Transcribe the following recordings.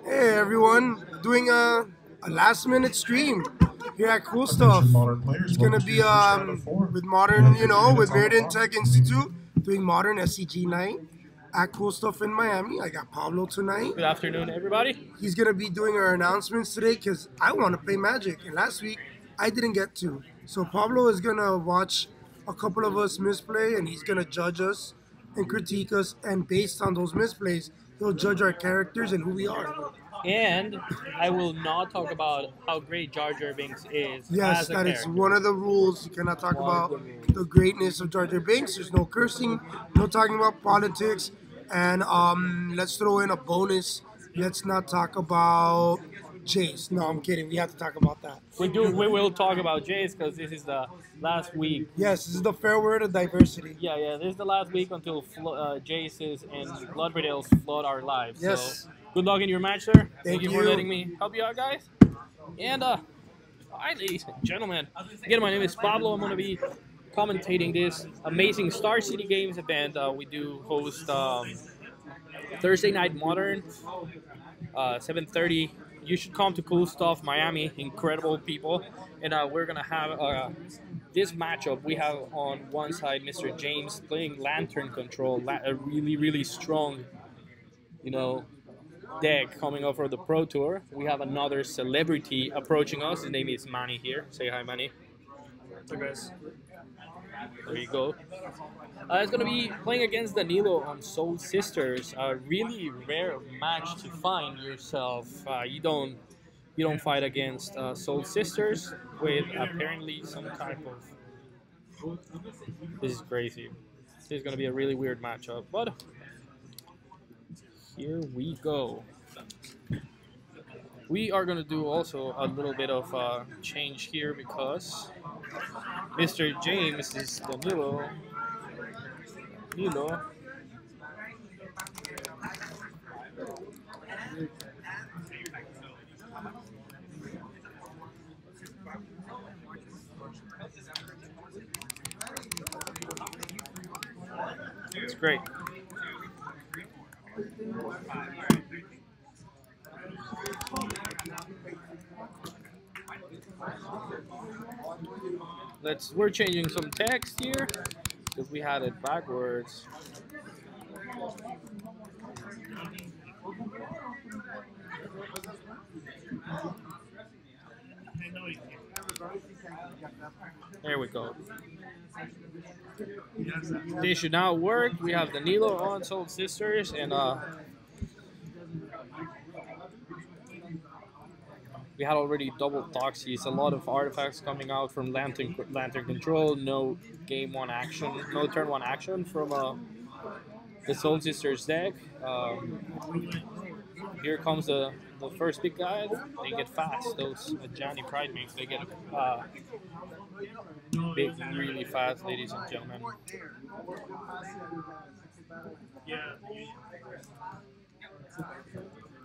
Hey everyone, doing a last-minute stream here at CoolStuff. It's gonna be with modern, with Meriden Tech Institute doing modern SCG night at CoolStuff in Miami. I got Pablo tonight. Good afternoon, everybody. He's gonna be doing our announcements today because I want to play Magic, and last week I didn't get to. So Pablo is gonna watch a couple of us misplay, and he's gonna judge us and critique us, and based on those misplays, he'll judge our characters and who we are. And I will not talk about how great Jar Jar Binks is Yes, as a that is character. one of the rules. You cannot talk One of about the rules. the greatness of Jar Jar Binks. There's no cursing, no talking about politics, and let's throw in a bonus. Let's not talk about Jace. No, I'm kidding. We have to talk about that. We will talk about Jace because this is the last week. Yes, this is the fair word of diversity. Yeah. This is the last week until Jace's and Bloodbraidales flood our lives. Yes. So good luck in your match, sir. Thank you you. for letting me help you out, guys. And hi, ladies and gentlemen. Again, my name is Pablo. I'm going to be commentating this amazing Star City Games event. We do host Thursday Night Modern, 7:30. You should come to CoolStuff Miami. Incredible people, and we're gonna have this matchup. We have on one side Mr. James playing Lantern Control, a really strong, deck coming over the Pro Tour. We have another celebrity approaching us. His name is Manny here. Say hi, Manny. Hey guys. There you go. It's going to be playing against Danilo on Soul Sisters. A really rare match to find yourself. You don't fight against Soul Sisters with apparently some type of. This is crazy. This is going to be a really weird matchup, but here we go. We are going to do also a little bit of change here because Mr. James is Danilo. It's great. We're changing some text here because we had it backwards. There we go. They should now work. We have Danilo on Soul Sisters and we had already double Toxies. A lot of artifacts coming out from Lantern Control. No game one action, no turn one action from the Soul Sisters deck. Here comes the first big guy. They get fast. Those Johnny Pride makes, they get big really fast, ladies and gentlemen.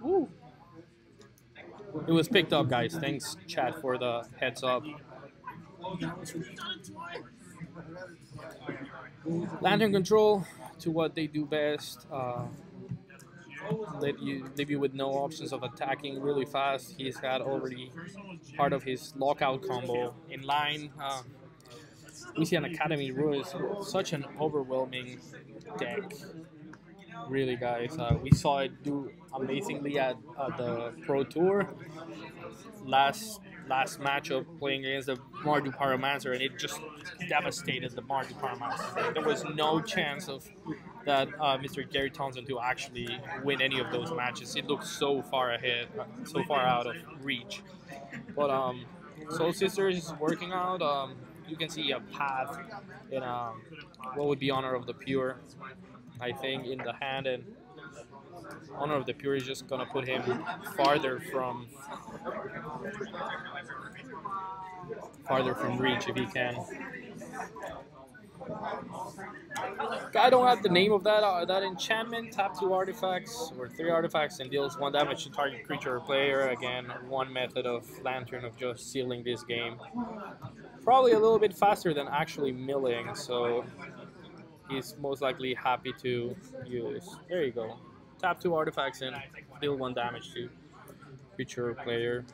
Woo. It was picked up, guys. Thanks, chat, for the heads up. Lantern Control to what they do best. Leave you with no options of attacking really fast. He's had already part of his lockout combo in line. We see an Academy Rule is such an overwhelming deck. Really, guys. We saw it do amazingly at the Pro Tour. Last matchup playing against the Mardu Pyromancer, and it just devastated the Mardu Pyromancer. There was no chance of that Mr. Gary Townsend to actually win any of those matches. It looked so far ahead, so far out of reach. But Soul Sisters is working out. You can see a path in what would be Honor of the Pure, I think, in the hand, and Honor of the Pure is just gonna put him farther from reach if he can. I don't have the name of that enchantment. Tap 2 artifacts or 3 artifacts and deals 1 damage to target creature or player. Again, one method of Lantern of just sealing this game. Probably a little bit faster than actually milling, so he's most likely happy to use. There you go. Tap 2 artifacts and deal 1 damage to future player.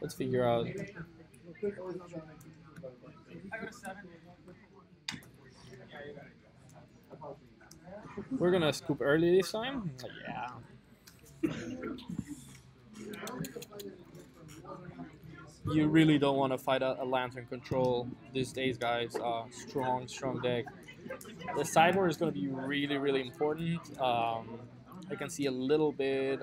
Let's figure out. We're gonna scoop early this time. Yeah. You really don't want to fight a Lantern control these days, guys. Strong deck. The sideboard is going to be really important. I can see a little bit,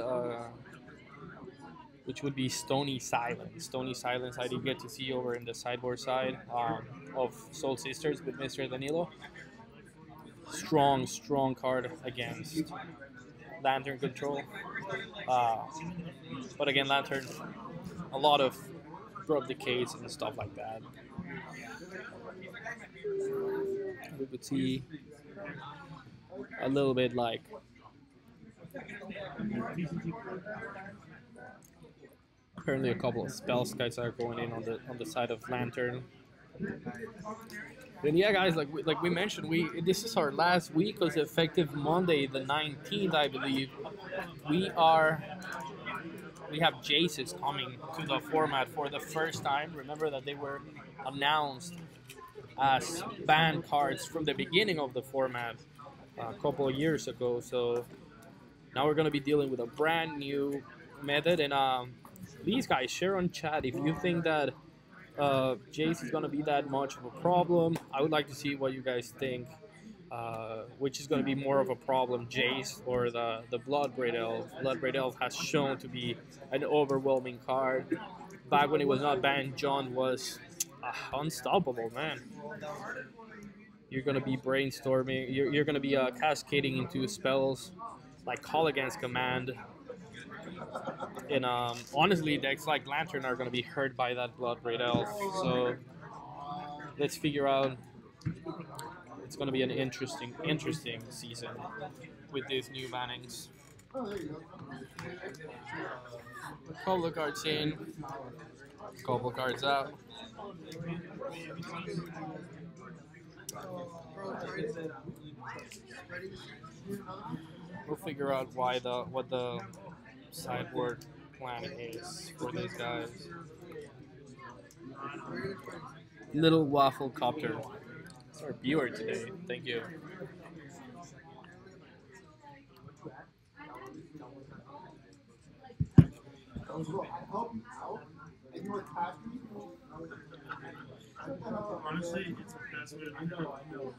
which would be Stony Silence. Stony Silence I did get to see over in the sideboard side of Soul Sisters with Mr. Danilo. Strong card against Lantern control. But again, Lantern, a lot of drop decays and stuff like that. We could see a little bit like apparently a couple of spell skies are going in on the side of Lantern. And yeah, guys, like we mentioned, this is our last week, because effective Monday the 19th, I believe, we have Jaces coming to the format for the first time. Remember that they were announced as banned cards from the beginning of the format a couple of years ago. So now we're going to be dealing with a brand new method. And please, guys, share on chat if you think that Jace is going to be that much of a problem. I would like to see what you guys think. Which is going to be more of a problem, Jace or the Bloodbraid Elf. Bloodbraid Elf has shown to be an overwhelming card. Back when it was not banned, John was unstoppable, man. You're going to be brainstorming, you're going to be cascading into spells like Call Against Command. And honestly, decks like Lantern are going to be hurt by that Bloodbraid Elf. So let's figure out. It's going to be an interesting season with these new bannings. Couple of cards in, couple of cards out. We'll figure out what the sideboard plan is for these guys. Little Waffle Copter. It's our viewer today. Thank you. Honestly, it's the best way to know.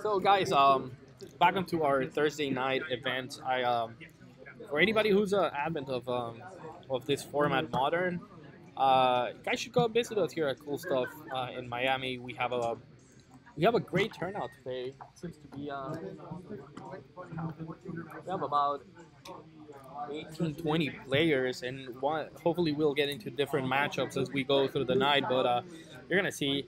So guys, back onto our Thursday night event. For anybody who's an advent of this format modern, guys should go visit us here at CoolStuff in Miami. We have a great turnout today. It seems to be we have about 18-20 players, and hopefully we'll get into different matchups as we go through the night. But you're gonna see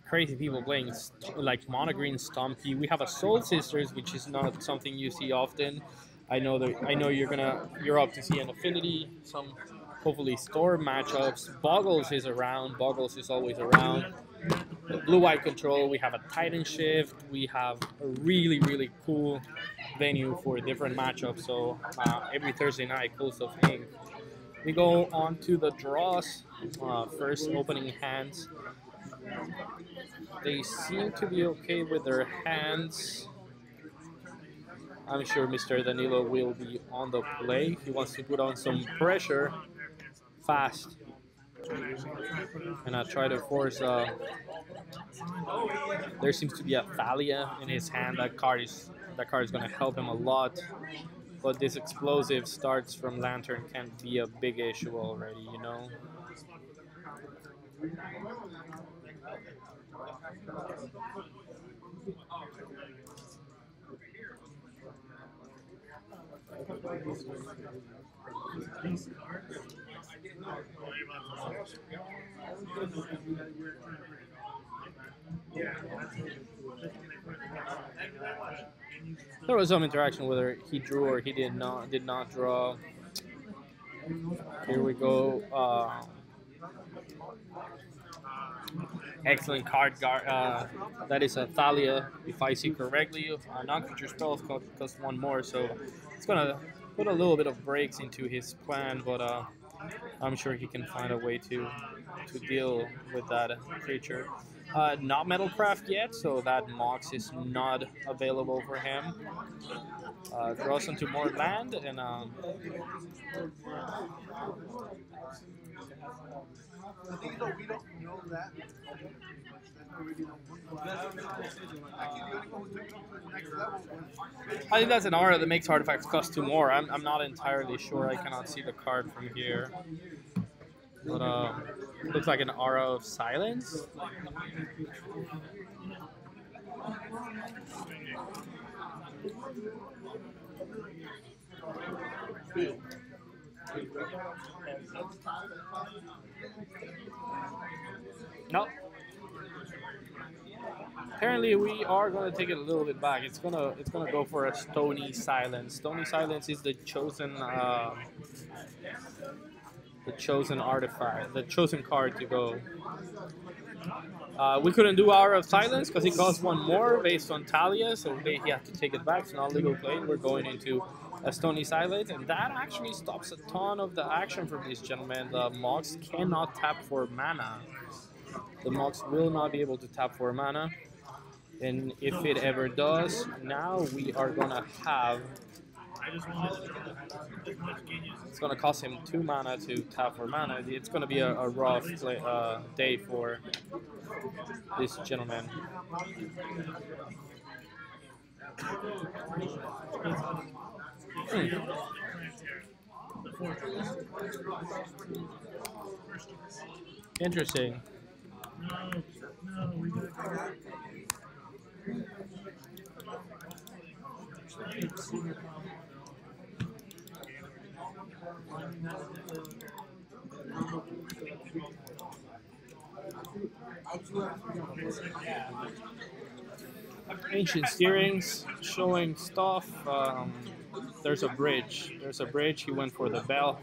crazy people playing like MonoG Stompy. We have a Soul Sisters, which is not something you see often. I know you're up to see an Affinity, some hopefully Storm matchups. Bogles is around. Bogles is always around. Blue-white control. We have a Titan Shift. We have a really cool venue for different matchups. So every Thursday night, CoolStuff Inc. We go on to the draws. First opening hands. They seem to be okay with their hands. I'm sure Mr. Danilo will be on the play. He wants to put on some pressure fast and try to force. There seems to be a Thalia in his hand. That card is going to help him a lot. But this explosive starts from Lantern can be a big issue already, you know. There was some interaction whether he drew or he did not draw. Here we go. Excellent card. That is a Thalia, if I see correctly. Non-creature spells cost one more, so it's gonna put a little bit of breaks into his plan, but I'm sure he can find a way to deal with that creature. Not Metalcraft yet, so that Mox is not available for him. Draws into more land, and I think that's an aura that makes artifacts cost 2 more. I'm not entirely sure. I cannot see the card from here. But looks like an aura of silence. Nope. Apparently, we are gonna take it a little bit back. It's gonna go for a Stony Silence. Stony Silence is the chosen artifact, the chosen card to go. We couldn't do Aura of Silence because it costs 1 more based on Talia, so he had to take it back. It's not legal play. We're going into a Stony Silence, and that actually stops a ton of the action from this gentleman. The Mox cannot tap for mana. The Mox will not be able to tap for mana. And if it ever does, now we are gonna have. It's gonna cost him 2 mana to tap for mana. It's gonna be a rough day for this gentleman. Interesting. Ancient Steerings showing stuff. There's a bridge. There's a bridge. He went for the bell.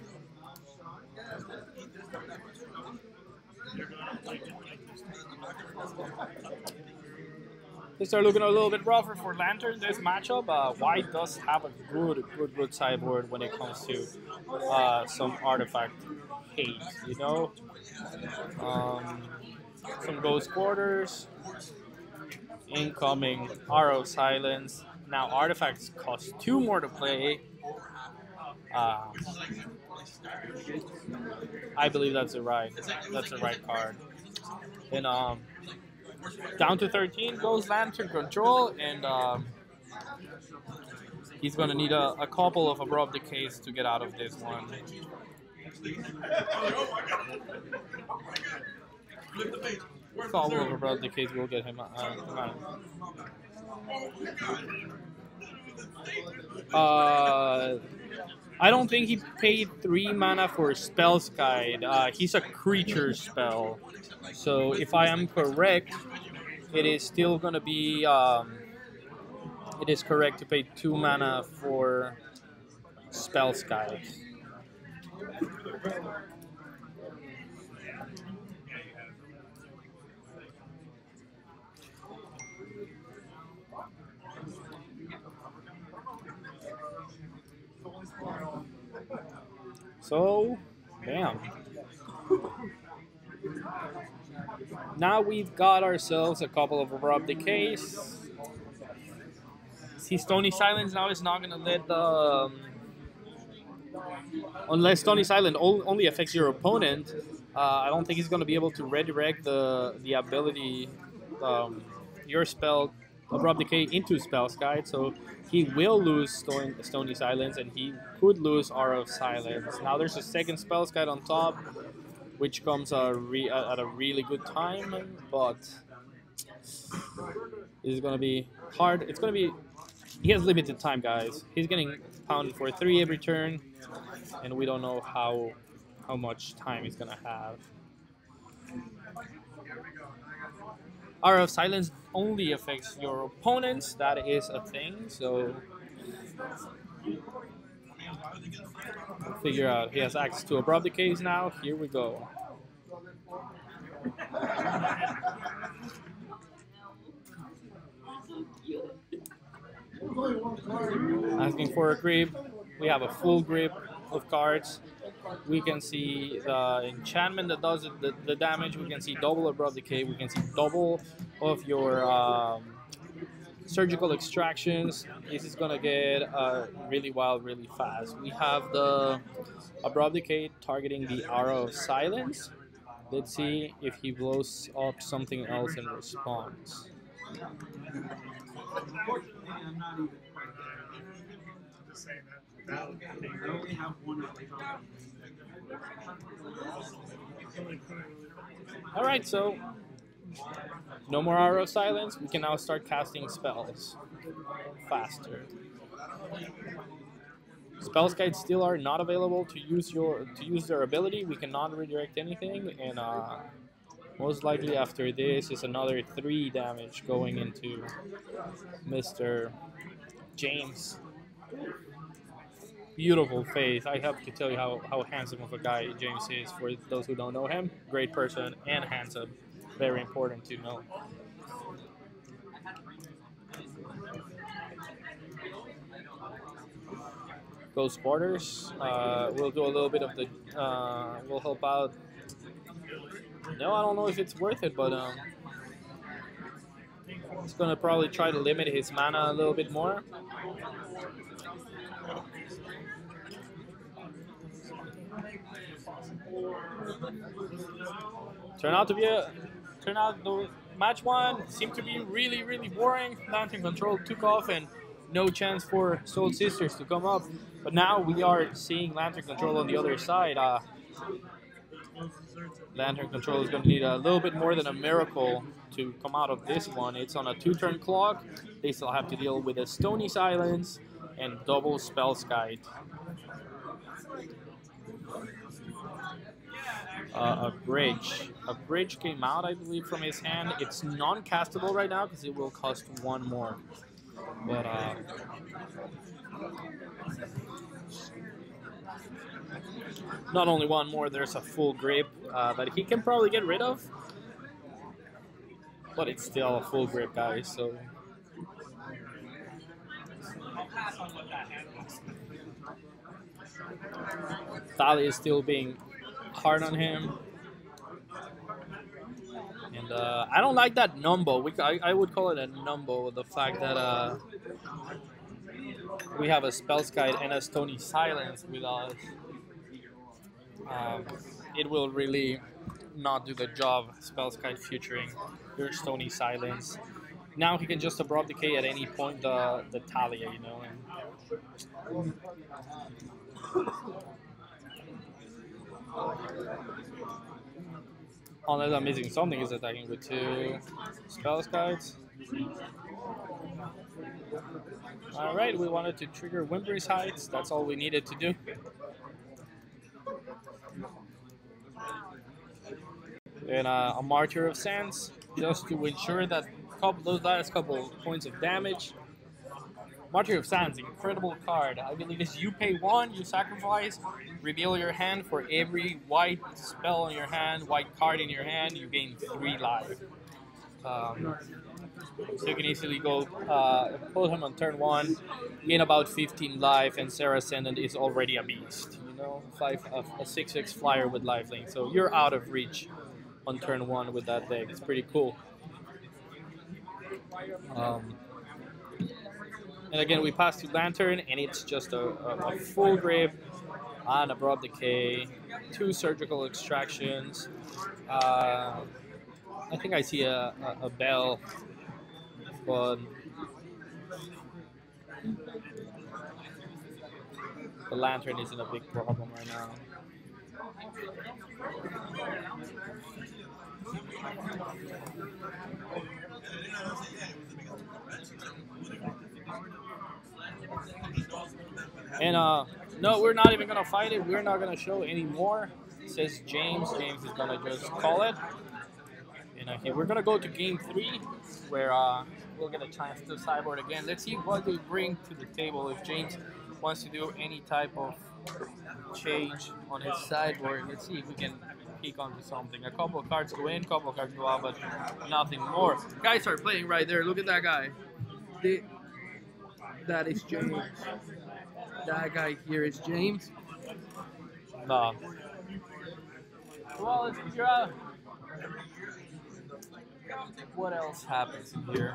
They start looking a little bit rougher for Lantern this matchup. White does have a good sideboard when it comes to some artifact hate, you know? Some Ghost Quarters, incoming Aura of Silence. Now artifacts cost 2 more to play. I believe that's the right card. And down to 13 goes Lantern Control, and he's gonna need a couple of Abrupt Decays to get out of this one. Couple of Abrupt Decays will get him out. I don't think he paid 3 mana for Spell's Guide. He's a creature spell. So if I am correct, it is still going to be... it is correct to pay 2 mana for Spell's Guide. So, bam. Now we've got ourselves a couple of Abrupt Decays. See, Stony Silence now is not going to let the... unless Stony Silence only affects your opponent, I don't think he's going to be able to redirect the ability, your spell, Abrupt Decay into Spell's Guide, so he will lose Stony Silence, and he could lose Aura of Silence. Now there's a second Spell's Guide on top, which comes at a really good time, but it's going to be hard. It's going to be... He has limited time, guys. He's getting pounded for 3 every turn, and we don't know how much time he's going to have. Aura of Silence only affects your opponents. That is a thing. So figure out he has access to Abrupt Decays now. Here we go. Asking for a grip. We have a full grip of cards. We can see the enchantment that does the damage. We can see double Abrupt Decay. We can see double of your surgical extractions. This is gonna get really wild really fast. We have the Abrupt Decay targeting the Aura of Silence. Let's see if he blows up something else in response. Unfortunately, I'm not even quite there. I'm just saying that they only have one of the All right, so no more Aura of Silence. We can now start casting spells faster. Spells guides still are not available to use their ability. We cannot redirect anything, and most likely after this is another 3 damage going into Mr. James. Beautiful face. I have to tell you how handsome of a guy James is. For those who don't know him, great person and handsome. Very important to know. Ghost Quarters. We'll do a little bit of the. We'll help out. No, I don't know if it's worth it, but it's gonna probably try to limit his mana a little bit more. Turn out the match 1 seemed to be really boring. Lantern Control took off and no chance for Soul Sisters to come up. But now we are seeing Lantern Control on the other side. Lantern Control is going to need a little bit more than a miracle to come out of this one. It's on a 2-turn clock. They still have to deal with a Stony Silence and double Spellskite. A bridge. A bridge came out, I believe, from his hand. It's non-castable right now because it will cost 1 more. But not only 1 more, there's a full grip that he can probably get rid of. But it's still a full grip, guys, so... Thalia is still being hard on him. And I don't like that numbo. I would call it a numbo, the fact that we have a Spellskite and a Stony Silence with us. It will really not do the job, Spellskite featuring your Stony Silence. Now he can just Abrupt Decay at any point the Thalia, you know. Unless I'm missing something, is attacking with 2 Spellskites. Alright, we wanted to trigger Whimpery's Heights. That's all we needed to do. And a Martyr of Sands, just to ensure that those last couple points of damage. Martyr of Sands, incredible card. I believe is you pay 1, you sacrifice, reveal your hand. For every white spell in your hand, white card in your hand, you gain 3 life. So you can easily go pull him on turn 1, gain about 15 life, and Sarah Ascendant is already a beast. You know, a 6/6 flyer with lifelink. So you're out of reach on turn 1 with that deck. It's pretty cool. And again, we pass to Lantern, and it's just a full grip, an Abrupt Decay, 2 surgical extractions. I think I see a bell, but the Lantern isn't a big problem right now. And no, we're not even gonna fight it. We're not gonna show any more. Says James. James is gonna just call it. And we're gonna go to game 3, where we'll get a chance to sideboard again. Let's see what they bring to the table. If James wants to do any type of change on his sideboard, let's see if we can peek onto something. A couple of cards go in, a couple of cards go out, but nothing more. Guys are playing right there. Look at that guy. That is James. That guy here is James. No. Well, let's figure out what else happens in here.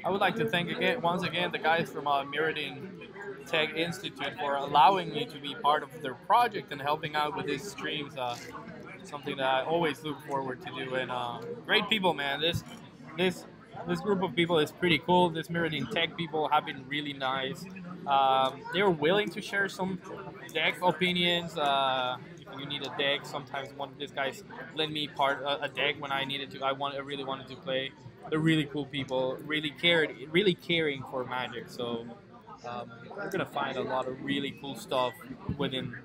I would like to thank once again the guys from Mirrodin Tech Institute for allowing me to be part of their project and helping out with these streams. Something that I always look forward to do. And great people, man. This group of people is pretty cool. This Mirrodin Tech people have been really nice. They're willing to share some deck opinions. If you need a deck, sometimes one of these guys lend me a deck when I needed to. I really wanted to play. They're really cool people, really caring for Magic. So we're gonna find a lot of really cool stuff within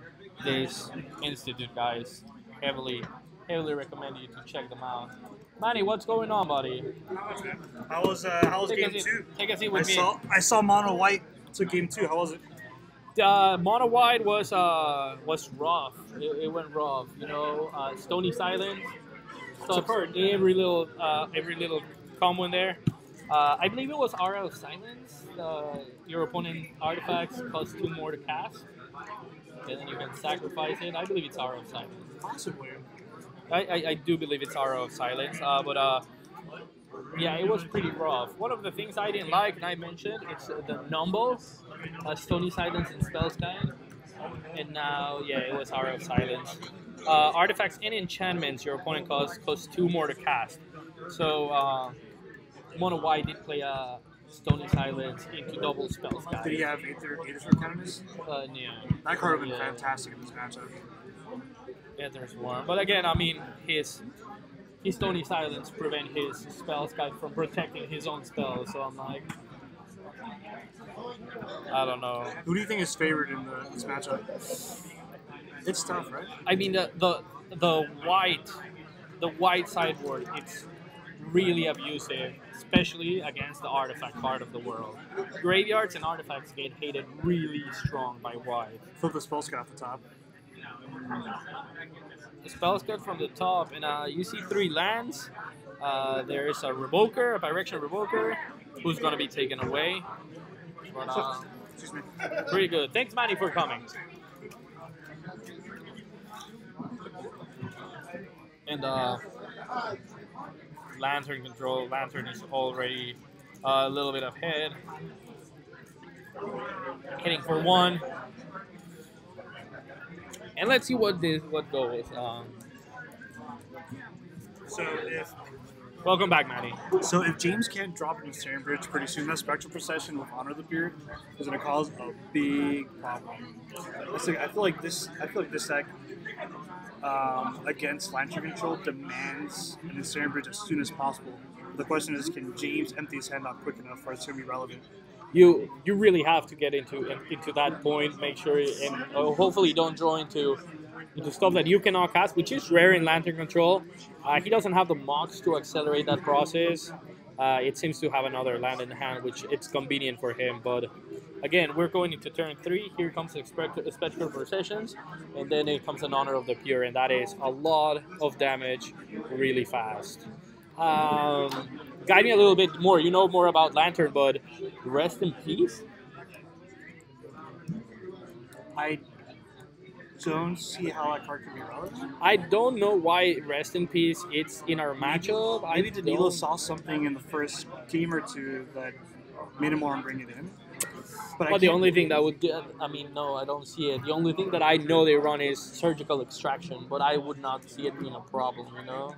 this institute, guys. Heavily recommend you to check them out. Manny, what's going on, buddy? How was game 2? Take a seat with me. I saw Mono White took game 2. How was it? Mono White was rough. It went rough. You know, Stony Silence. Every little combo in there. I believe it was Aura of Silence. Your opponent artifacts cost 2 more to cast, and then you can sacrifice it. I believe it's Aura of Silence. Possibly. I do believe it's Aura of Silence, but yeah, it was pretty rough. One of the things I didn't like, and I mentioned, it's the numbers, Stony Silence and Spellsky, and now, yeah, it was Aura of Silence. Artifacts and enchantments your opponent cost 2 more to cast. So, Mono White did play a Stony Silence into double Spellsky. Did he have Aether Cannabis? No. That card would have been fantastic in this matchup. Yeah, there's one. But again, I mean, his Stony Silence prevent his Spellsky from protecting his own spells. So I'm like, I don't know. Who do you think is favored in this matchup? It's tough, right? I mean, the white sideboard, it's really abusive, especially against the artifact part of the world. Graveyards and artifacts get hated really strong by white. Flip the Spellsky off the top. The spell's good from the top, and you see 3 lands. There is a Revoker, a Direction Revoker, who's going to be taken away. But, pretty good. Thanks, Manny, for coming. And Lantern control. Lantern is already a little bit ahead. Hitting for 1. And let's see what goes. Welcome back, Manny. So if James can't drop into Ensnaring Bridge pretty soon, that Spectral Procession with Honor the Beard is going to cause a big problem. I feel like this deck against Lantern Control demands an Ensnaring Bridge as soon as possible. The question is, can James empty his hand out quick enough for it to be relevant? You really have to get into that point. Make sure and hopefully you don't draw into stuff that you cannot cast, which is rare in Lantern Control. He doesn't have the mocks to accelerate that process. It seems to have another land in hand, which it's convenient for him. But again, we're going into turn 3. Here comes Spectral Processions, and then it comes an Honor of the Pure, and that is a lot of damage really fast. Guide me a little bit more. You know more about Lantern, but rest in peace? I don't see how that card can be relevant. I don't know why rest in peace it's in our matchup. Maybe Danilo saw something in the first game or 2 that made him want to bring it in. But the only thing that would get, I mean, no, I don't see it. The only thing that I know they run is Surgical Extraction, but I would not see it being a problem, you know?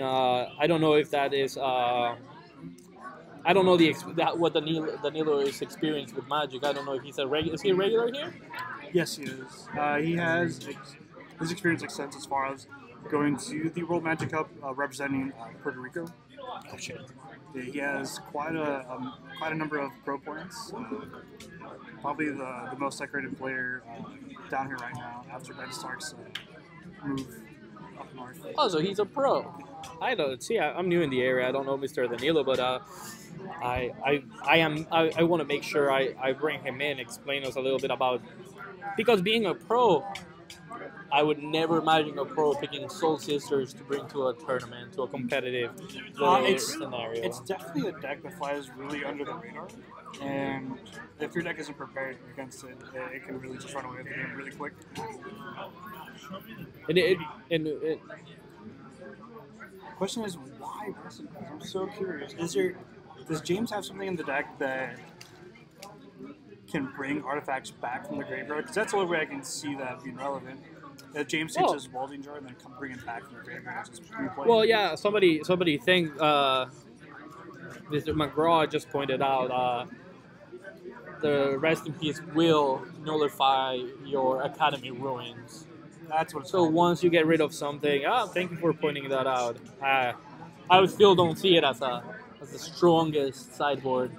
I don't know if that is. I don't know what Danilo is experienced with Magic. I don't know if he's a regular. Is he a regular here? Yes, he is. He has his experience extends as far as going to the World Magic Cup representing Puerto Rico. Oh shit. He has quite a number of pro points. Probably the most decorated player down here right now after Ben Stark's move up north. Oh, so he's a pro. I don't see. I'm new in the area. I don't know Mr. Danilo, but I want to make sure I bring him in, explain us a little bit about, because being a pro, I would never imagine a pro picking Soul Sisters to bring to a tournament, to a competitive scenario. It's definitely a deck that flies really under the radar, and if your deck isn't prepared against it, it can really just run away with the game really quick. And Question is, why Wrestling Cards? I'm so curious. Does James have something in the deck that can bring artifacts back from the graveyard? Because that's the only way I can see that being relevant. That James takes his Welding Jar and then come bring it back from the graveyard and just replay. Well, yeah, somebody think Mr. McGraw just pointed out the Rest in Peace will nullify your Academy Ruins. That's what it's So called. once you get rid of something, thank you for pointing that out. I still don't see it as the strongest sideboard.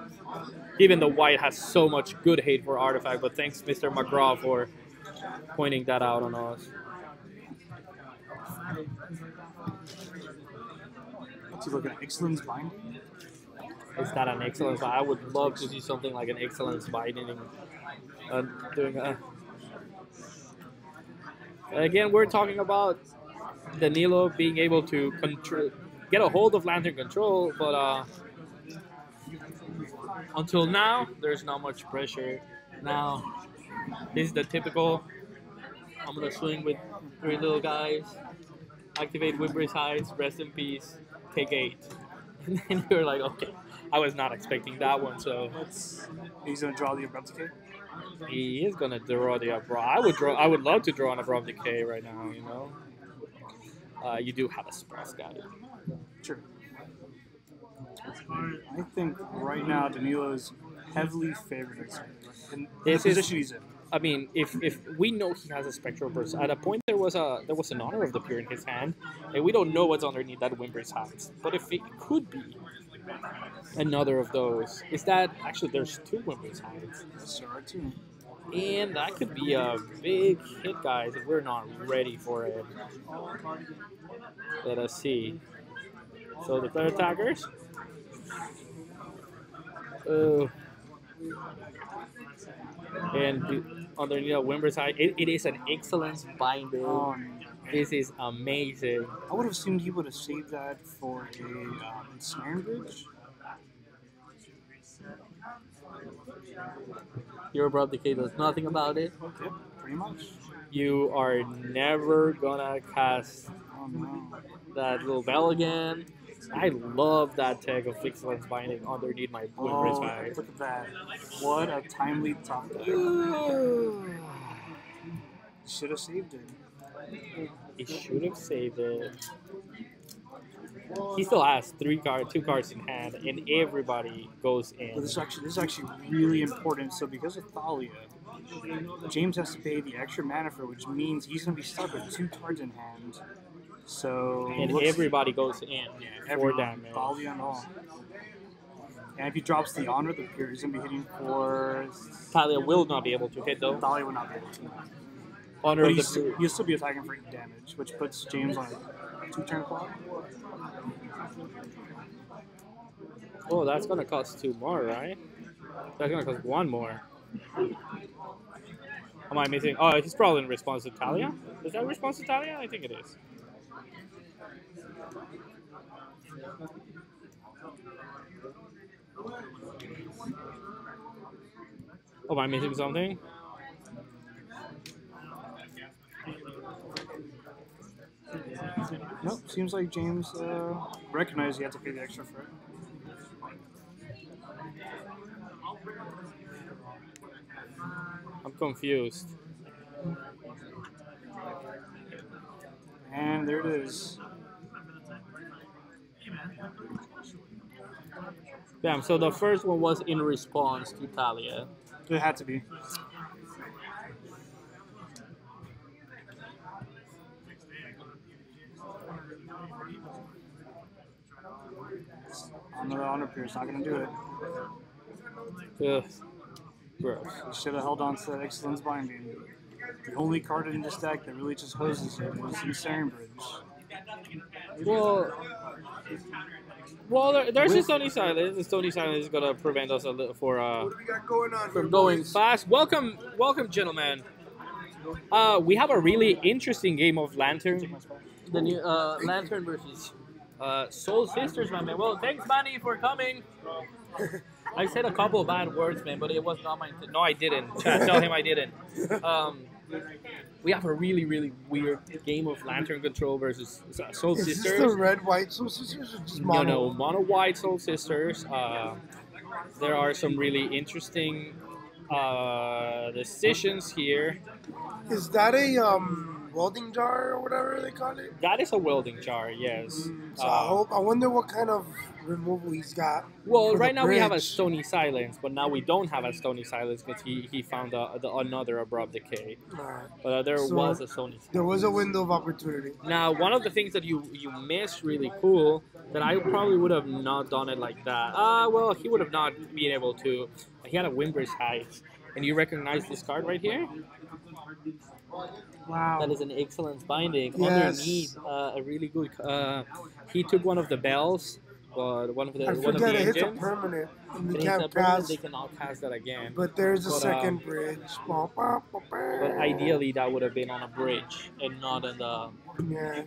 Even though white has so much good hate for artifact, but thanks Mr. McGraw for pointing that out on us. What's he looking at? Excellence Binding? Is that an Excellence? I would love to see something like an Excellence Binding doing a... Again, we're talking about Danilo being able to get a hold of Lantern Control, but until now, there's not much pressure. Now, this is the typical, I'm going to swing with 3 little guys, activate Wimber's Heights, Rest in Peace, take 8. And then you're like, okay, I was not expecting that one, so... He's going to draw the Abrupt Decay? He is going to draw the Abrupt. I would love to draw an Abrupt Decay right now, you know? You do have a Splash guy. Sure. I think right now Danilo's heavily favored in the position he's in. I mean, if we know he has a Spectral Burst, at a point there was an Honor of the Pure in his hand, and we don't know what's underneath that Wimber's Heights. But if it could be another of those, is that actually there's 2 Wimber's Heights? Yes, there are 2. And that could be a big hit, guys, if we're not ready for it. Let us see. So declare attackers. And underneath Wimber's Height, it is an Excellence Binding. This is amazing. I would have assumed he would have saved that for a Ensnaring Bridge. Your Abrupt Decay does nothing about it. Yep, pretty much. You are never gonna cast that little bell again. I love that tag of Excellence Binding underneath my Wimber's Height. Look at that. What a timely top deck. Should have saved it. He should have saved it. He still has 2 cards in hand, and everybody goes in. But this is actually really important. So because of Thalia, James has to pay the extra mana for it, which means he's going to be stuck with 2 cards in hand. So and everybody goes in for damage. Thalia and all. And if he drops the Honor of the Pure, he's going to be hitting for... Thalia will not be able to hit, though. Thalia will not be able to. Honor of the Pure. He'll still be attacking for 8 damage, which puts James on a 2-turn clock. Oh, that's gonna cost 2 more, right? That's gonna cost 1 more. Am I missing? Oh, he's probably in response to Thalia. Is that response to Thalia? I think it is. Oh, am I missing something? Nope, seems like James recognized he had to pay the extra for it. I'm confused. And there it is. Damn, so the first one was in response to Talia. It had to be. On the Pierce, not gonna do it. Ugh. Gross. He should have held on to that Excellence Binding. The only card in this deck that really just hoses it was Insane Bridge. Well, there's a Stony Silence. The Stony Silence is gonna prevent us a little What do we got going on from here, going boys? fast. Welcome, gentlemen. We have a really interesting game of Lantern. The new Lantern versus Soul Sisters, my man. Well, thanks, Manny, for coming. I said a couple of bad words, man, but it was not my intent. No, I didn't. Chat, tell him I didn't. We have a really, really weird game of Lantern Control versus Soul Is Sisters. this the red-white Soul Sisters or just mono? No, mono white Soul Sisters. There are some really interesting decisions here. Is that a welding jar or whatever they call it? That is a welding jar, yes. So I wonder what kind of removal he's got. Well, for the right now we have a bridge. Stony Silence, but now we don't have a Stony Silence because he found another Abrupt Decay. Alright. But there So, was a Stony Silence. There was a window of opportunity. Now, one of the things that you missed really cool that I probably would have not done it like that. Well, he would have not been able to. He had a Wimber's Heights. And you recognize this card right here? Wow. That is an Excellence Binding. Yes. Underneath, a really good. He took one of the bells, but one of the I one of forget the it hits a engines. permanent. And It you hits a can't permanent, cast. they cannot cast that again. But there's a But, second bridge. But But ideally, that would have been on a bridge and not in the. Yeah.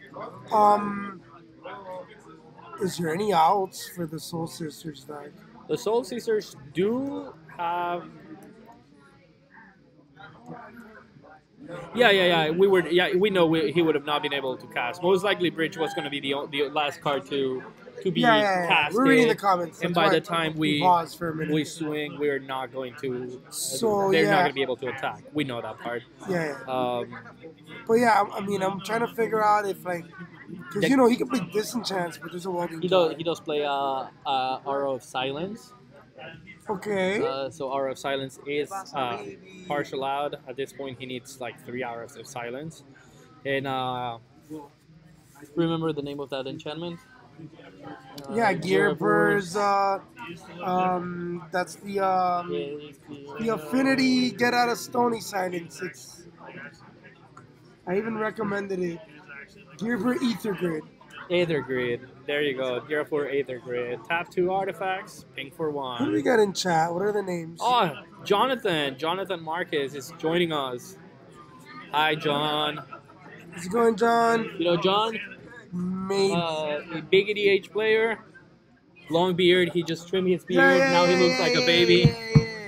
Is there any outs for the Soul Sisters deck? The Soul Sisters do have. Yeah. We know he would have not been able to cast. Most likely, Bridge was going to be the last card to be casted. We're reading the comments. And That's by why the time we pause for a minute. we swing, we're not going to. So, they're not yeah. going to be able to attack. We know that part. Yeah. But I mean, I'm trying to figure out if because he can play Disenchants, but there's a welding. he does play Aura of Silence. Okay. So Aura of Silence is partial out. At this point, he needs like 3 hours of silence. And remember the name of that enchantment? Gearbur's. That's the affinity get out of Stony Silence. I even recommended it. Gearbur Ether Grid. Aether Grid. There you go. Gear for Aether Grid. Tap 2 artifacts. Ping for Who do we 1. got in chat? What are the names? Oh, Jonathan Marquez is joining us. Hi, John. How's it going, John? You know John? Maybe. A big EDH player. Long beard. He just trimmed his beard. Now he looks like a baby.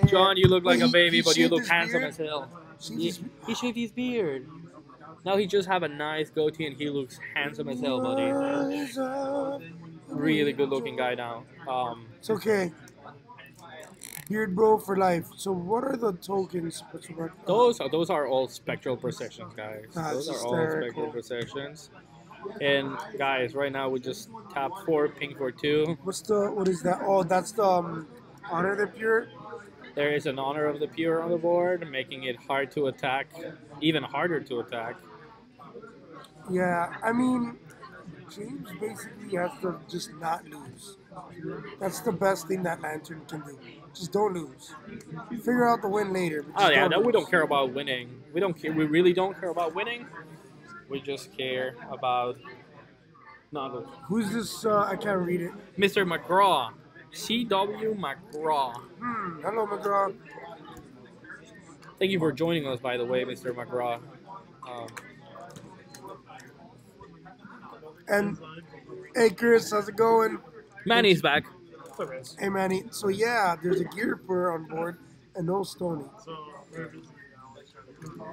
John, you look like a baby, but you look handsome as hell. He shaved his beard. Now he just have a nice goatee and he looks handsome as hell, buddy. Really good looking guy now. It's okay. Beard bro for life. So what are the tokens? Those are all spectral processions, guys. That's Those are all hysterical. spectral processions. And guys, right now we just tap 4, ping for 2. What is that? Oh, that's the Honor the Pure. There is an Honor of the Pure on the board, making it hard to attack, even harder to attack. Yeah, I mean, James basically has to just not lose. That's the best thing that Lantern can do. Just don't lose. Figure out the win later. But Oh just yeah, don't we lose. don't care about winning. We don't care. We really don't care about winning. We just care about not losing. Who's this? I can't read it. Mr. McGraw, C.W. McGraw. Hello, McGraw. Thank you for joining us, by the way, Mr. McGraw. And hey, Chris, how's it going? Manny's back. Hey, Manny. So yeah, there's a Gearper on board and no Stony.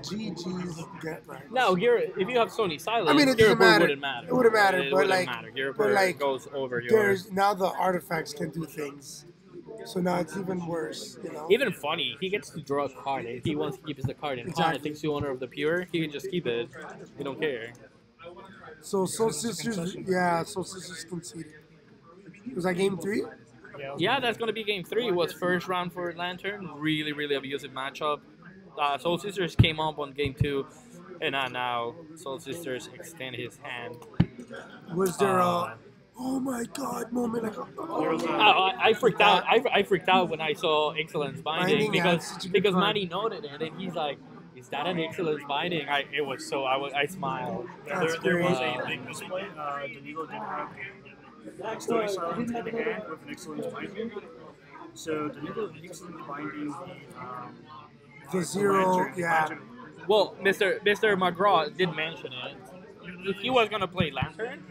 GG's get right. Now, if you have Sony Silence, I mean, it doesn't matter. wouldn't matter. It wouldn't matter, It but wouldn't like, matter. Gear but like, goes over your. there's now the artifacts can do things, so now it's even worse. Even funny, he gets to draw a card. If he wants to keep the card in hand, Exactly. it thinks you Honor of the Pure, he can just keep it. We don't care. So Soul Sisters, yeah, Soul Sisters conceded. Was that game 3? Yeah, that's gonna be game 3. It was first round for Lantern. Really, really abusive matchup. Soul Sisters came up on game 2, and now Soul Sisters extend his hand. Was there a oh my god moment? Like, I freaked out. I freaked out when I saw Excellence Binding Binding, because Manny noted it, and he's like, "Is that an Excellence Binding?" I smiled. Yeah, there was a big display. Danilo did have Story Silence in hand with an Excellence Binding. So Danilo excellently binding the zero, Lantern. Well, Mr. McGraw did mention it. If he was gonna play Lantern,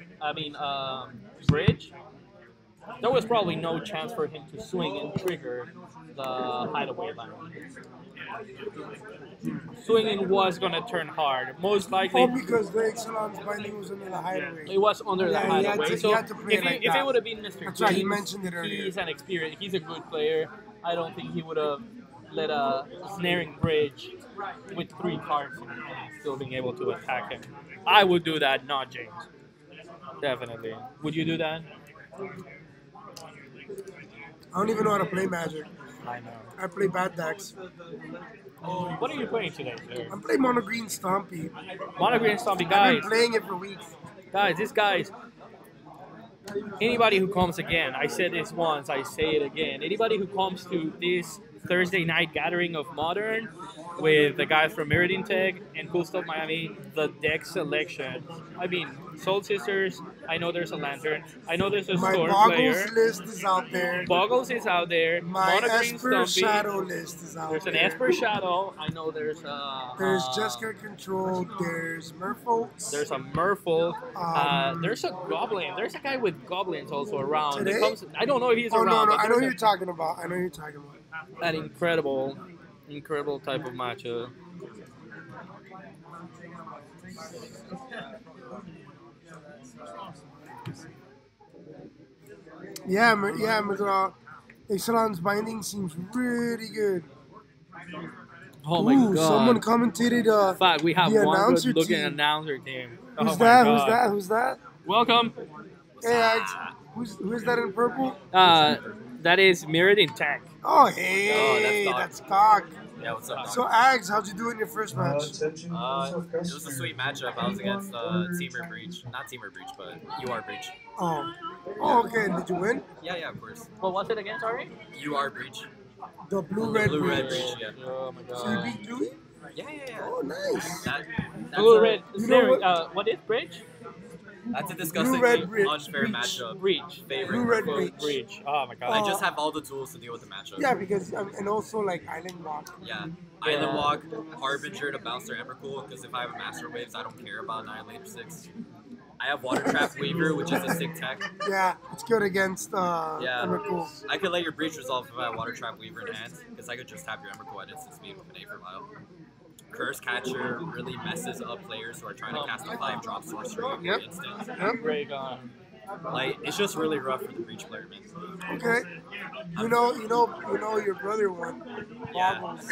Bridge, there was probably no chance for him to swing and trigger the hideaway line. Swinging was gonna turn hard, most likely. Oh, because the Excellence Binding was under the hideaway. It was under the hideaway. He had to play if it would have been Mr. That's James, right, he mentioned it earlier. he's an experience. He's a good player. I don't think he would have let a snaring bridge with 3 cards and still being able to attack him. I would do that, not James. Definitely. Would you do that? I don't even know how to play Magic. I know. I play bad decks. What are you playing today, sir? I'm playing MonoG Stompy. MonoG Stompy, I've guys. been playing it for weeks. Guys, this guy's. Anybody who comes again, I said this once, I say it again. Anybody who comes to this Thursday night gathering of Modern with the guys from Meridian Tech and CoolStuff Miami, the deck selection. I mean, Soul Sisters, I know there's a Lantern. I know there's a My Storm Bogles player. list is out there. Bogles is out there. My MonoG Esper Stompy. Shadow list is out There's an there. Esper Shadow. I know there's There's Jeskai Control. There's Merfolk. There's a Merfolk. There's a Goblin. There's a guy with Goblins also around. Today? I don't know if he's Oh, around. no, but I know who there's you're talking about. I know who you're talking about. an incredible type of matchup. Yeah, McGraw. Excellence Binding seems really good. Oh my Ooh, god. someone commentated Fuck, we have the one announcer good looking team. announcer team. Oh Who's my that? God. Who's that? Welcome. Hey, Ags. Who's that in purple? That is Meridian Tech. Oh, hey, Oh, that's Cock. Yeah, what's up? So, Ags, how'd you do in your first match? It was a sweet matchup. I was against Teamer Breach. Not Teamer Breach, but UR Breach. Oh, okay. And did you win? Yeah, of course. What was it again, sorry? UR Breach. The blue-red Blue-red Breach. Breach, yeah. Oh my So you god. beat Dewey? Yeah. Oh, nice. That's Blue Red. You know What is Bridge? That's a disgustingly Blue-red Breach. unfair matchup. Breach. Favorite. Blue-red Merfolk. Breach. Oh my god. I just have all the tools to deal with the matchup. Yeah, because, and also, like, Island Walk. Yeah. Island Walk, Harbinger to bounce their Embercool, because if I have a Master Waves, I don't care about Annihilator 6. I have Water Trap Weaver, which is a sick tech. Yeah, it's good against Yeah. Emrakul. I could let your Breach resolve if I have Water Trap Weaver in hand, because I could just tap your Embercool at instant speed with an A for Vial. Curse Catcher really messes up players who are trying to cast a 5-drop sorcery Yep. instant. Yep. Break on. Like, it's just really rough for the Breach player, man. Okay. You know, your brother won. Yeah, Bogles.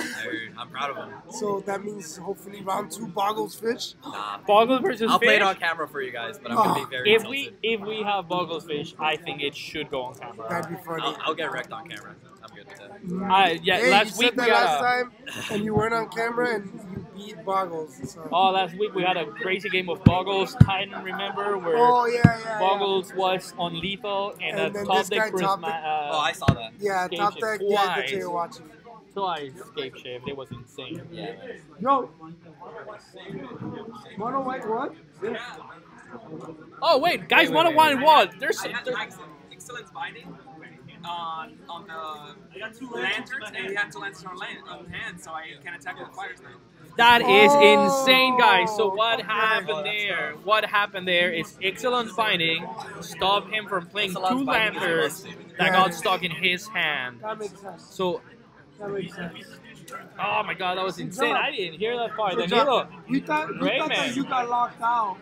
I'm proud of him. So that means hopefully round 2 Bogles Fish. Nah, Bogles versus I'll Fish. play it on camera for you guys, but I'm gonna be very tilted. If we have Bogles Fish, I think it should go on camera. That'd be funny. I'll get wrecked on camera. I'm good with that. Hey, last you week said that we had last time, and you weren't on camera, and you beat Bogles. So. last week we had a crazy game of Boggles Titan, remember, where Oh, yeah. Boggles was on lethal and, And a then top this guy deck top Oh, I saw that. Yeah, Escape top shift deck. Yeah, that's what twice. you're watching. twice escape shift. It was insane. Yeah. Yo, Mono White what? Oh wait, guys, one on one what? There's I had excellence binding on the lanterns, and he had 2 lanterns on hand, so I can attack with fires now. that is Oh, insane, guys. So what okay. happened there? What happened there is Excellence Binding stopped him from playing Excellence 2 Binding is a lanterns must-do. that Yeah. got stuck in his hand. That makes sense. So, That makes sense. oh my god, that was insane. I didn't hear that part. Good Danilo, job. You thought Rayman. that you got locked out.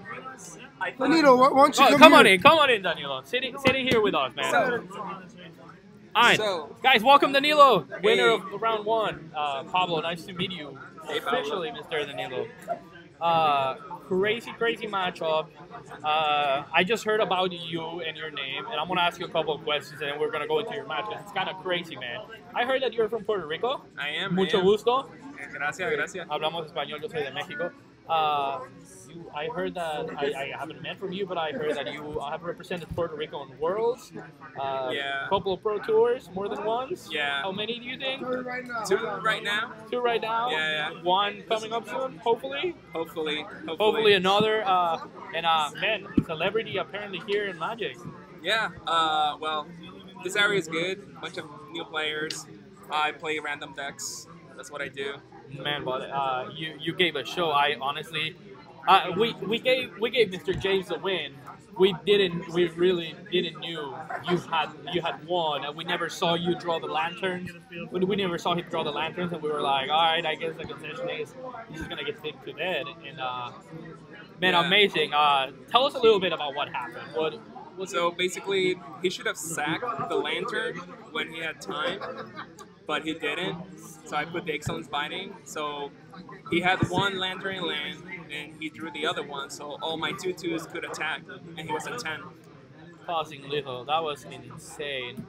Danilo, why don't you oh, come come here? on in, Danilo. Sitting here with us, man. Alright, So- guys, welcome Danilo, winner of round 1. Pablo, nice to meet you officially, Mr. Danilo. Crazy matchup. I just heard about you and your name, and I'm gonna ask you a couple of questions, and then we're gonna go into your match. 'Cause it's kind of crazy, man. I heard that you're from Puerto Rico. I am. Mucho gusto. Gracias. Hablamos español. Yo soy de México. I heard that I haven't met from you, but I heard that you have represented Puerto Rico in Worlds. Yeah. A couple of Pro Tours, more than once. Yeah. How many do you think? Two right now. Two right now. Yeah. One coming up soon, hopefully. Hopefully Another. Man, celebrity apparently here in Magic. Yeah. Well, this area is good. Bunch of new players. I play random decks. That's what I do. Man, but you gave a show. I honestly, we gave Mr. James the win. We really didn't knew you had won, and we never saw you draw the lanterns. We never saw him draw the lanterns, and we were like, all right, I guess the concession is he's just gonna get stick to dead. And man, Yeah. Amazing. Tell us a little bit about what happened. So basically, he should have sacked the lantern when he had time, but he didn't. So I put the Excellence Binding. So he had one lantern in land, and he drew the other one. So all my 2/2s could attack, and he was at 10. Causing little. That was insane.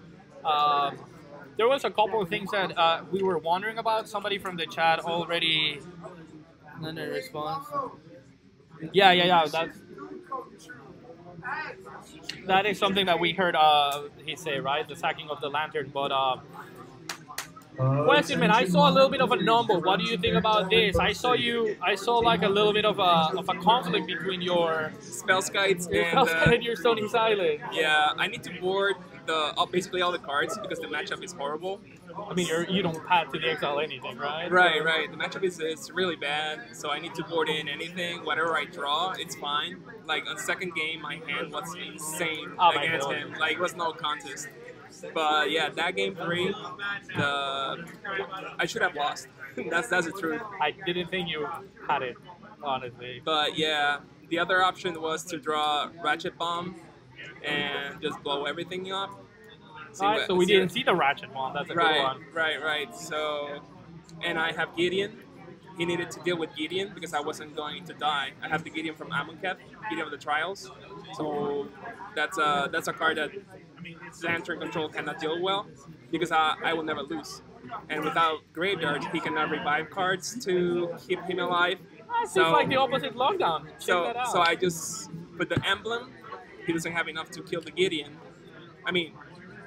There was a couple of things that we were wondering about. Somebody from the chat already. Then a response. Yeah. That is something that we heard he say, right? The sacking of the lantern. But question, man, I saw a little bit of a number. What do you think about this? I saw like a little bit of a conflict between your Spellskites and your Stony Silent. Yeah, I need to board basically all the cards because the matchup is horrible. I mean, you don't pad to the exile anything, right? Right. The matchup is really bad, so I need to board in anything. Whatever I draw, it's fine. Like on second game, my hand was insane against him. Like it was no contest. But yeah, that game 3, I should have lost. that's the truth. I didn't think you had it, honestly. But yeah, the other option was to draw Ratchet Bomb and just blow everything up. Alright, so we didn't see the Ratchet Bomb. That's a good one. Right. So, and I have Gideon. He needed to deal with Gideon because I wasn't going to die. I have the Gideon from Amonkhet, Gideon of the Trials. So that's a card that Lantern Control cannot deal well because I will never lose. And without Graveyard, he cannot revive cards to keep him alive. It's like the opposite lockdown. So I just put the emblem. He doesn't have enough to kill the Gideon. I mean,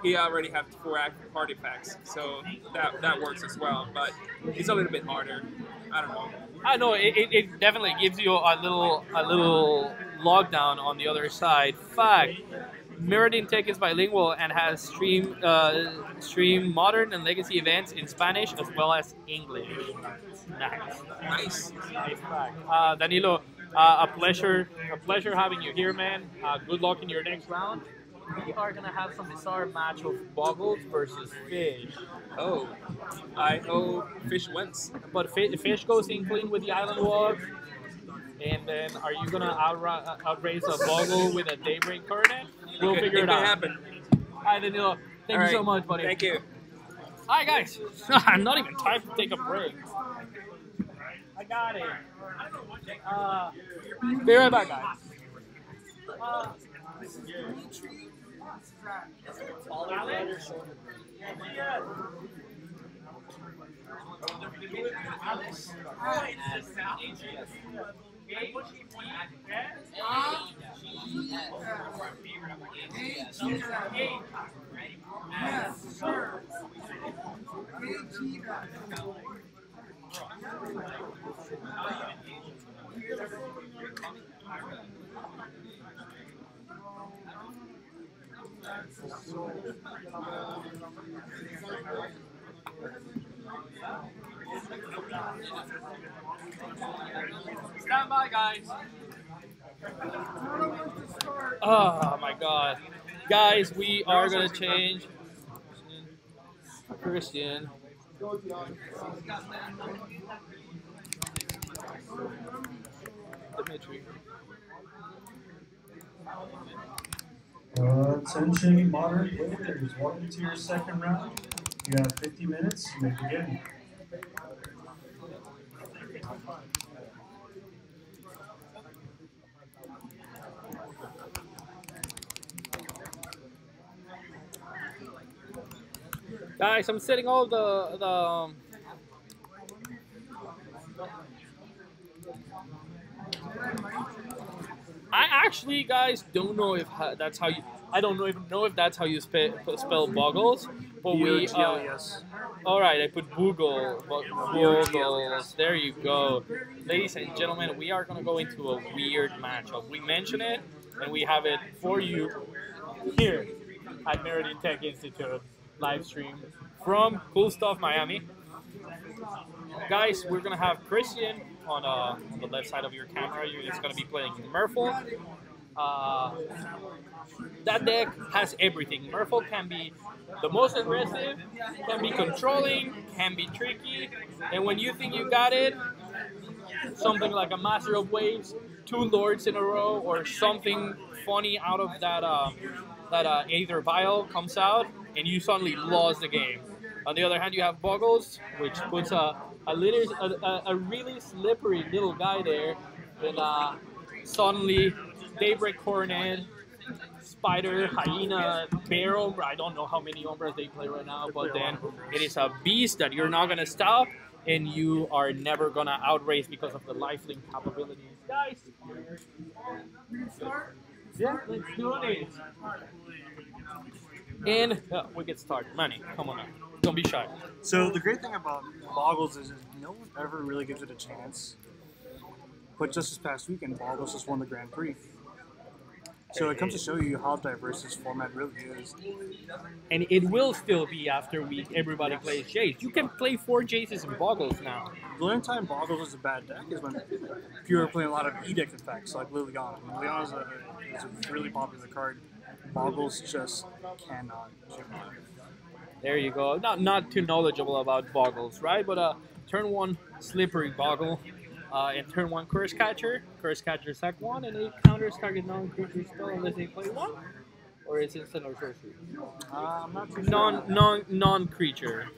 he already has 4 artifacts, so that works as well. But it's a little bit harder. I don't know. I know it definitely gives you a little lockdown on the other side. Fact, Mirrodin Tech is bilingual and has stream modern and legacy events in Spanish as well as English. Nice fact. Danilo, a pleasure having you here, man. Good luck in your next round. We are gonna have some bizarre match of Bogles versus Fish. Oh, I hope Fish wins. But Fish goes in clean with the Island Walk. And then are you gonna outrace a Bogle with a Daybreak Coronet? We'll figure it out. It can happen. Hi, Danilo. Thank you so much, buddy. Thank you. Hi, guys. Not even time to take a break. I got it. Be right back, guys. Stand by, guys. Oh my god. Guys, we are gonna change. Christian. Dimitri. Attention, modern players. Welcome to your second round. You have 50 minutes. You may begin. Guys, I'm setting all the I actually, guys, don't know if that's how you. I don't even know if that's how you spell Bogles. But we. B-O-G-L-E-S. All right, I put Bogles. Bogles. There you go, ladies and gentlemen. We are gonna go into a weird matchup. We mention it, and we have it for you here at Meridian Tech Institute live stream from CoolStuff Miami. Guys, we're gonna have Christian on the left side of your camera. It's gonna be playing Merfolk. That deck has everything. Merfolk can be the most aggressive, can be controlling, can be tricky, and when you think you got it, something like a Master of Waves, 2 Lords in a row, or something funny out of that Aether Vial comes out, and you suddenly lost the game. On the other hand, you have Bogles, which puts a really slippery little guy there, and suddenly Daybreak Coronet, Spider, Hyena, Bear Umbra. I don't know how many Umbras they play right now, but then it is a beast that you're not going to stop, and you are never going to outrace because of the lifelink capabilities. Guys, yeah, let's do it. And we get started. Manny, come on now. Don't be shy. So the great thing about Bogles is no one ever really gives it a chance. But just this past weekend, Bogles just won the Grand Prix. So it comes to show you how diverse this format really is. And it will still be after everybody plays Jace. You can play 4 Jaces and Bogles now. The only time Bogles is a bad deck is when you're playing a lot of edict effects like Liliana. Liliana is a really popular card. Bogles just cannot. There you go. Not too knowledgeable about Bogles, right? But turn 1 Slippery Boggle. And turn 1 Curse Catcher. Curse Catcher sack 1, and it counters target non-creature spell unless they play 1. Or is it instant or sorcery? I'm not too sure. Non-creature.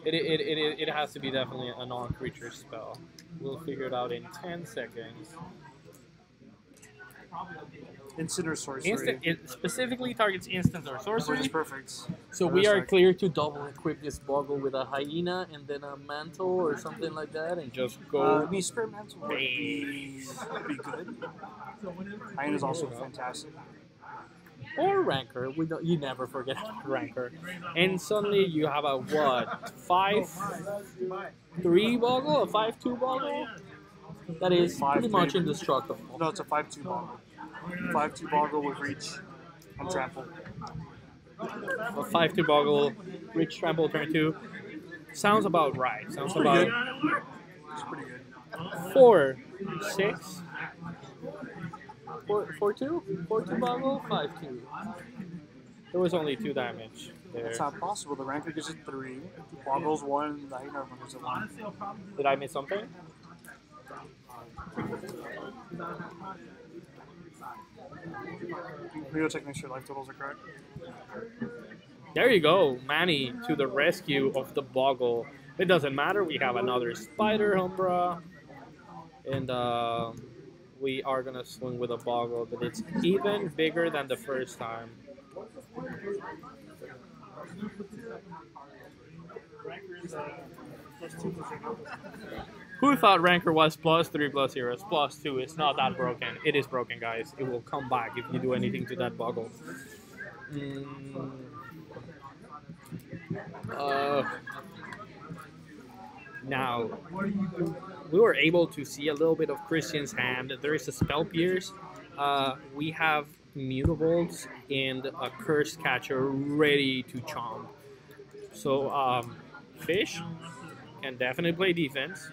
It has to be definitely a non-creature spell. We'll figure it out in 10 seconds. Instant or sorcery. It specifically targets instant or sorcery. Which is perfect. So we are clear to double equip this Boggle with a Hyena and then a Mantle or something like that, and just go. Spirit Mantle would be good. Hyena is also fantastic. Or Rancor. You never forget Rancor. And suddenly you have a what? 5-3 Boggle? A 5-2 Boggle? That is pretty much indestructible. No, it's a 5-2 Boggle. 5-2 Boggle with Reach and Trample. A 5-2 Boggle, Reach, Trample, turn 2. Sounds about right. Sounds about. It's pretty good. 4-6. 4-2? 4-2 Boggle? 5-2. There was only 2 damage there. That's not possible. The Rancor gives it 3. Boggles 1. The Hyena gives it 1. Did I miss something? Let me go check make sure life totals are correct. There you go, Manny to the rescue of the Boggle. It doesn't matter, we have another Spider Umbra. And we are going to swing with a Boggle, but it's even bigger than the first time. Who thought Rancor was +3 +0? It's +2. It's not that broken. It is broken, guys. It will come back if you do anything to that Boggle. Now, we were able to see a little bit of Christian's hand. There is a Spell Pierce. We have Mutables and a Curse Catcher ready to chomp. So, Fish can definitely play defense.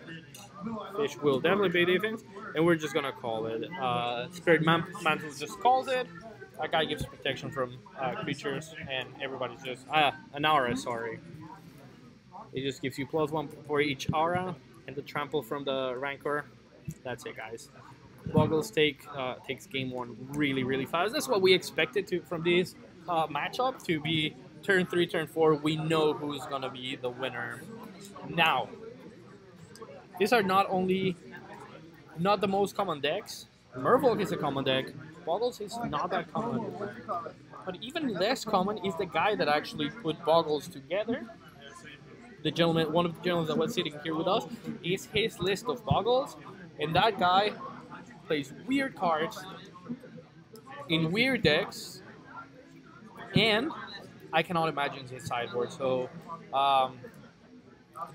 Fish will definitely play defense, and we're just gonna call it. Spirit Mantle just calls it. That guy gives protection from creatures, and everybody's just an aura. Sorry, it just gives you +1 for each aura, and the trample from the Rancor. That's it, guys. Bogles takes game 1 really fast. That's what we expected from this matchup to be. Turn 3, turn 4. We know who's gonna be the winner. Now, these are not the most common decks. Merfolk is a common deck. Bogles is not that common. but even less common is the guy that actually put Bogles together. The gentleman, one of the gentlemen that was sitting here with us, is his list of Bogles, and that guy plays weird cards in weird decks, and I cannot imagine his sideboard. So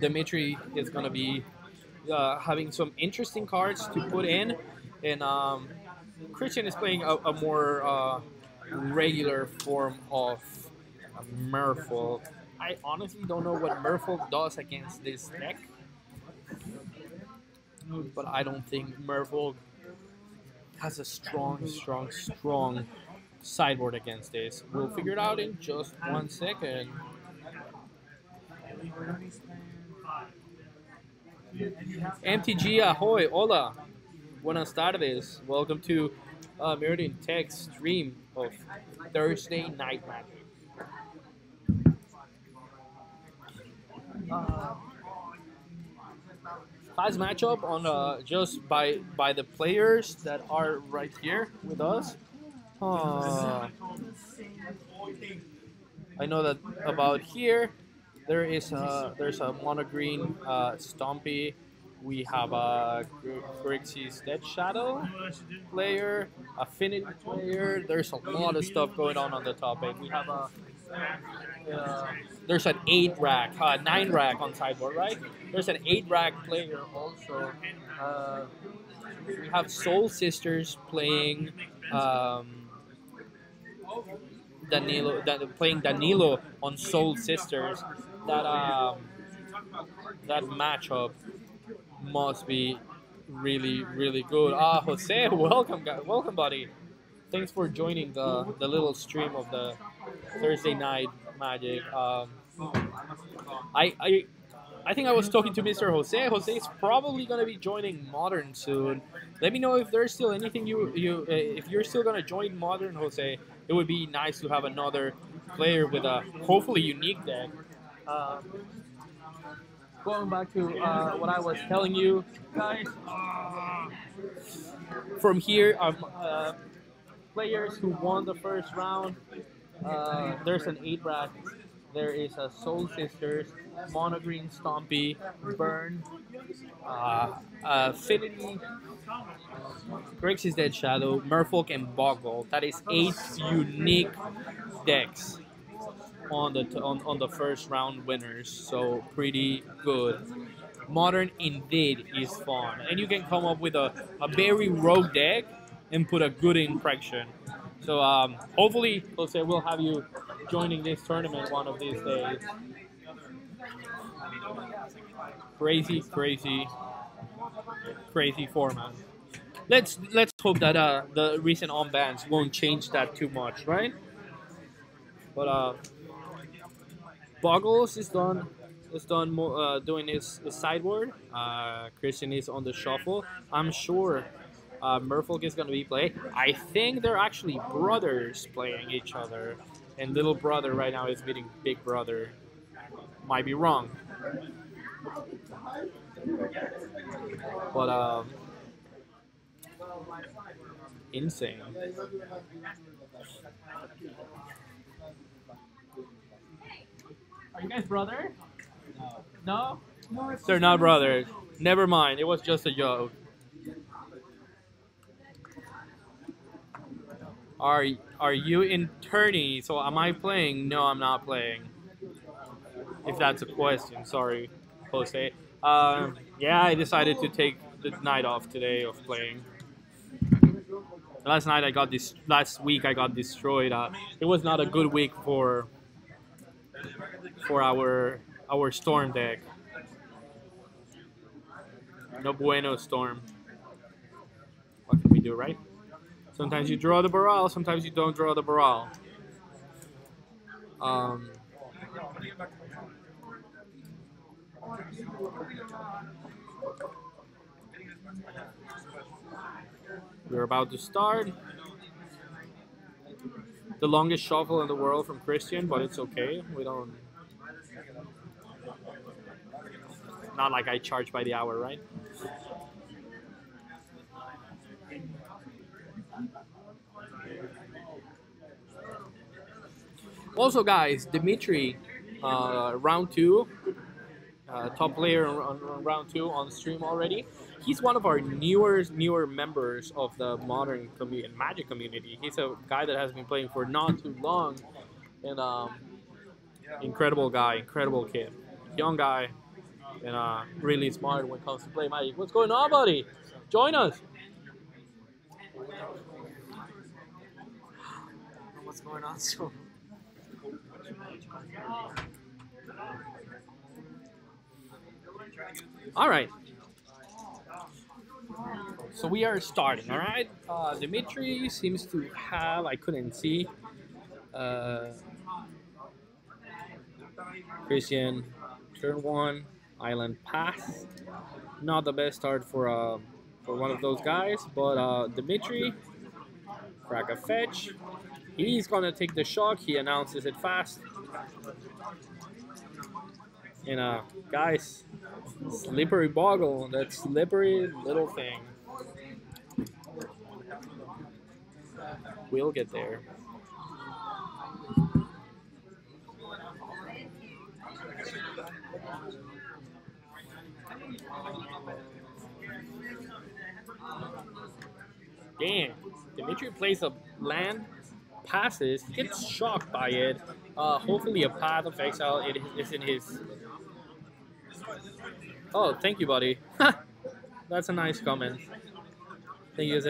Dimitri is going to be having some interesting cards to put in, and Christian is playing a more regular form of Merfolk. I honestly don't know what Merfolk does against this deck, but I don't think Merfolk has a strong sideboard against this. We'll figure it out in just 1 second. MTG ahoy, hola, buenas tardes. Welcome to Meridian Tech stream of Thursday Night Magic. Fast matchup on just by the players that are right here with us. I know that about here there's a monogreen Stompy. We have a Grixis Dead Shadow player, Affinity player. There's a lot of stuff going on the top end. We have a there's an 8-rack, 9-rack on sideboard, right? There's an 8-rack player also. We have Soul Sisters playing Danilo on Soul Sisters. That matchup must be really good. Jose, welcome, buddy. Thanks for joining the little stream of the Thursday Night Magic. I think I was talking to Mr. Jose. Jose is probably gonna be joining Modern soon. Let me know if there's still anything if you're still gonna join Modern, Jose. It would be nice to have another player with a hopefully unique deck. Going back to what I was telling you guys, from here, players who won the first round. There's an 8-rack. There is a Soul Sisters, Monogreen Stompy, Burn, Affinity, Grixis Dead Shadow, Merfolk, and Bogle. That is 8 unique decks on the first round winners. So pretty good. Modern indeed is fun, and you can come up with a very rogue deck and put a good impression. So hopefully, Jose, we'll have you joining this tournament one of these days. Crazy format. Let's hope that the recent unbans won't change that too much, right? But Bogles is done. Doing his sideboard. Christian is on the shuffle. I'm sure Merfolk is going to be playing. I think they're actually brothers playing each other. And little brother right now is beating big brother. Might be wrong. But insane. Are you guys brothers? No? They're not brothers. Never mind. It was just a joke. Are you in tourney? So am I playing? No, I'm not playing. If that's a question. Sorry, Jose. Yeah, I decided to take the night off today of playing. Last week I got destroyed. It was not a good week for our storm deck. No bueno, storm. What can we do, right? Sometimes you draw the Baral, sometimes you don't draw the Baral. We're about to start. The longest shuffle in the world from Christian, but it's okay. We don't... Not like I charge by the hour, right? Also, guys, Dimitri, round 2, top player on round 2 on stream already. He's one of our newer members of the modern Magic community. He's a guy that has been playing for not too long, and incredible guy, incredible kid, young guy, and really smart when it comes to play Magic. What's going on, buddy? Join us. What's going on? So. All right. So we are starting. All right. Dimitri seems to have. I couldn't see. Christian, turn 1, Island Pass. Not the best start for one of those guys, but Dimitri, crack a fetch. He's gonna take the shock. He announces it fast. And guys, slippery Boggle. That slippery little thing. We'll get there. Damn. Dimitri plays a land, passes, gets shocked by it. Hopefully a Path of Exile it is in his... Oh, thank you, buddy. That's a nice comment. Thank you.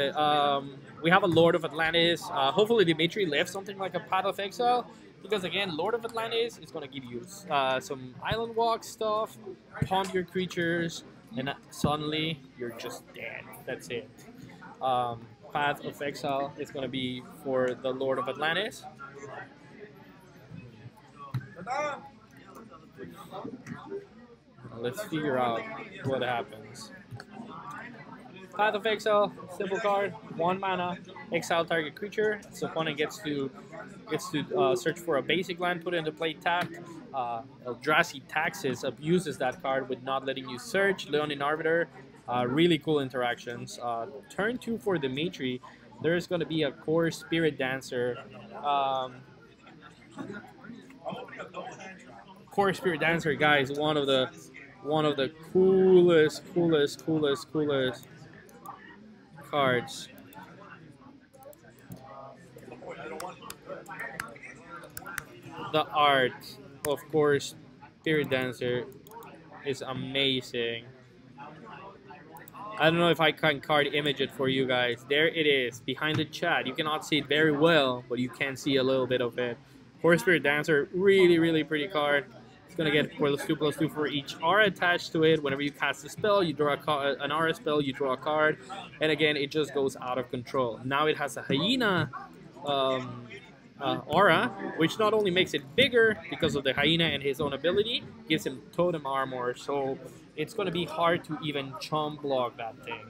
We have a Lord of Atlantis. Hopefully Dimitri left something like a Path of Exile. Because again, Lord of Atlantis is going to give you some Island Walk stuff, pump your creatures, and suddenly you're just dead. That's it. Path of Exile is going to be for the Lord of Atlantis. Let's figure out what happens. Path of Exile, simple card, 1 mana, exile target creature. So opponent gets to search for a basic land, put it into play tapped. Eldrazi Taxes abuses that card with not letting you search. Leonin Arbiter, really cool interactions. Turn 2 for Dimitri. There's going to be a Core Spirit Dancer. Core Spirit Dancer, guys, one of the coolest cards. The art, of course, Spirit Dancer is amazing. I don't know if I can card image it for you guys. There it is, behind the chat. You cannot see it very well, but you can see a little bit of it. Core Spirit Dancer, really pretty card. It's going to get +2/+2 for each aura attached to it. Whenever you cast a spell, you draw an aura spell, you draw a card. And again, it just goes out of control. Now it has a Hyena aura, which not only makes it bigger because of the Hyena and his own ability, gives him totem armor. So it's going to be hard to even chump block that thing.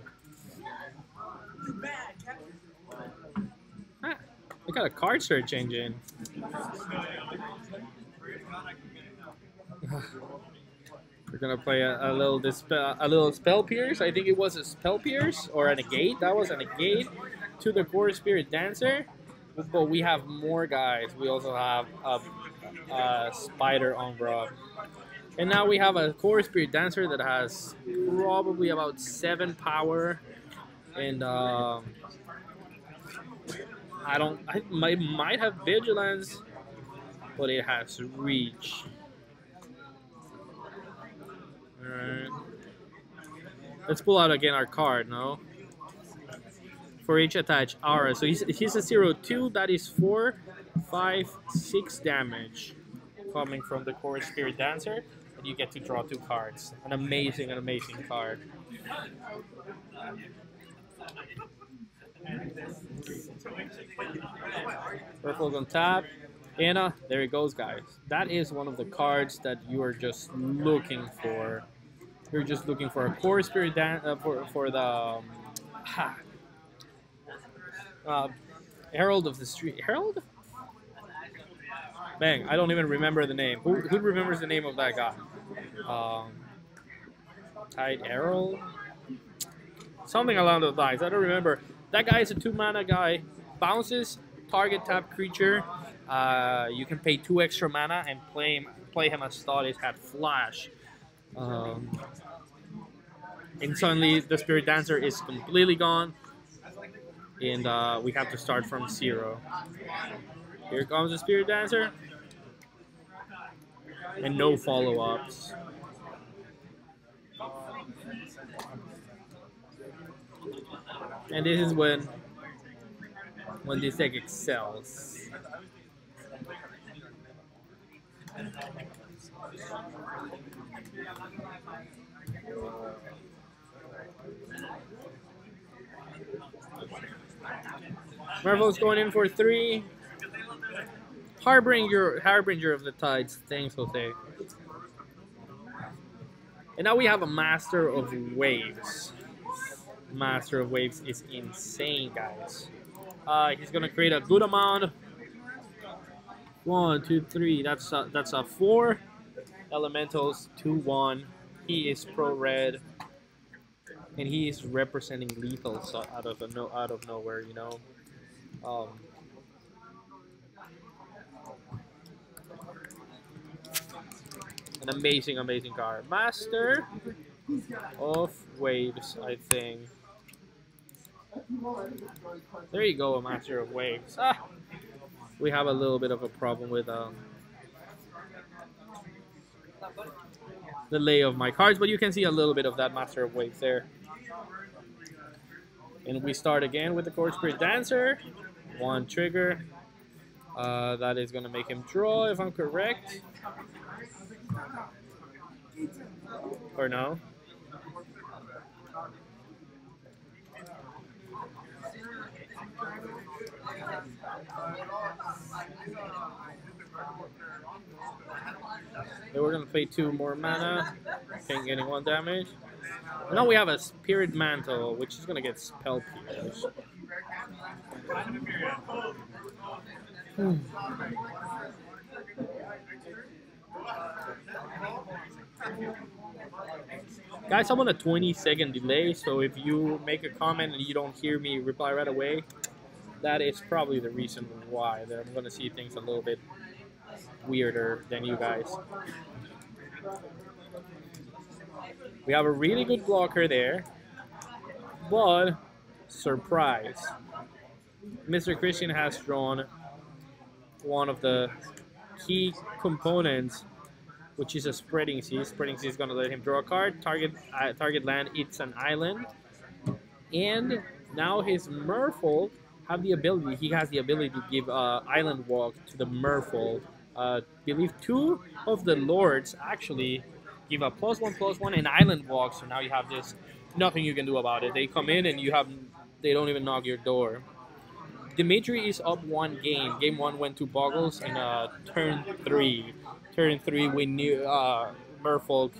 We got a card search engine. We're gonna play a little Spell Pierce. I think it was a Spell Pierce or a Negate. That was a Negate to the Core Spirit Dancer. But we have more guys. We also have a Spider Umbra. And now we have a Core Spirit Dancer that has probably about 7 power. And I might have Vigilance, but it has Reach. Alright. Let's pull out again our card, no? For each attached aura. So he's a 0/2, that is 4, 5, 6 damage coming from the Core Spirit Dancer. And you get to draw 2 cards. An amazing card. Merfolk on tap. And there it goes, guys. That is one of the cards that you are just looking for. You're just looking for a Core Spirit for the Herald of the Street. Herald? Bang, I don't even remember the name. Who remembers the name of that guy? Tide Herald? Something along those lines. I don't remember. That guy is a 2 mana guy. Bounces, target tap creature. You can pay 2 extra mana and play him as thought is had Flash. And suddenly the Spirit Dancer is completely gone, and we have to start from 0. Here comes the Spirit Dancer, and no follow-ups. And this is when this deck excels. Merfolk's going in for 3. Harbinger of the Tides. Thanks, Jose. And now we have a Master of Waves. Master of Waves is insane, guys. He's gonna create a good amount. 1, 2, 3. That's a 4 elementals. 2/1. He is pro red, and he is representing lethal out of nowhere. You know. An amazing card. Master of Waves, I think. There you go, a Master of Waves. We have a little bit of a problem with the lay of my cards, but you can see a little bit of that Master of Waves there. And we start again with the Court Spirit Dancer. 1 trigger. That is going to make him draw, if I'm correct. Or no? Then we're going to pay 2 more mana. Can't get any 1 damage. And now we have a Spirit Mantle, which is going to get Spell Pierce. Guys, I'm on a 20-second delay, so if you make a comment and you don't hear me reply right away, that is probably the reason why. That I'm going to see things a little bit weirder than you guys. We have a really good blocker there, but surprise, Mr. Christian has drawn one of the key components, which is a Spreading Sea. Spreading Sea is going to let him draw a card. Target land, it's an island. And now his Merfolk have the ability, he has the ability to give Island Walk to the Merfolk. I believe 2 of the Lords actually give a +1/+1 and Island Walk, so now you have this, nothing you can do about it. They come in and they don't even knock your door. Dimitri is up 1 game. Game 1 went to Bogles in turn 3. Turn 3, we knew Merfolk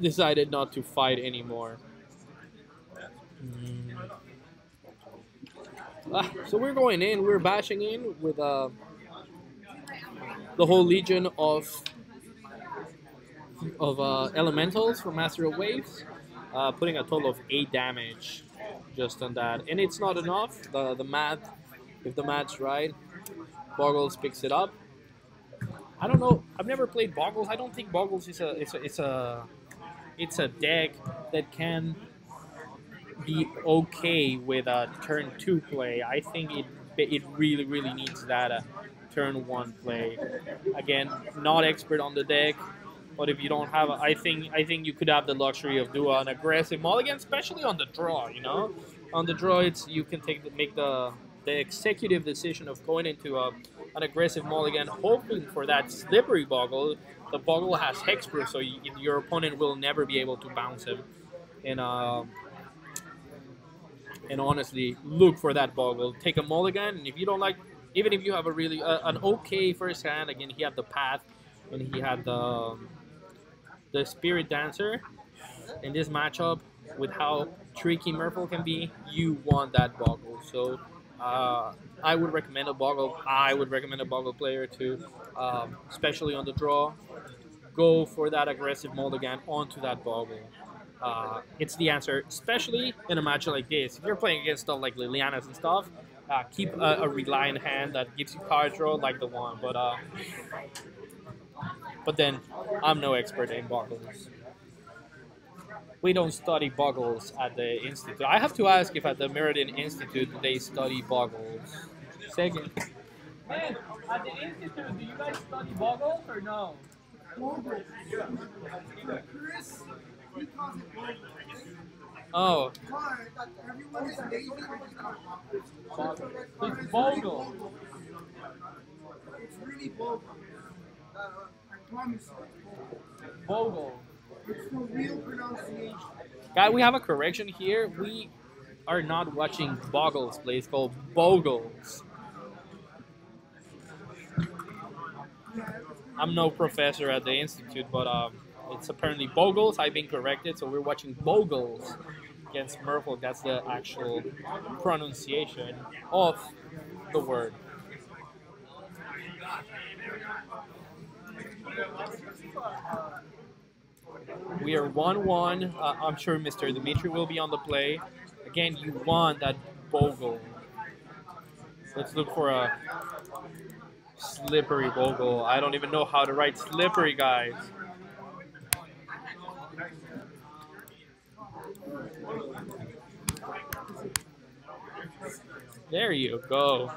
decided not to fight anymore. So we're going in, we're bashing in with the whole legion of elementals for Master of Waves, putting a total of 8 damage just on that. And it's not enough. The math, if the math's right, Bogles picks it up. I don't know. I've never played Bogles. I don't think Bogles is a deck that can be okay with a turn 2 play. I think it really needs that turn 1 play. Again, not expert on the deck, but if you don't have, I think you could have the luxury of doing an aggressive mulligan, especially on the draw. You know, on the draw, you can make the executive decision of going into an aggressive mulligan, hoping for that slippery Boggle. The Boggle has hexproof, so your opponent will never be able to bounce him. And honestly, look for that Boggle. Take a mulligan, and if you don't like, even if you have a really an okay first hand, again, he had the path, and he had the Spirit Dancer. In this matchup, with how tricky Merfolk can be, you want that Boggle. So I would recommend a Boggle. I would recommend a Boggle player to, especially on the draw, go for that aggressive mulligan onto that Boggle. It's the answer, especially in a match like this. If you're playing against stuff like Liliana's and stuff, keep a reliant hand that gives you card draw like the one. But then I'm no expert in Bogles. We don't study Bogles at the institute. I have to ask if at the Meriden Institute they study Bogles. Second. Hey, at the institute, do you guys study Bogles or no? Oh. Everyone is lazy when you talk about it. It's Bogle. It's really Bogle. I promise you. Bogle. It's the real pronunciation. Guy, we have a correction here. We are not watching Bogles play. It's called Bogles. I'm no professor at the institute, but it's apparently Bogles. I've been corrected, so we're watching Bogles against Merfolk. That's the actual pronunciation of the word. We are 1-1. I'm sure Mr. Dimitri will be on the play. Again, you want that Bogle. Let's look for a slippery Bogle. I don't even know how to write slippery, guys. There you go.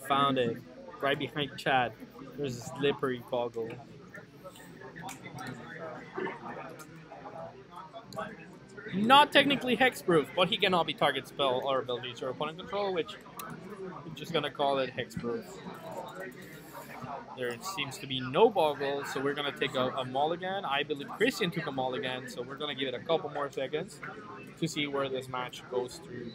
Found it. Right behind Chad. There's a slippery Bogle. Not technically hexproof, but he cannot be target spell or abilities or opponent control, which we're just gonna call it hexproof. There seems to be no Bogles, so we're gonna take a mulligan. I believe Christian took a mulligan, so we're gonna give it a couple more seconds to see where this match goes through.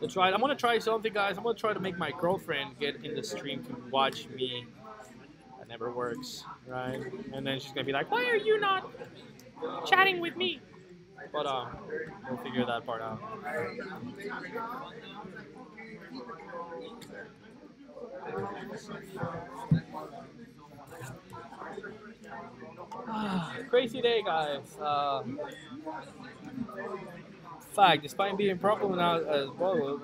Let's try. I'm gonna try something, guys. I'm gonna try to make my girlfriend get in the stream to watch me. That never works, right? And then she's gonna be like, "Why are you not chatting with me?" But we'll figure that part out. Crazy day, guys. Fact, despite being proper now as well,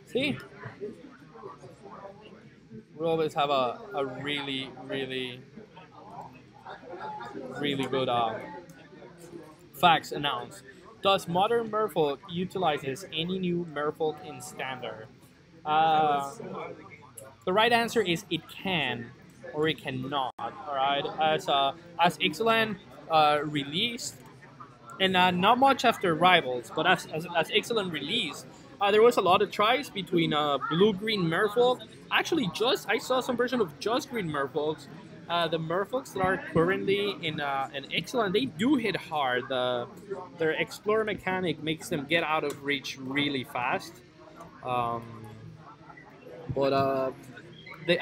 see? We always have a really good facts announced. Does modern Merfolk utilizes any new Merfolk in standard? The right answer is it can or it cannot. All right, as Excellent released, and not much after Rivals, but as Excellent released, there was a lot of tries between blue-green Merfolk. Actually, I saw some version of just green Merfolks. The Merfolks that are currently in Excellent, they do hit hard. Their Explorer mechanic makes them get out of reach really fast.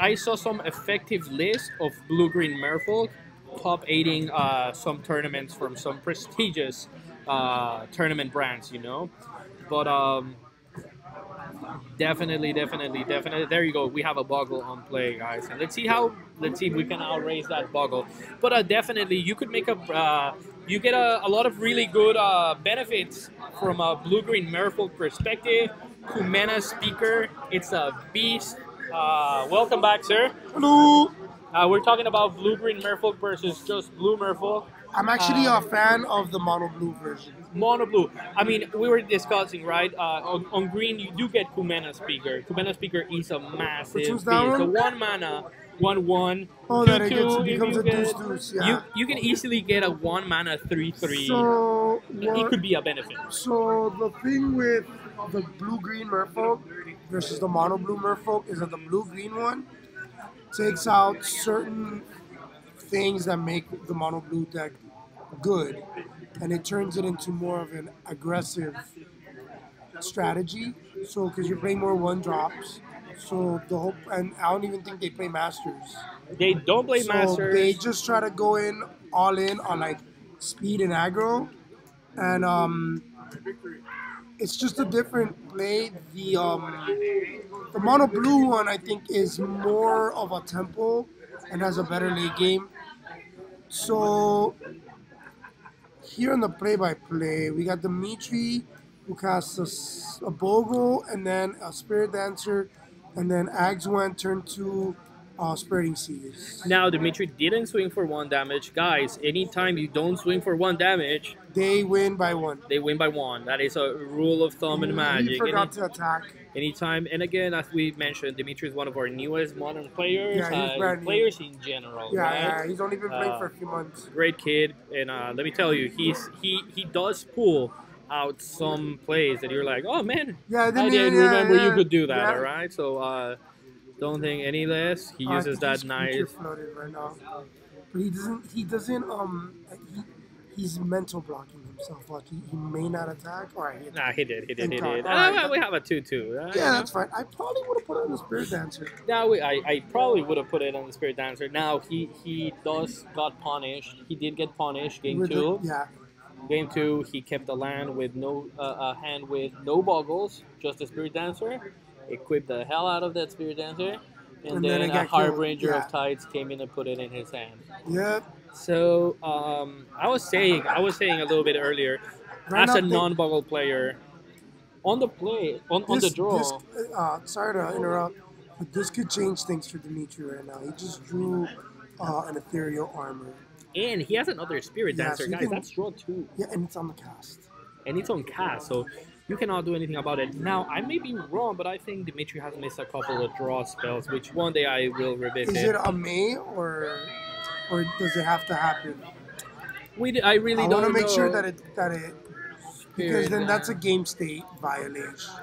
I saw some effective list of blue-green Merfolk top 8ing some tournaments from some prestigious tournament brands, you know. But definitely. There you go. We have a Bogle on play, guys. And let's see if we can outrace that Bogle. But definitely, you could make you get a lot of really good benefits from a blue-green Merfolk perspective. Kumena speaker, it's a beast. Welcome back, sir. Hello. We're talking about blue-green Merfolk versus just blue Merfolk. I'm actually a fan of the mono blue version. Mono blue. I mean, we were discussing, right? On green, you do get Kumena speaker. Kumena speaker is a massive beast. The 1 mana, 1/1. Oh, that it becomes a deuce. Yeah. You can easily get a 1 mana 3/3. So it could be a benefit. So the thing with the blue-green Merfolk versus the mono blue Merfolk is that the blue-green one takes out certain things that make the mono blue deck good, and it turns it into more of an aggressive strategy. So because you're playing more 1-drops, so and I don't even think they play Masters. They don't play Masters. They just try to go all in on like speed and aggro, and it's just a different play. The mono blue one I think is more of a tempo and has a better late game. So here on the play-by-play, we got Dimitri who casts a Bogle and then a Spirit Dancer, and then Ags went turn to Spreading Seas. Now, Dimitri didn't swing for 1 damage. Guys, anytime you don't swing for 1 damage, They win by 1. they win by 1. That is a rule of thumb in Magic. He forgot to attack. Anytime, and again, as we mentioned, Dimitri is one of our newest modern players. Yeah, he's brand new. Players in general, Yeah, right? yeah, he's only been playing for a few months. Great kid, and let me tell you, he does pull out some plays that you're like, oh man, Yeah, I didn't remember you could do that. yeah. All right, so don't think any less. He I uses think that he's creature nice. floated right now, but he doesn't he's mental blocking himself. Like he may not attack. All right, Nah, he did. Thank God. All right. We have a 2-2. yeah, that's fine. I probably would have put it on the Spirit Dancer. Now I probably would have put it on the Spirit Dancer. Now he got punished. He did get punished game With 2. yeah, Game 2, he kept a land with no a hand with no Bogles, just a Spirit Dancer. Equipped the hell out of that Spirit Dancer, and then then it a got killed. Harbinger Yeah. of Tides came in and put it in his hand. yeah. So I was saying a little bit earlier, Right as now, a non-Boggle player, on the play on the draw. Sorry to interrupt, but this could change things for Dimitri right now. He just drew an ethereal armor. And he has another Spirit Yeah, Dancer, so you guys. can- That's draw 2. Yeah, and it's on the cast. And it's on cast, so you cannot do anything about it. Now, I may be wrong, but I think Dimitri has missed a couple of draw spells, which one day I will revisit. Is it a May or does it have to happen? I really I don't want to make know. sure that it because then that's a game state violation.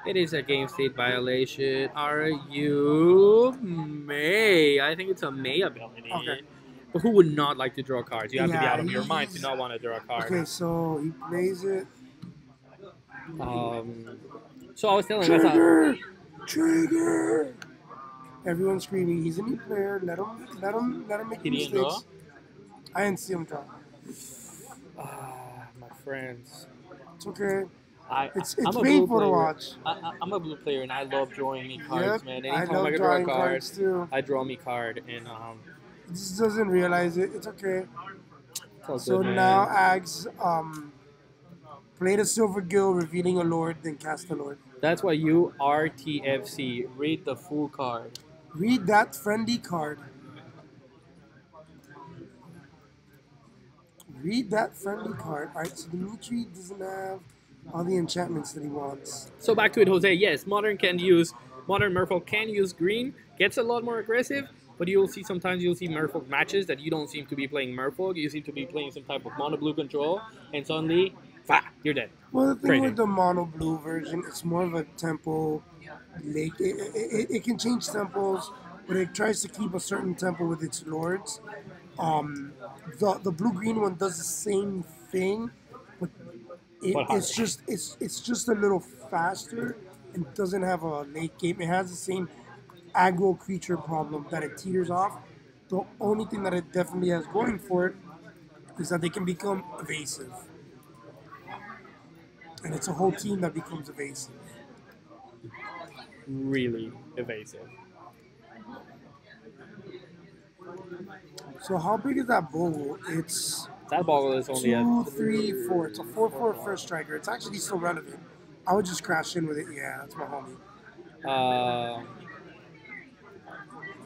It is a game state violation. Are you May? I think it's a May ability. Okay. But who would not like to draw cards? You have to be Yeah, out of your mind to not want to draw a card. Okay, so he plays it. So I was telling myself, Trigger! Everyone's screaming. He's a new player. Let him make He didn't mistakes. I didn't see him draw. my friends. It's okay. It's I'm a painful blue to player. watch. I'm a blue player and I love drawing me cards, Yep, man. I Anytime love I can draw a drawing card, cards too. I draw me card, and He just doesn't realize it. It's okay. it's all So good, man. now Ags played a Silver Gill, revealing a Lord, then cast a Lord. That's why you RTFC. Read the full card. Read that friendly card. Read that friendly card. Alright, so Dimitri doesn't have all the enchantments that he wants. So back to it, Jose. Yes, Modern Merfolk can use green. Gets a lot more aggressive, but you'll see Merfolk matches that you don't seem to be playing Merfolk. You seem to be playing some type of mono blue control, and suddenly, you're dead. Well, the thing Crazy. with the mono blue version, it's more of a tempo. Like it can change tempos, but it tries to keep a certain tempo with its lords. The blue green one does the same thing, but it's just a little faster and doesn't have a late game. It has the same aggro creature problem that it teeters off. The only thing that it definitely has going for it is that they can become evasive. And it's a whole team that becomes evasive. Really evasive. So how big is that Bogle? It's That Bogle is only 2, 3, 4. It's a 4/4 first striker. It's actually still relevant. I would just crash in with it. Yeah, that's my homie.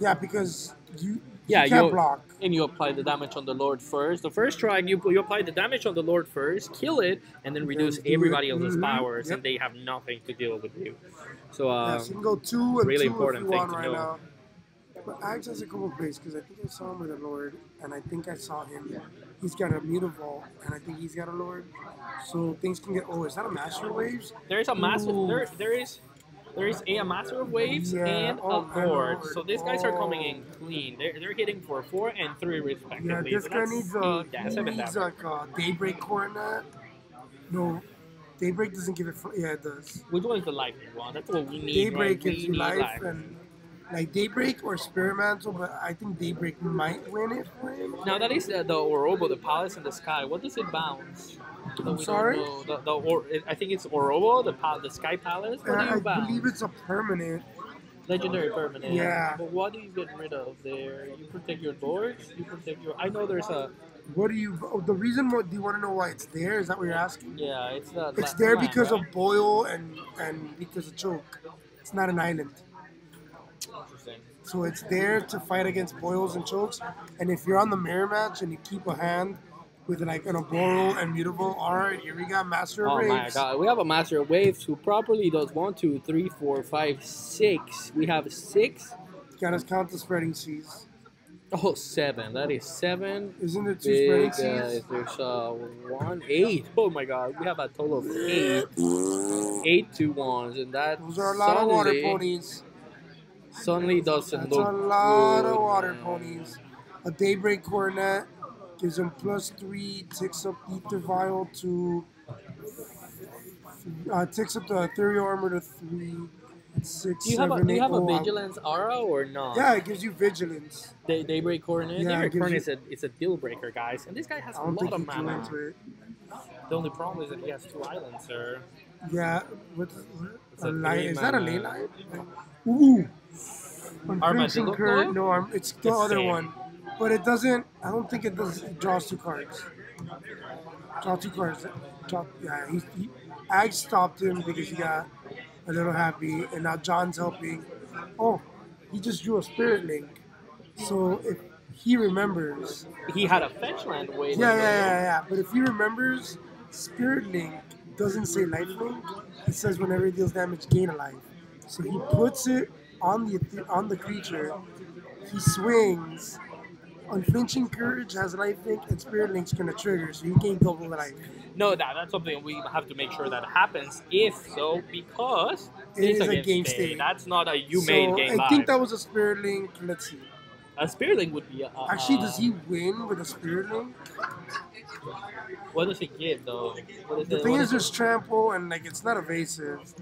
Yeah, because you can't block. And you apply the damage on the Lord first. The first strike, you apply the damage on the Lord first, kill it, and then reduce do everybody it. else's Mhm. powers, Yep. and they have nothing to deal with you. So, Yes, you can go 2 and really 2 important if you thing want to right know. now. But Ags has a couple plays because I think I saw him with a Lord, and I think I saw him. He's got a Mutavault, and I think he's got a Lord. So things can get. Oh, is that a Master Waves? There's a master. Ooh. There is a Master of Waves Yeah, and oh, a and a Lord. Lord. So these guys are coming Oh. in clean. They're hitting for 4 and 3 respectively. Yeah, this So guy that's needs 7 damage. like a Daybreak Coronet. No, Daybreak doesn't give it. Yeah, it does. Which one is the lightning one? That's what we need. Daybreak right? gives We you need life and like Daybreak or Spirit Mantle, but I think Daybreak might win it for him. Now that is the Orobo, the Palace in the Sky. What does it bounce? I'm sorry? I think it's Orobo, the Sky Palace. What do you I bounce? believe it's a permanent. Legendary permanent. Yeah. But what do you get rid of there? You protect your doors. You protect your. I know there's a. What do you? Oh, the reason do you want to know why it's there? Is that what you're asking? Yeah, it's the. It's there land, because right? of boil and because of choke. It's not an island. Interesting. So it's there to fight against boils and chokes. And if you're on the mirror match and you keep a hand with like an Oboro and mutable, all right, here we got Master of Oh my Waves. god, we have a Master of Waves who properly does 1, 2, 3, 4, 5, 6. We have 6. Got us count the spreading seas. Oh, 7. That is 7. Isn't there 2 Big, spreading seas? there's 1, 8. Oh my god, we have a total of 8. 8 2-1s, and that Those are a lot of water suddenly- ponies. Suddenly doesn't That's look a lot good, of water man. ponies. A Daybreak Coronet gives him +3, ticks up Ether Vial to ticks up the Ethereal Armor to 3, 6, Do you have 7, 8. a Oh, Vigilance Aura or not? yeah, it gives you Vigilance. Daybreak Coronet? Yeah, Daybreak it gives Coronet is a deal breaker, guys. And this guy has I a don't lot think of he can mana. into it. The only problem is that he has 2 islands, sir. Yeah, what? It's A a light? 3 Is that a mana. ley line? Ooh. Armadillo Claw? No, it's the It's other same. one. But it doesn't. I don't think it does. It draws 2 cards. Draw 2 cards. Yeah, Ag stopped him because he got a little happy, and now John's helping. Oh, he just drew a Spirit Link. So if he remembers, He had a fetch land waiting. yeah. But if he remembers, Spirit Link doesn't say Life Link. It says whenever it deals damage, gain a life. So he puts it on the creature. He swings. Unflinching Courage has Life Link, and Spirit Link's gonna trigger, so you gain double life. No, that's something we have to make sure that happens. If so, because It it's is a against game state. state. That's not a you So made game I live. think that was a Spirit Link. Let's see. A Spirit Link would be a. Actually, does he win with a Spirit Link? What does it give though? What is The it- thing what is, there's trample, and like it's not evasive.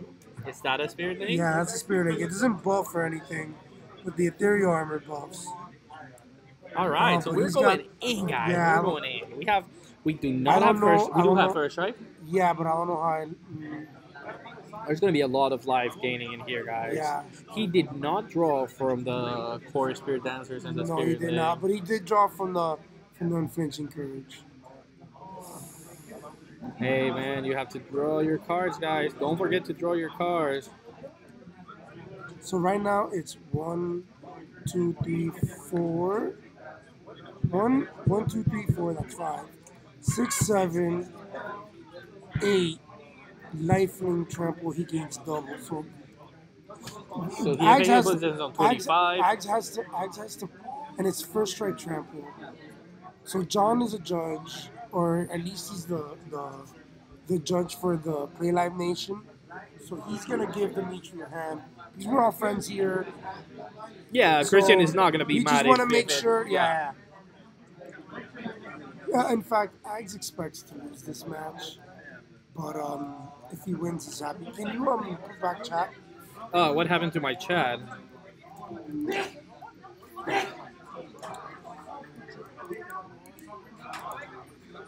Is that a Spirit Link? Yeah, that's a Spirit Link. It doesn't buff or anything with the Ethereal Armor buffs. All right, Oh, so but we're he's going got- in, guys. Yeah, We're going in. We do I not don't have know- first. I We do don't have know. first, right? Yeah, but I don't know how. There's going to be a lot of life gaining in here, guys. Yeah. He did not draw from the core Spirit Dancers and the No, Spirit he did Link. not. But he did draw from the Unflinching Courage. Hey, man, you have to draw your cards, guys. Don't forget to draw your cards. So right now it's 1, 2, 3, 4. 1, 2, 3, 4. That's 5. 6, 7, 8. Lifelink trample. He gains double. So So he Ags has puts this on 25. Ags has to, and it's first strike trample. So John is a judge, or at least he's the judge for the Play Live Nation. So he's gonna give Dimitri a hand. Because we're all friends here. Yeah, So Christian is not going to be we mad. just want to if make it- sure, yeah. In fact, Ags expects to lose this match, but if he wins, he's happy. Can you put back chat? What happened to my chat?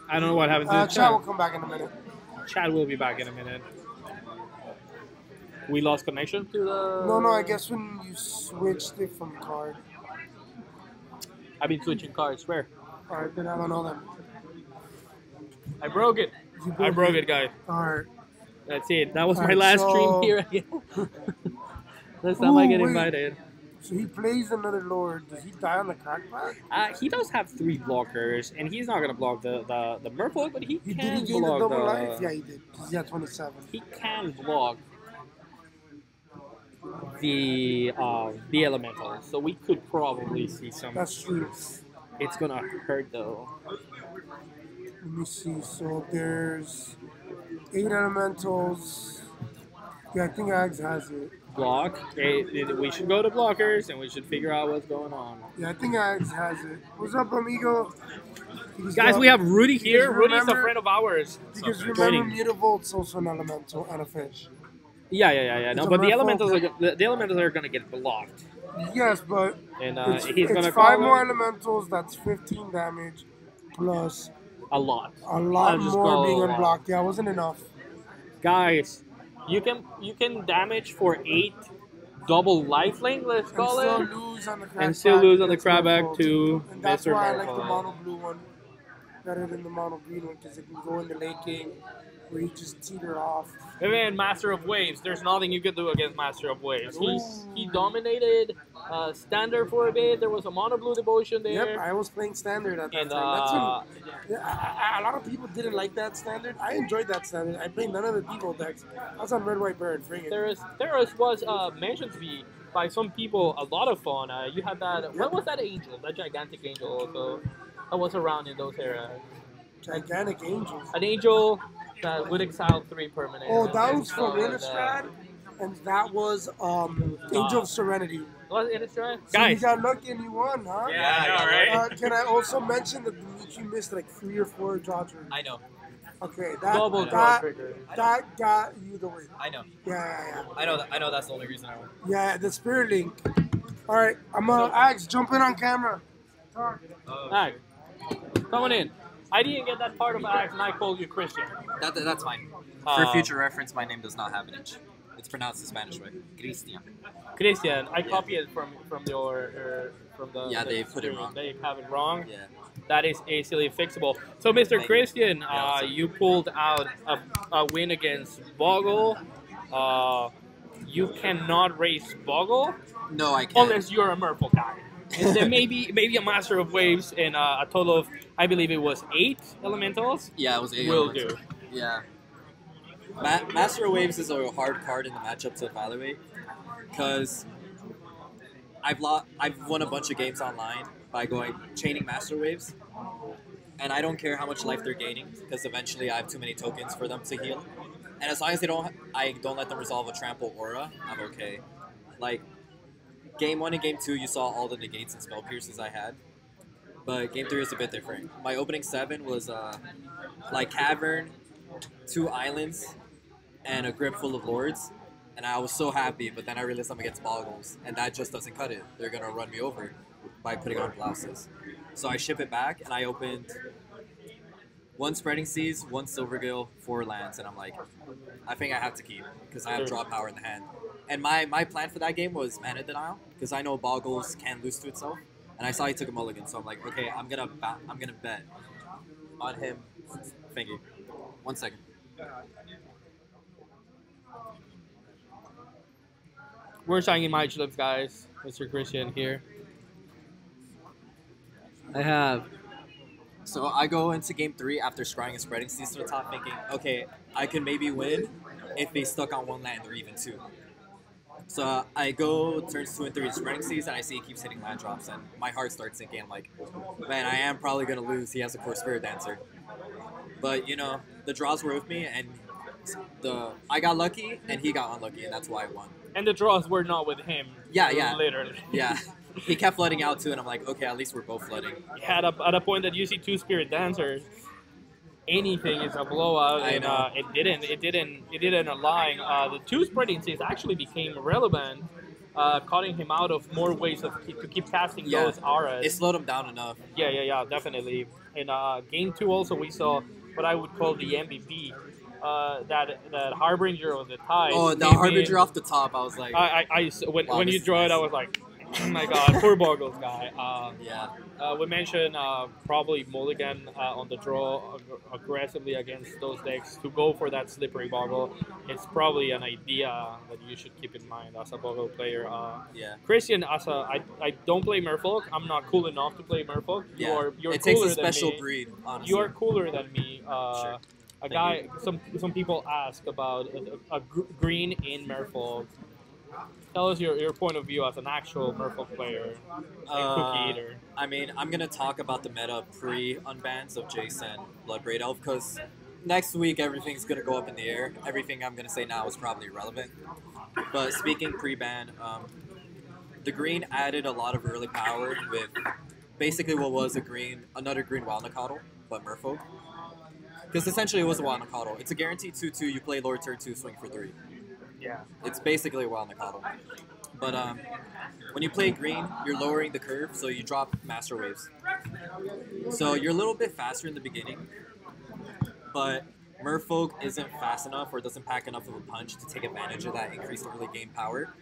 I don't know what happened to the Chat will chat. come back in a minute. Chat will be back in a minute. We lost connection to the. No, I guess when you switched it from card. I've been switching cards. Where? Alright, then I don't know them. I broke it. You I broke it, guys. Alright. That's it. That was my Alright, last so- stream here again. Last time I Ooh, get wait. invited. So he plays another Lord. Does he die on the crackback? He does have 3 blockers, and he's not gonna block the Merfolk, but he Did can he gain the block double the. life? Yeah, he did. He's at 27. He can block the elemental, so we could probably see some. That's true. It's gonna hurt though. Let me see. So there's 8 elementals. Yeah, I think Ags has it. Block. We should go to blockers, and we should figure out what's going on. Yeah, I think Ags has it. What's up, amigo? Because Guys, we have Rudy here. because Rudy's a remember- friend of ours. Because So, remember, joining. Mutavolt's also an elemental and a fish. Yeah. No, It's a but the Merfolk. elementals are gonna get blocked, Yes, but and it's he's gonna 5 call more them. elementals. That's 15 damage plus a lot. A lot I'll just more call it being a lot. unblocked. Yeah, it wasn't enough. Guys, you can damage for 8 double lifelink, let's And call still it, lose on the crack and still lose on the against crabback Merfolk. to And that's Mr. why I like the Merfolk. mono blue one better than the mono green one because it can go in the late game where you just teeter off. And then Master of Waves. There's nothing you can do against Master of Waves. He Ooh. dominated standard for a bit. There was a mono blue devotion there. Yep, I was playing standard at that And time. That's when, yeah, a lot of people didn't like that standard. I enjoyed that standard. I played none of the default decks. I was on red, white, burn. Bring it. there was mentioned to be by some people a lot of fun. You had that. What was that angel? That gigantic angel also that was around in those eras. Gigantic angels. An angel that would exile 3 permanents. Oh, that and was from stuff like that. Innistrad, and that was Angel of Serenity. Was it Innistrad? So Guys, you got lucky and you won, huh? Yeah, I know, right? Can I also mention that Dimitri missed like 3 or 4 draw turns? I know. Okay, double that, draw that, trigger. that got you the win. I know. Yeah. I know that's the only reason I won. Yeah, the Spirit Link. All right, I'm Axe, jump in on camera. Ag, coming in. I didn't get that part of Ag, and I called you Christian. That's fine. For future reference, my name does not have an H. It's pronounced the Spanish way. Cristian. Christian, I copied it from your from the. Yeah, the they put it wrong. They have it wrong. Yeah. That is easily fixable. So, Mr. Christian, Yeah, you pulled out a win against Bogle. You cannot race Bogle No, I can't. unless you're a Merfolk guy. And then maybe a Master of Waves and a total of, I believe it was 8 elementals. Yeah, it was 8. Will do. Yeah. Master of Waves is a hard card in the matchup to evaluate because I've won a bunch of games online by chaining Master Waves, and I don't care how much life they're gaining because eventually I have too many tokens for them to heal. And as long as I don't let them resolve a trample aura, I'm okay. Like game 1 and game 2, you saw all the negates and spell pierces I had, but game 3 is a bit different. My opening 7 was like Cavern, 2 islands, and a grip full of lords, and I was so happy, but then I realized I'm against Bogles, and that just doesn't cut it. They're going to run me over by putting on blouses. So I ship it back, and I opened 1 Spreading Seas, 1 Silvergill, 4 lands, and I'm like, I think I have to keep, because I have draw power in the hand. And my plan for that game was mana denial, because I know Bogles can lose to itself, and I saw he took a mulligan, so I'm like, okay, I'm gonna bet on him. Thank you. 1 second. We're signing my clips, guys. Mr. Christian here. I have. So I go into game 3 after scrying and spreading seas to the top, thinking, okay, I can maybe win if they stuck on 1 land or even 2. So I go turns 2 and 3 spreading seas, and I see he keeps hitting land drops, and my heart starts sinking. I'm like, man, I am probably gonna lose. He has a core spirit dancer, but you know the draws were with me, and I got lucky, and he got unlucky, and that's why I won. And the draws were not with him. Yeah. Literally. Yeah. He kept flooding out too, and I'm like, okay, at least we're both flooding. At a point that you see 2 Spirit Dancers, anything is a blowout, I and know. it didn't align. The 2 Spreading Seas actually became relevant, cutting him out of more ways to keep casting those auras. It slowed him down enough. Yeah, definitely. In game 2 also we saw what I would call the MVP. That Harbinger of the Tide. Oh, the Harbinger off the top, I was like... When you draw it, I was like, oh my god, poor Bogles guy. Yeah. We mentioned probably mulligan on the draw aggressively against those decks to go for that slippery Bogle. It's probably an idea that you should keep in mind as a Bogle player. Yeah. Christian, I don't play Merfolk. I'm not cool enough to play Merfolk. Yeah. You're it cooler takes a special than me. breed, honestly. You are cooler than me. Sure. A guy. Some people ask about a green in Merfolk. Tell us your point of view as an actual Merfolk player and cookie eater. I mean, I'm going to talk about the meta pre-unbans of Jason, Bloodbraid Elf, because next week everything's going to go up in the air. Everything I'm going to say now is probably irrelevant. But speaking pre-ban, the green added a lot of early power with basically what was another green Wildnacotl, but Merfolk. Because essentially it was a Wildnacotl. It's a guaranteed 2/2, you play Lord turn 2, swing for 3. Yeah. It's basically a Wildnacotl. But when you play green, you're lowering the curve, so you drop Master Waves. So you're a little bit faster in the beginning, but Merfolk isn't fast enough or doesn't pack enough of a punch to take advantage of that increased early game power.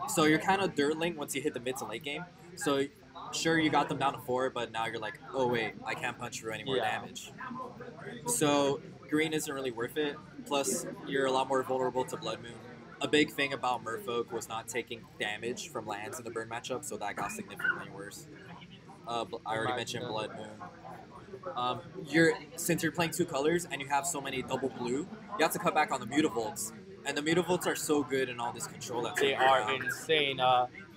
So you're kind of dirtling once you hit the mid to late game. So sure, you got them down to 4, but now you're like, oh wait, I can't punch through any more damage. So green isn't really worth it. Plus, you're a lot more vulnerable to Blood Moon. A big thing about Merfolk was not taking damage from lands in the burn matchup, so that got significantly worse. I already mentioned Blood Moon. Since you're playing 2 colors and you have so many double blue, you have to cut back on the Mutavolts. And the Mutavolts are so good in all this control that's They are insane.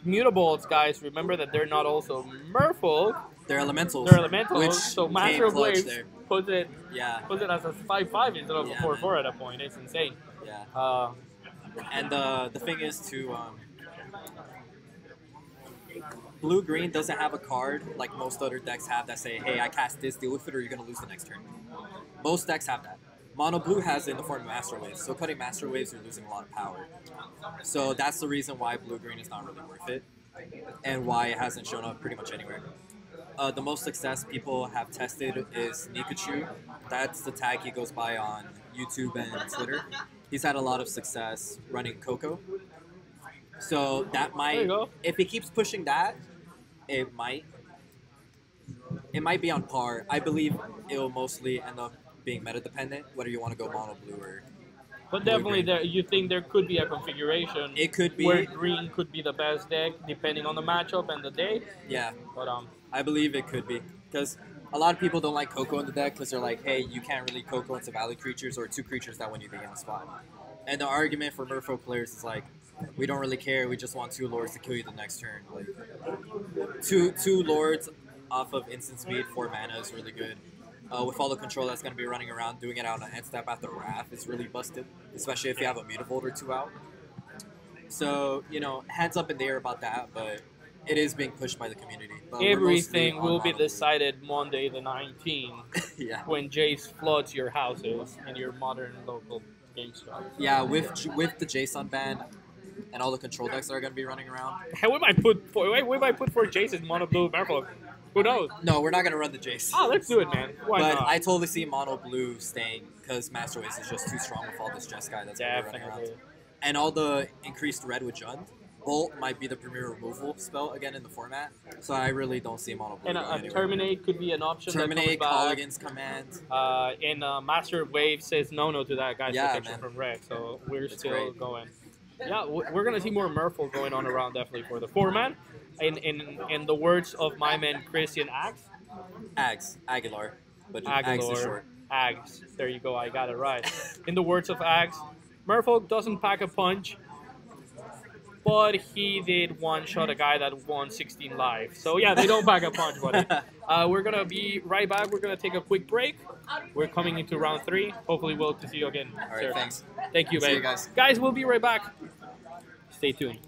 Mutavolts, guys, remember that they're not also Merfolk. They're elementals. They're elementals. Which So Master of Waves puts it as a 5/5 instead of a 4/4 at a point. It's insane. Yeah. And the thing is too, blue-green doesn't have a card like most other decks have that say, hey, I cast this, deal with it, or you're going to lose the next turn. Most decks have that. Mono blue has it in the form of Master Waves, so cutting Master Waves, you're losing a lot of power. So that's the reason why blue-green is not really worth it, and why it hasn't shown up pretty much anywhere. The most success people have tested is Nikachu. That's the tag he goes by on YouTube and Twitter. He's had a lot of success running Coco. So that might, if he keeps pushing that, it might be on par. I believe it'll mostly end up being meta dependent, whether you want to go mono blue or. But definitely, you think there could be a configuration. It could be where green could be the best deck depending on the matchup and the day. Yeah. But I believe it could be because a lot of people don't like Coco in the deck because they're like, hey, you can't really Coco into value creatures or 2 creatures that win you the game on the spot. And the argument for Merfolk players is like, we don't really care. We just want 2 lords to kill you the next turn. Like, two lords off of instant speed, 4 mana is really good. With all the control that's going to be running around, doing it out on end step after Wrath is really busted, especially if you have a Mutavolt or 2 out. So, you know, hands up in the air about that, but it is being pushed by the community. But everything will be decided Monday the 19th when Jace floods your houses in your modern local GameStop. Yeah, with the Jace ban and all the control decks that are going to be running around. We might put 4 Jace in mono blue Merfolk. Who knows? No, we're not going to run the Jace. Oh, let's do it, man. Why not? I totally see mono blue staying because Master Waves is just too strong with all this Jeskai that's going to be running around. And all the increased red with Jund. Bolt might be the premier removal spell again in the format, so I really don't see mono blue. And Terminate could be an option. Terminate, Colligan's Command. And Master of Waves says no to that guy's protection from red, so we're still going. Yeah, we're gonna see more Merfolk going on around definitely for the format. In the words of my man Christian Aguilar, but Aguilar, Ags is short. Ags. There you go, I got it right. In the words of Ags, Merfolk doesn't pack a punch, but he did one-shot a guy that won 16 lives. So yeah, they don't pack a punch, buddy. We're gonna be right back. We're gonna take a quick break. We're coming into round 3. Hopefully we'll see you again. All right, thanks. Thank you, See babe. you guys. Guys, we'll be right back. Stay tuned.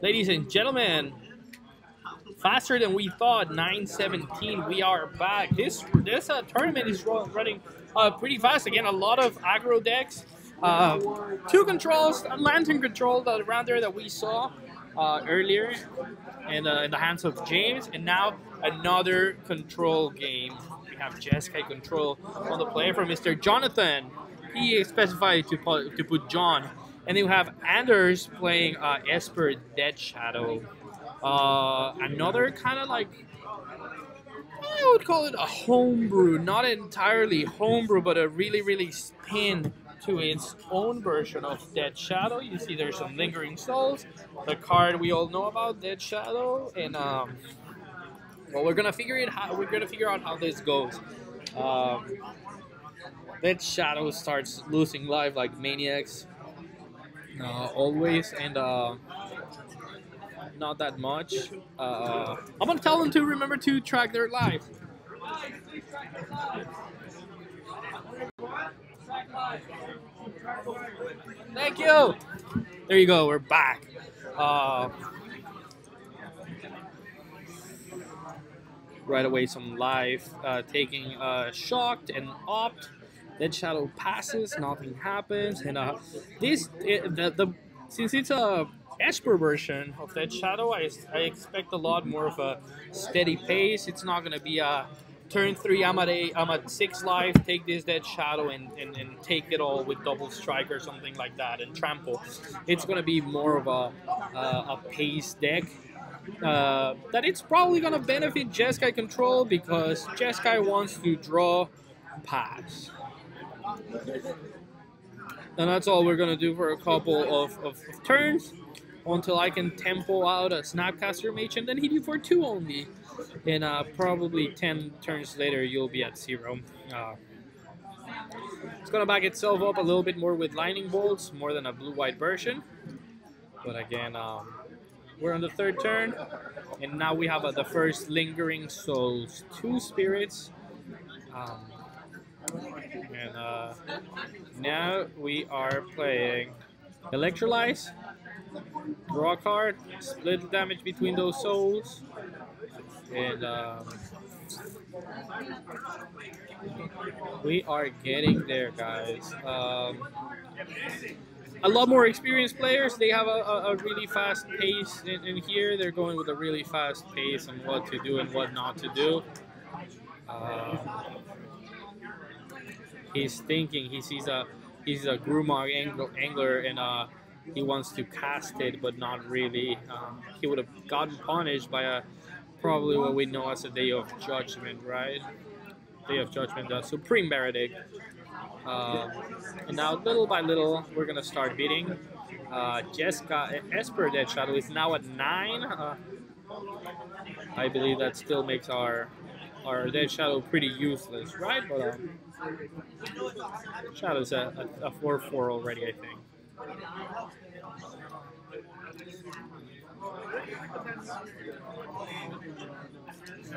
Ladies and gentlemen, faster than we thought, 9:17. We are back. This tournament is running pretty fast. Again, a lot of aggro decks. Two controls, a lantern control around there that we saw earlier in the hands of James, and now another control game. We have Jeskai control on the play from Mr. Jonathan. He specified to put John. And then we have Anders playing Esper Dead Shadow. Another kind of like, I would call it a homebrew. Not entirely homebrew, but a really spin to its own version of Dead Shadow. You see there's some Lingering Souls, the card we all know about, Dead Shadow, and well, we're gonna figure out how this goes. Dead Shadow starts losing life like maniacs, always, and not that much. I'm gonna tell them to remember to track their life. Thank you. There you go. We're back. Right away, some life. Taking shocked and opt. Dead Shadow passes. Nothing happens. And since it's a Esper version of Dead Shadow, I expect a lot more of a steady pace. It's not gonna be a turn 3, I'm at 6 life, take this Dead Shadow and take it all with double strike or something like that and trample. It's gonna be more of a pace deck. That it's probably gonna benefit Jeskai control because Jeskai wants to draw pass. And that's all we're gonna do for a couple of turns until I can tempo out a Snapcaster Mage and then hit you for 2 only. And probably 10 turns later, you'll be at 0. It's gonna back itself up a little bit more with Lightning Bolts, more than a blue-white version. But again, we're on the 3rd turn, and now we have the first Lingering Souls, 2 spirits. Now we are playing Electrolyze, draw a card, split the damage between those souls, and we are getting there, guys. A lot more experienced players, they have a really fast pace in here. They're going with a really fast pace on what to do and what not to do. He's thinking, he sees he's a Grumog angler and he wants to cast it, but not really. He would have gotten punished by probably what we know as a Day of Judgment, right? Day of Judgment, the Supreme Baradic. And now, little by little, we're gonna start beating. Jeskai Esper Dead Shadow is now at 9. I believe that still makes our Dead Shadow pretty useless, right? But Shadow's a 4/4 already, I think.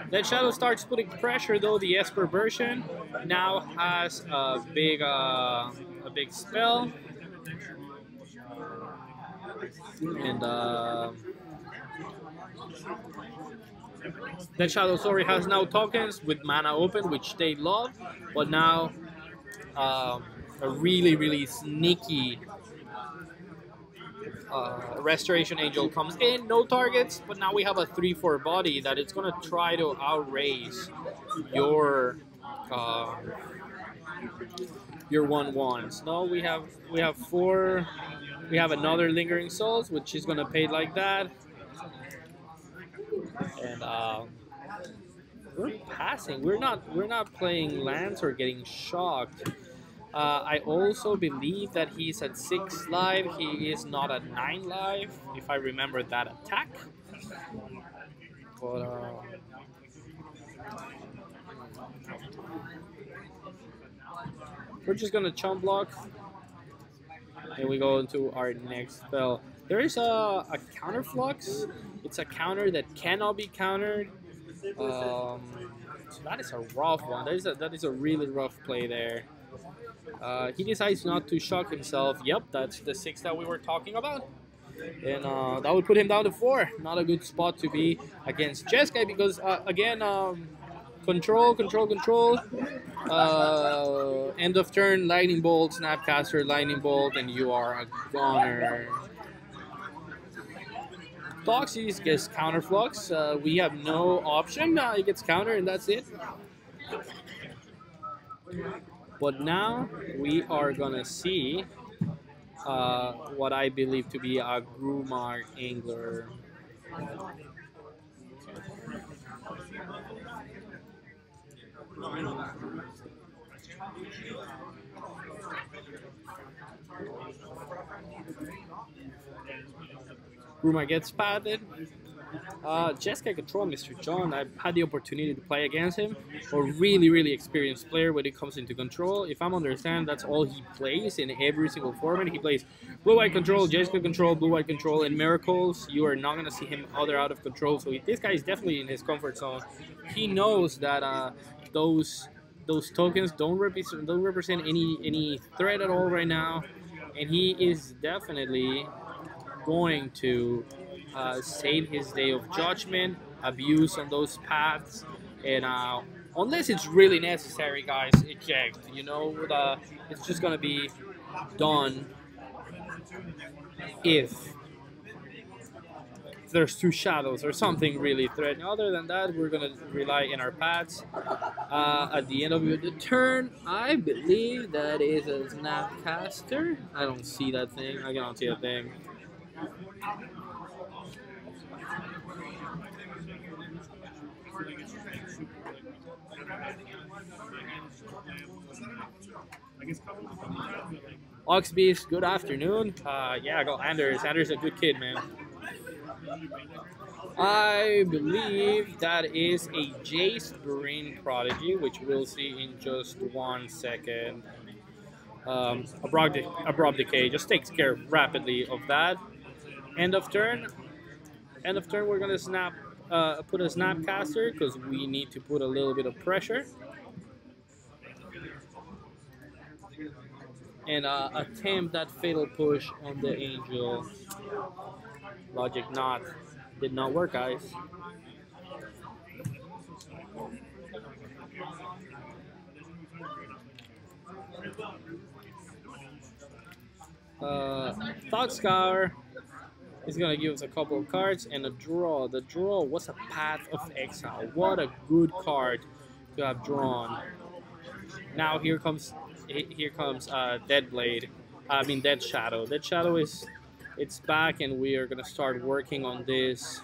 Dead Shadow starts putting pressure, though. The Esper version now has a big spell, and Dead Shadow, sorry, has now tokens with mana open, which they love, but now a really sneaky Restoration Angel comes in, no targets, but now we have a 3/4 body that it's gonna try to outrace your 1/1s. No, we have 4. We have another Lingering Souls, which is gonna pay like that, and we're passing. We're not playing lands or getting shocked. I also believe that he's at 6 life. He is not at 9 life, if I remember that attack. But we're just gonna chump block, and we go into our next spell. There is a counter flux. It's a counter that cannot be countered. So that is a rough one. That is a really rough play there. He decides not to shock himself. Yep, that's the 6 that we were talking about. And that would put him down to 4. Not a good spot to be against Jeskai because, again, control. End of turn, Lightning Bolt, Snapcaster, Lightning Bolt, and you are a goner. Toxis gets Counterflux. We have no option. He gets counter, and that's it. But now we are gonna see what I believe to be a Grumar Angler. Grumar gets padded. Jeskai control Mr. John. I've had the opportunity to play against him. A really experienced player when it comes into control. If I'm understand, that's all he plays in every single format. He plays blue-white control, Jeskai control, blue-white control, and miracles. You are not gonna see him out of control. So this guy is definitely in his comfort zone. He knows that those tokens don't represent any threat at all right now, and he is definitely going to save his day of judgment, abuse on those paths, and unless it's really necessary, guys, eject. You know, it's just gonna be done if there's 2 shadows or something really threatening. Other than that, we're gonna rely in our paths. At the end of the turn, I believe that is a Snapcaster. I don't see that thing. I cannot see a thing. Oxbeast, good afternoon. Yeah, go Anders. Anders is a good kid, man. I believe that is a Jace Brain Prodigy, which we'll see in just 1 second. Abrupt Decay just takes care rapidly of that. End of turn, we're gonna put a Snapcaster because we need to put a little bit of pressure. And attempt that fatal push on the Angel. Logic did not work, guys. Thought Scour is gonna give us a couple of cards and a draw. The draw was a Path of Exile. What a good card to have drawn. Now here comes Dead Blade. I mean Dead Shadow. Dead Shadow it's back, and we are gonna start working on this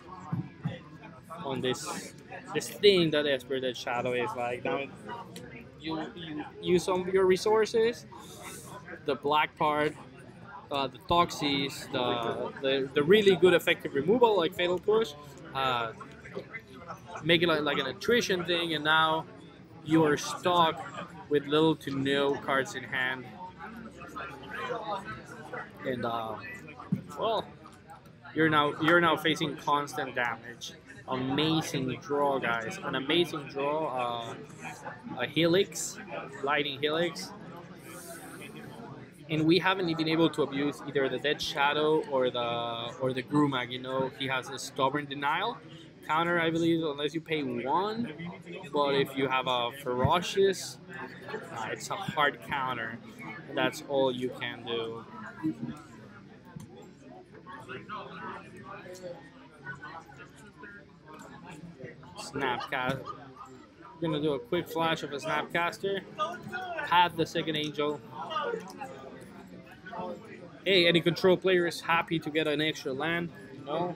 thing that Esper Dead Shadow is like. Now you use some of your resources, the black part, the Toxies, the really good effective removal like Fatal Push, make it like an attrition thing, and now you are stuck with little to no cards in hand. And well, you're now facing constant damage. Amazing draw, guys! An amazing draw. A Helix, Lightning Helix, and we haven't been able to abuse either the Dead Shadow or the Grumag. You know, he has a Stubborn Denial counter, I believe, unless you pay 1. But if you have a Ferocious, it's a hard counter. And that's all you can do. Snapcaster. We're gonna do a quick flash of a Snapcaster. Have the second Angel. Hey, any control player is happy to get an extra land. You know.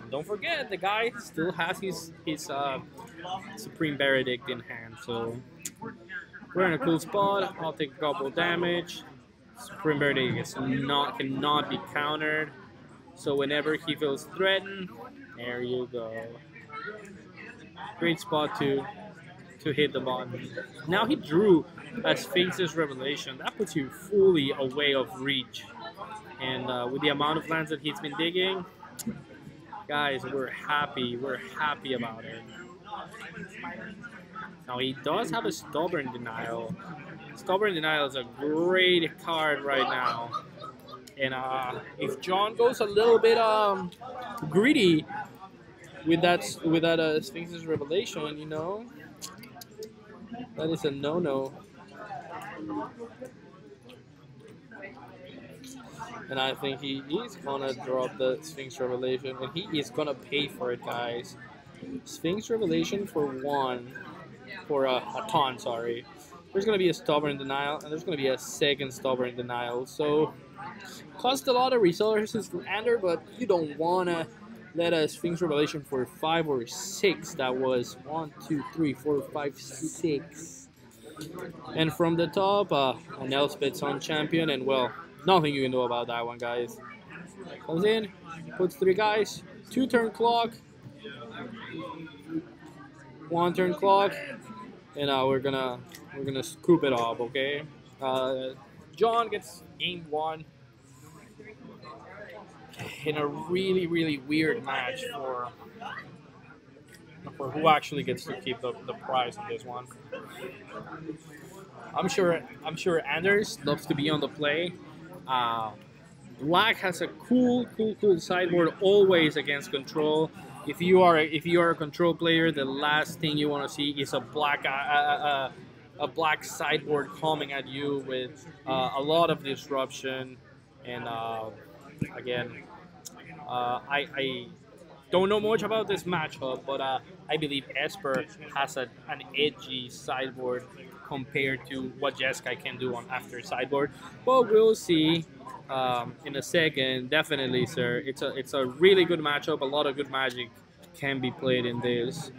Don't forget, the guy still has his Supreme Benedict in hand, so we're in a cool spot. I'll take a couple of damage. Supreme Benedict cannot be countered, so whenever he feels threatened, there you go. Great spot to hit the button. Now he drew a Sphinx's Revelation. That puts you fully away of reach, and with the amount of lands that he's been digging, guys, we're happy about it. Now he does have a Stubborn Denial. Stubborn Denial is a great card right now. And if John goes a little bit greedy with that Sphinx's Revelation, you know, that is a no-no. And I think he is gonna drop the Sphinx Revelation, and he is gonna pay for it, guys. Sphinx Revelation for a ton, sorry. There's gonna be a Stubborn Denial, and there's gonna be a second Stubborn Denial. So, cost a lot of resources for Ander, but you don't wanna let a Sphinx Revelation for 5 or 6. That was 1, 2, 3, 4, 5, 6. And from the top, an Elspeth Sun Champion, and well, nothing you can do about that one, guys. Comes in, puts 3 guys, 2 turn clock, 1 turn clock, and we're gonna scoop it off, okay? John gets game 1 in a really, really weird match for who actually gets to keep the prize on this one. I'm sure Anders loves to be on the play. Black has a cool sideboard always against control. If you are a control player, the last thing you want to see is a black sideboard coming at you with a lot of disruption. And again, I don't know much about this matchup, but I believe Esper has an edgy sideboard compared to what Jeskai can do on after sideboard. But we'll see in a second. Definitely, sir. It's a really good matchup. A lot of good Magic can be played in this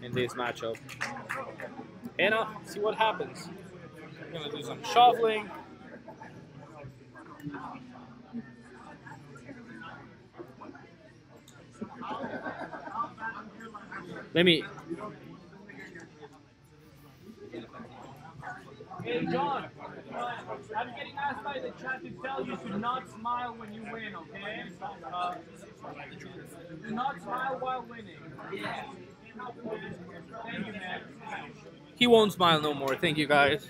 matchup. And see what happens. We're gonna do some shuffling. Let me. Hey, John. I'm getting asked by the chat to tell you to not smile when you win, okay? Do not smile while winning. Yeah. Thank you, man. He won't smile no more. Thank you, guys.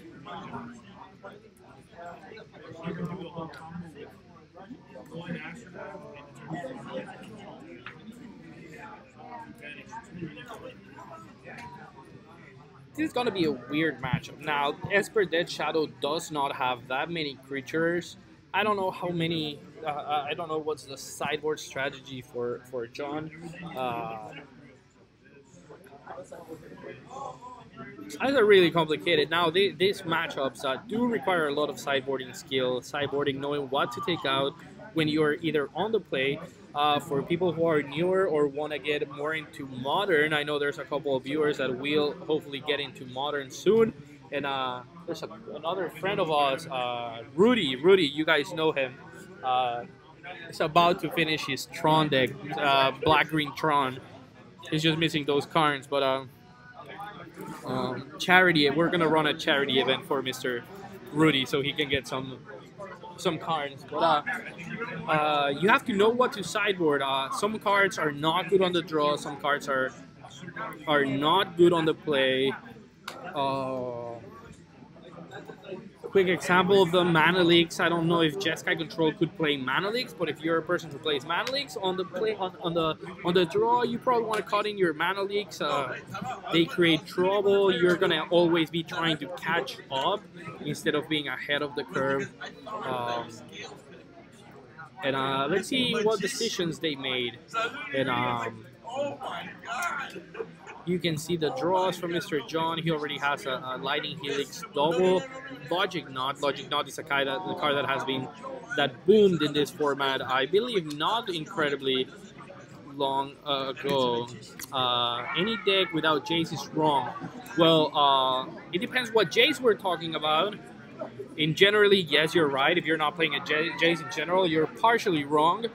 This is gonna be a weird matchup. Now, Esper Dead Shadow does not have that many creatures. I don't know how many. I don't know what's the sideboard strategy for John. These are really complicated. Now, these matchups do require a lot of sideboarding skill, sideboarding, knowing what to take out when you're either on the play. For people who are newer or want to get more into Modern, I know there's a couple of viewers that will hopefully get into Modern soon. And there's another friend of ours, Rudy. Rudy, you guys know him. He's about to finish his Tron deck, Black-Green Tron. He's just missing those cards, but charity. We're gonna run a charity event for Mr. Rudy so he can get some cards. But you have to know what to sideboard. Some cards are not good on the draw. Some cards are not good on the play. Quick example of the Mana Leaks. I don't know if Jeskai Control could play Mana Leaks, but if you're a person who plays Mana Leaks on the play on the draw, you probably want to cut in your Mana Leaks. They create trouble. You're gonna always be trying to catch up instead of being ahead of the curve. And let's see what decisions they made. And you can see the draws from Mr. John. He already has a Lightning Helix double. Logic Knot. Logic Knot is the card that boomed in this format. I believe not incredibly long ago. Any deck without Jace is wrong. Well, it depends what Jace we're talking about. In generally, yes, you're right. If you're not playing a Jace in general, you're partially wrong.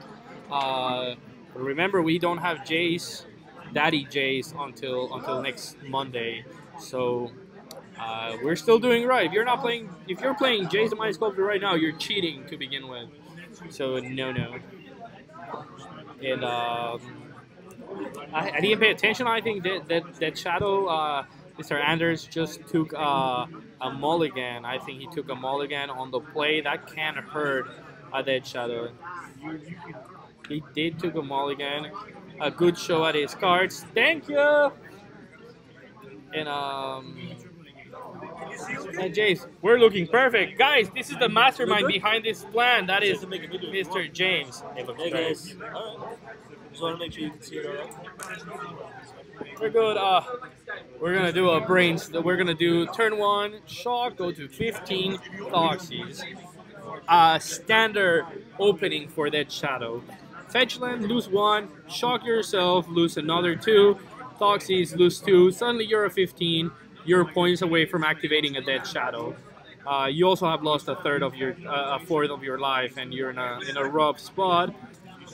But remember, we don't have Jace, Daddy Jace, until next Monday. So we're still doing right. If you're playing Jace the Mind Sculptor right now, you're cheating to begin with. So no. And I didn't pay attention. I think that Shadow Mr. Anders just took a mulligan. I think he took a mulligan on the play. That can hurt a Dead Shadow. He did took a mulligan. A good show at his cards. Thank you. And Jace, we're looking perfect, guys. This is the mastermind behind this plan. That is Mr. James. It looks great. All right. Just want to make sure you can see it all right. We're good. We're gonna do a brains. We're gonna do turn 1 shock. Go to 15 Thoxies. Standard opening for that shadow. Fetch land, lose 1. Shock yourself, lose another 2. Thoxies, lose 2. Suddenly you're a 15. You're points away from activating a dead shadow. You also have lost a fourth of your life, and you're in a rough spot.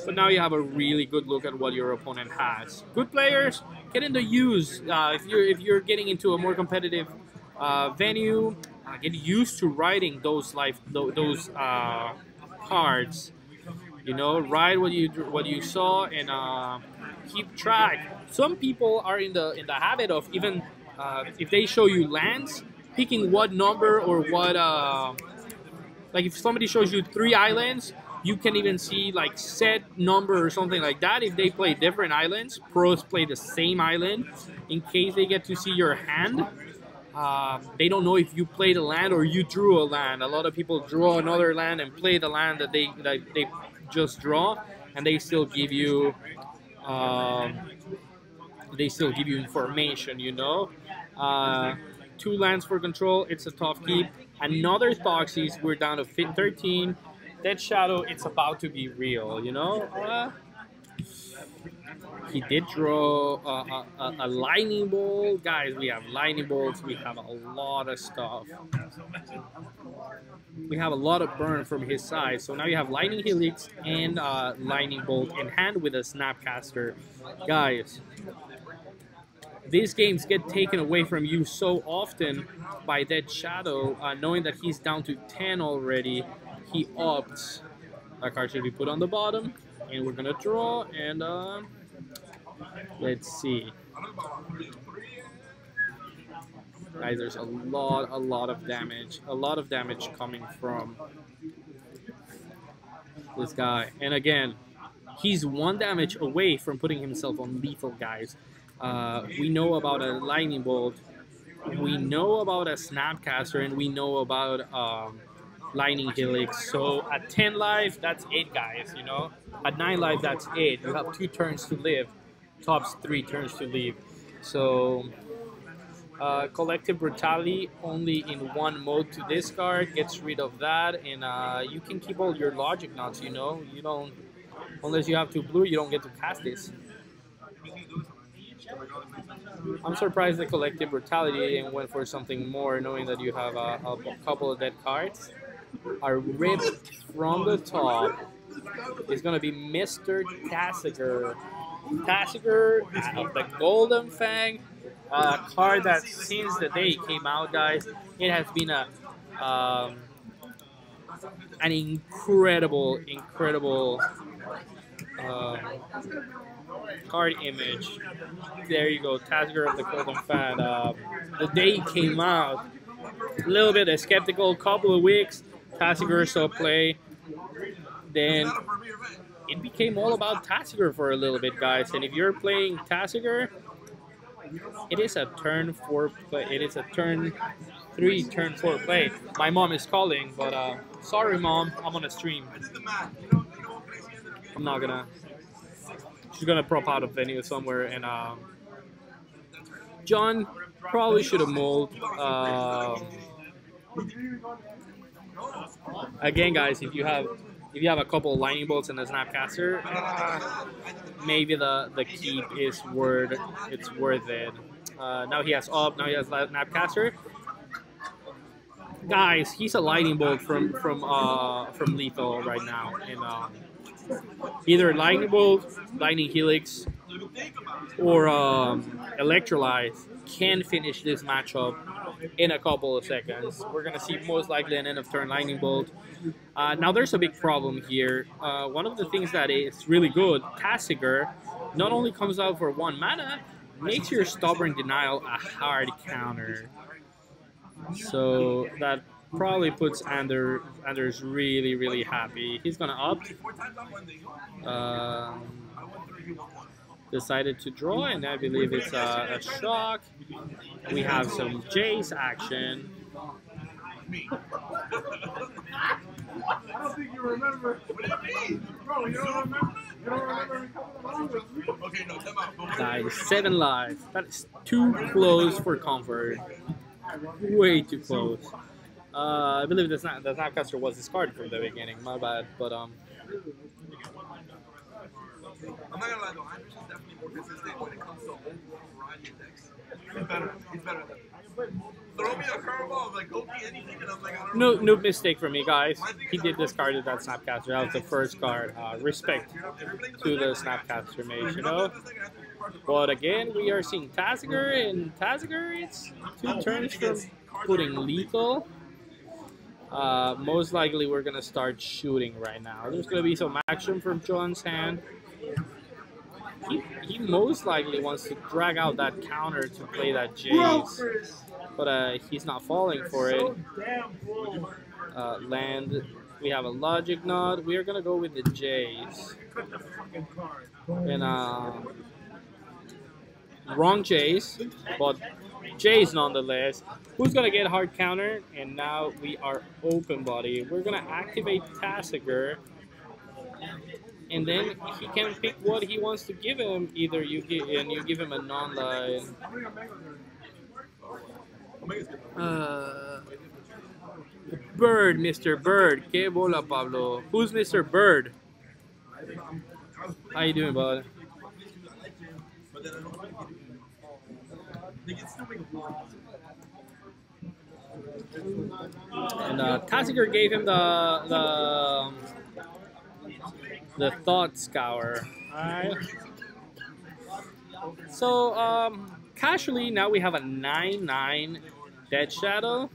But now you have a really good look at what your opponent has. Good players, get into use. If you're getting into a more competitive venue, get used to writing those cards. You know, write what you saw and keep track. Some people are in the habit of even if they show you lands, picking what number or what like if somebody shows you 3 islands, you can even see like set number or something like that. If they play different islands, pros play the same island. In case they get to see your hand, they don't know if you played a land or you drew a land. A lot of people draw another land and play the land that they just draw, and they still give you information. You know, 2 lands for control. It's a tough keep. Another Thoxies. We're down to 13. Dead Shadow, it's about to be real, you know? He did draw a lightning bolt. Guys, we have lightning bolts. We have a lot of stuff. We have a lot of burn from his side. So now you have lightning helix and lightning bolt in hand with a snapcaster. Guys, these games get taken away from you so often by Dead Shadow, knowing that he's down to 10 already. He opts. That card should be put on the bottom, and we're gonna draw. And let's see, guys. There's a lot of damage coming from this guy. And again, he's 1 damage away from putting himself on lethal, guys. We know about a lightning bolt, we know about a snapcaster, and we know about lightning helix. So at 10 life, that's 8, guys, you know. At 9 life, that's 8. You have 2 turns to live. Tops 3 turns to live. So collective brutality only in 1 mode to discard, gets rid of that, and you can keep all your logic nuts, you know. You don't, unless you have 2 blue, you don't get to cast this. I'm surprised the collective brutality and went for something more, knowing that you have a couple of dead cards. Are ripped from the top is going to be Mr. Tassiger. Tassiger of the Golden Fang, a card that since the day it came out, guys, it has been an incredible card image. There you go, Tassiger of the Golden Fang. The day it came out, a little bit skeptical, couple of weeks. Tassiger saw play, then it became all about Tassiger for a little bit, guys. And if you're playing Tassiger, it is a turn 4 play. It is a turn 3, turn 4 play. My mom is calling, but sorry, Mom, I'm on a stream. I'm not gonna. She's gonna prop out a venue somewhere, and John probably should have mulled. Again, guys, if you have a couple of lightning bolts and a snapcaster, maybe the keep is worth it. Now he has up. Now he has snapcaster. Guys, he's a lightning bolt from lethal right now, and either lightning bolt, lightning helix, or electrolyte can finish this matchup in a couple of seconds. We're gonna see most likely an end of turn lightning bolt. Now there's a big problem here. One of the things that is really good, Tassiger not only comes out for 1 mana, makes your Stubborn Denial a hard counter. So that probably puts Anders really, really happy. He's gonna opt. Decided to draw, and I believe it's a shock. We have some Jace action. I don't think you remember. What do you mean? Bro, you don't remember? You don't remember okay, no, come out. Guys, 7 life. That is too close for comfort. Way too close. I believe the Snapcaster was discarded from the beginning. My bad, but I'm not gonna lie though, Anders is definitely more consistent when it comes to overall variety of decks. He's better. He's better than throw me a curveball, like go be anything, and I'm like, I don't know. no mistake from me, guys. He did discard that Snapcaster. That was the first card. Respect to the Snapcaster mage, you know. But again, we are seeing Taziger, and Taziger, it's 2 turns from putting lethal. Most likely, we're gonna start shooting right now. There's gonna be some action from John's hand. He most likely wants to drag out that counter to play that Jace, but he's not falling for it. Land, we have a Logic Nod. We are gonna go with the Jace. And wrong Jace, but Jace nonetheless. Who's gonna get hard counter? And now we are open body. We're gonna activate Taziger. And then he can pick what he wants to give him. Either you give him a non-line. Bird, Mr. Bird. Que bola, Pablo. Who's Mr. Bird? How you doing, bud? And Taziger gave him the Thought Scour. Alright. So, casually, now we have a 9/9 Dead Shadow.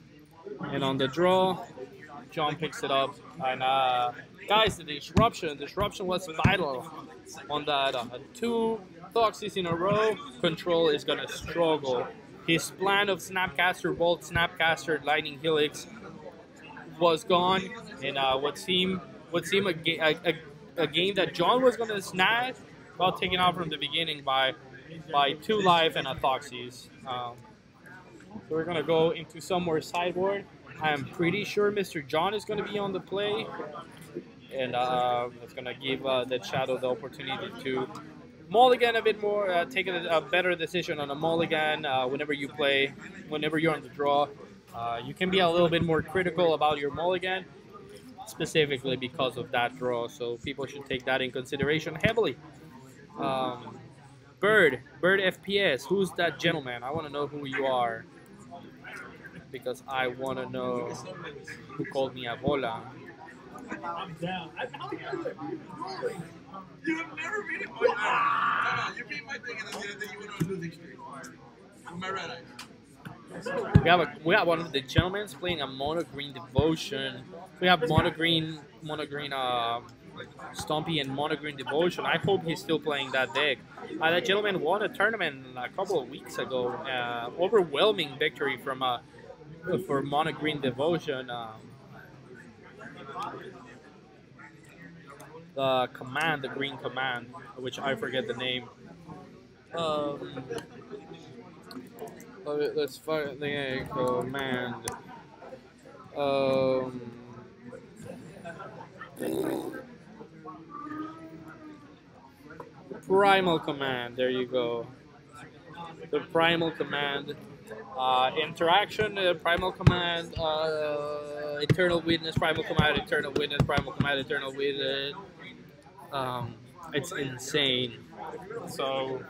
And on the draw, John picks it up. And, guys, the disruption was vital on that. 2 Thoxies in a row. Control is going to struggle. His plan of Snapcaster Bolt, Snapcaster Lightning Helix was gone. And what seemed a game that John was going to snag while taking out from the beginning by 2 life and a Thoxies. So we're going to go into some more sideboard. I'm pretty sure Mr. John is going to be on the play. And it's going to give the Shadow the opportunity to mulligan a bit more, take a better decision on a mulligan whenever you're on the draw. You can be a little bit more critical about your mulligan, specifically because of that draw, so people should take that in consideration heavily. Bird FPS, who's that gentleman? I want to know who you are, because I want to know who called me a bola. I'm down. You have never beat it. Come on, you beat my thing, and then the other day you went on a losing streak. With my red eyes. We have one of the gentlemen playing a mono green Devotion. We have mono green Stompy and mono green Devotion. I hope he's still playing that deck. That gentleman won a tournament a couple of weeks ago. Overwhelming victory from for mono green Devotion. The green command, which I forget the name. Let's find the command. Primal command. There you go. The primal command. Interaction. Primal command. Eternal Witness. Primal command. Eternal Witness. Primal command. Eternal Witness. It's insane. So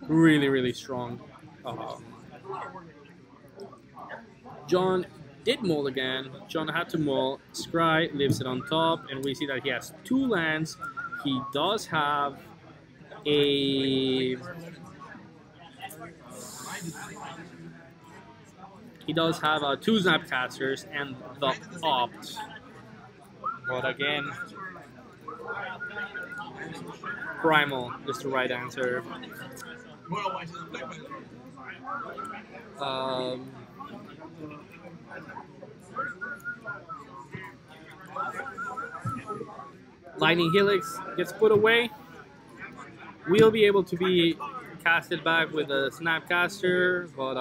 really strong. John did mulligan. John had to mull. Scry leaves it on top, and we see that he has 2 lands. He does have a... He does have 2 Snapcasters and the Opt. But again, Primal is the right answer. Well, why doesn't play by Lightning Helix gets put away. We'll be able to be casted back with a Snapcaster, but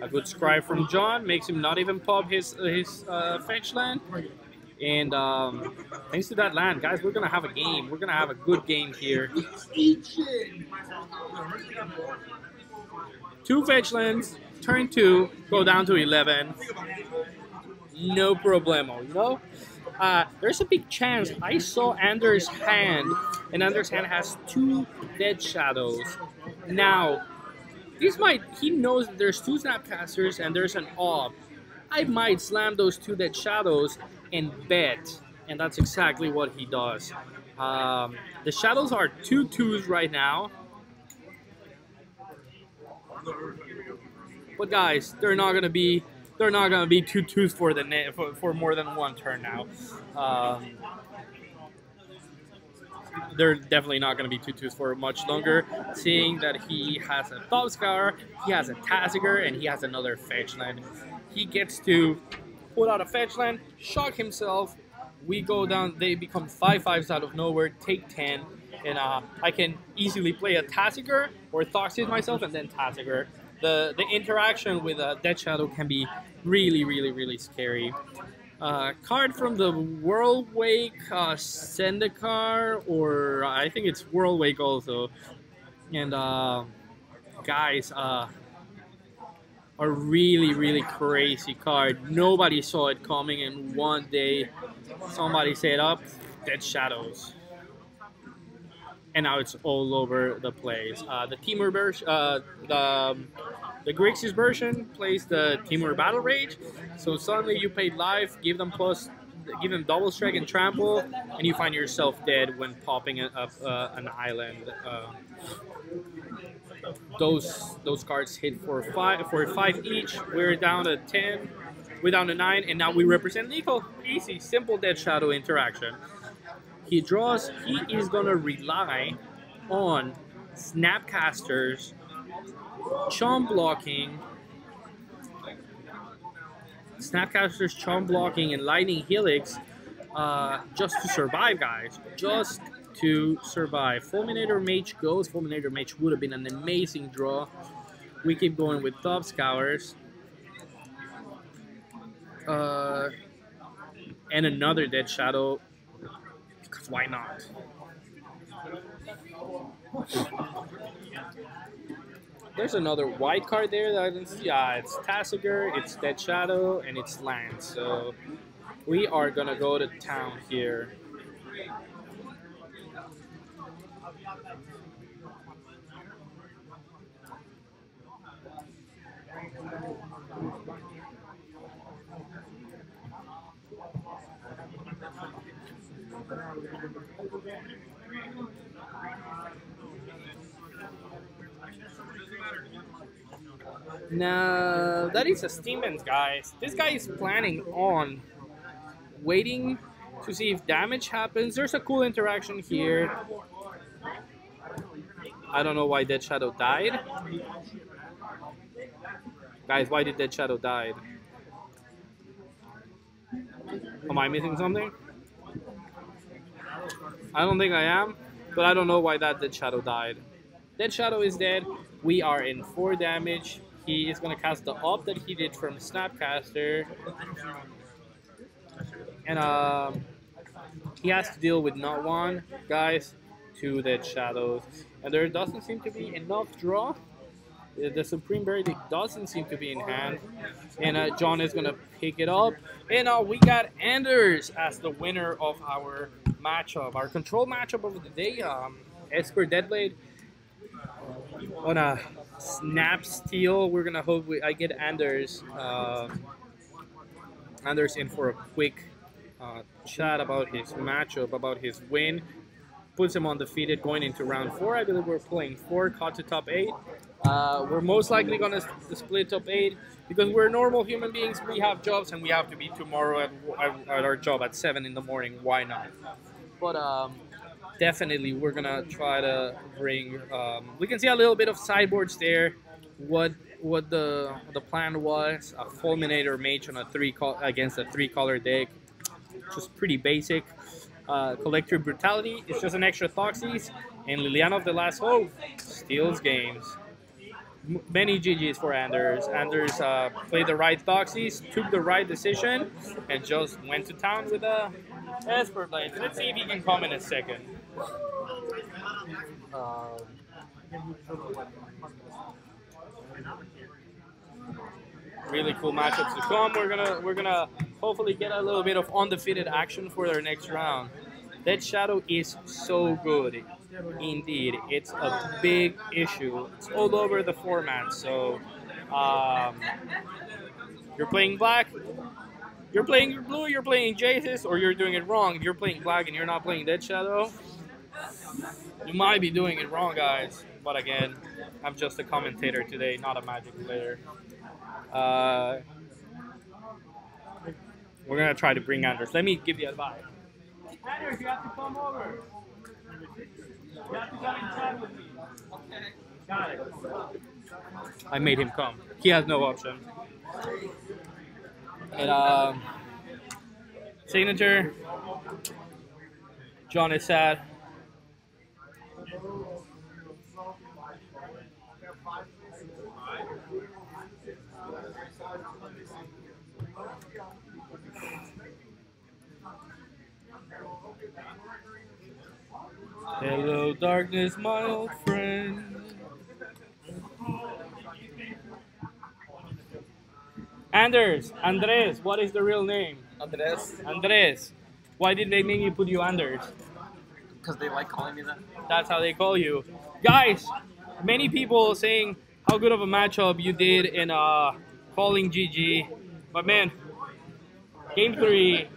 a good scry from John makes him not even pop his fetch land. And thanks to that land, guys, we're going to have a game. We're going to have a good game here. 2 fetch lands, turn 2, go down to 11. No problemo, you know? There's a big chance I saw Anders' hand, and Anders' hand has 2 Dead Shadows. Now, he knows that there's 2 Snapcasters and there's an AWP. I might slam those 2 Dead Shadows and bet, and that's exactly what he does. The Shadows are 2 2s right now. But guys, they're not gonna be 2 2s for the for more than 1 turn now. They're definitely not going to be 2 2s for much longer, seeing that he has a Thought Scour, he has a Tassiger, and he has another fetch land. He gets to pull out a fetch land, shock himself. We go down, they become 5/5s out of nowhere, take 10, and I can easily play a Tassiger or Thoughtseize myself and then Tassiger. The interaction with a Dead Shadow can be really, really, really scary. Card from the World Wake Zendikar, or I think it's World Wake also. And guys, a really, really crazy card. Nobody saw it coming, and one day somebody set up Dead Shadows. And now it's all over the place. The Timur version, the Grixis version plays the Timur Battle Rage. So suddenly you pay life, give them double strike and trample, and you find yourself dead when popping up an island. Those cards hit for 5 each. We're down to 10. We're down to 9, and now we represent lethal. Easy, simple Dead Shadow interaction. He draws. He is gonna rely on Snapcasters, Chom blocking, and Lightning Helix just to survive, guys. Just to survive. Fulminator Mage goes. Fulminator Mage would have been an amazing draw. We keep going with Thought Scours. And another Dead Shadow. Because why not? There's another white card there that I didn't see. Yeah, it's Tassiger, it's Dead Shadow, and it's land. So we are gonna go to town here. Now, that is a Steamens, guys. This guy is planning on waiting to see if damage happens. There's a cool interaction here. I don't know why Dead Shadow died. Guys, why did Dead Shadow die? Am I missing something? I don't think I am, but I don't know why that Dead Shadow died. Dead Shadow is dead. We are in 4 damage. He is going to cast the AWP that he did from Snapcaster. And he has to deal with not 1, guys, 2 Dead Shadows. And there doesn't seem to be enough draw. The Supreme Verdict doesn't seem to be in hand. And John is going to pick it up. And we got Anders as the winner of our matchup. Our control matchup of the day. Esper Deadblade on a Snap Steal. We're going to hope I get Anders. Anders in for a quick chat about his matchup, about his win. Puts him undefeated going into round 4. I believe we're playing 4, caught to top 8. We're most likely going to split top 8 because we're normal human beings. We have jobs and we have to be tomorrow at our job at 7 in the morning. Why not? But definitely we're gonna try to bring. We can see a little bit of sideboards there. What the plan was: a Fulminator Mage on a against a 3-color deck, just pretty basic. Collector Brutality is just an extra Thoxys, and Liliana of the Last Hope steals games. Many GGs for Anders. Anders played the right Thoxys, took the right decision, and just went to town with a Esper Blade. Let's see if he can come in a second. Really cool matchups to come. We're gonna hopefully get a little bit of undefeated action for their next round. Dead Shadow is so good. Indeed, it's a big issue. It's all over the format. So, you're playing black, you're playing blue, you're playing Jaces, or you're doing it wrong. If you're playing black and you're not playing Dead Shadow, you might be doing it wrong, guys. But again, I'm just a commentator today, not a Magic player. We're gonna try to bring Anders. Let me give you advice. Anders, you have to come over. You have to come and chat with me. Okay. Got it. I made him come. He has no option. And signature. John is sad. Hello, darkness, my old friend. Andres, what is the real name? Andres. Why did they make you put you Anders? Because they like calling me that. That's how they call you. Guys, many people saying how good of a matchup you did in calling GG. But man, game 3,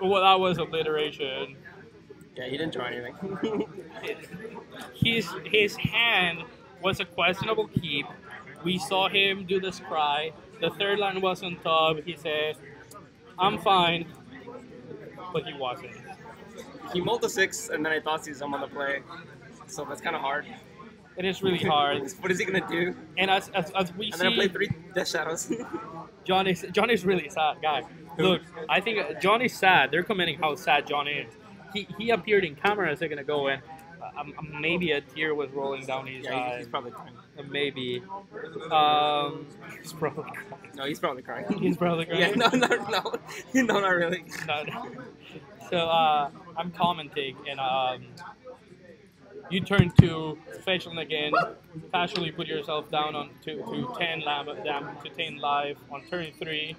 well, that was obliteration. Yeah, he didn't draw anything. His hand was a questionable keep. We saw him do the scry. The third line was on top. He said, I'm fine. But he wasn't. He mulled the 6, and then I thought he's on the play. So that's kind of hard. It is really hard. What is he going to do? And as we and see... then I played 3 Death Shadows. John is really sad, guy. Look, I think John is sad. They're commenting how sad John is. He appeared in camera a second ago, and maybe a tear was rolling down his eye. He's probably crying. Maybe. He's probably crying. No, he's probably crying. He's probably crying? Yeah, no, not really. No. So, I'm commenting, and you turn to Fetchland again, casually put yourself down on to 10 life on turn 3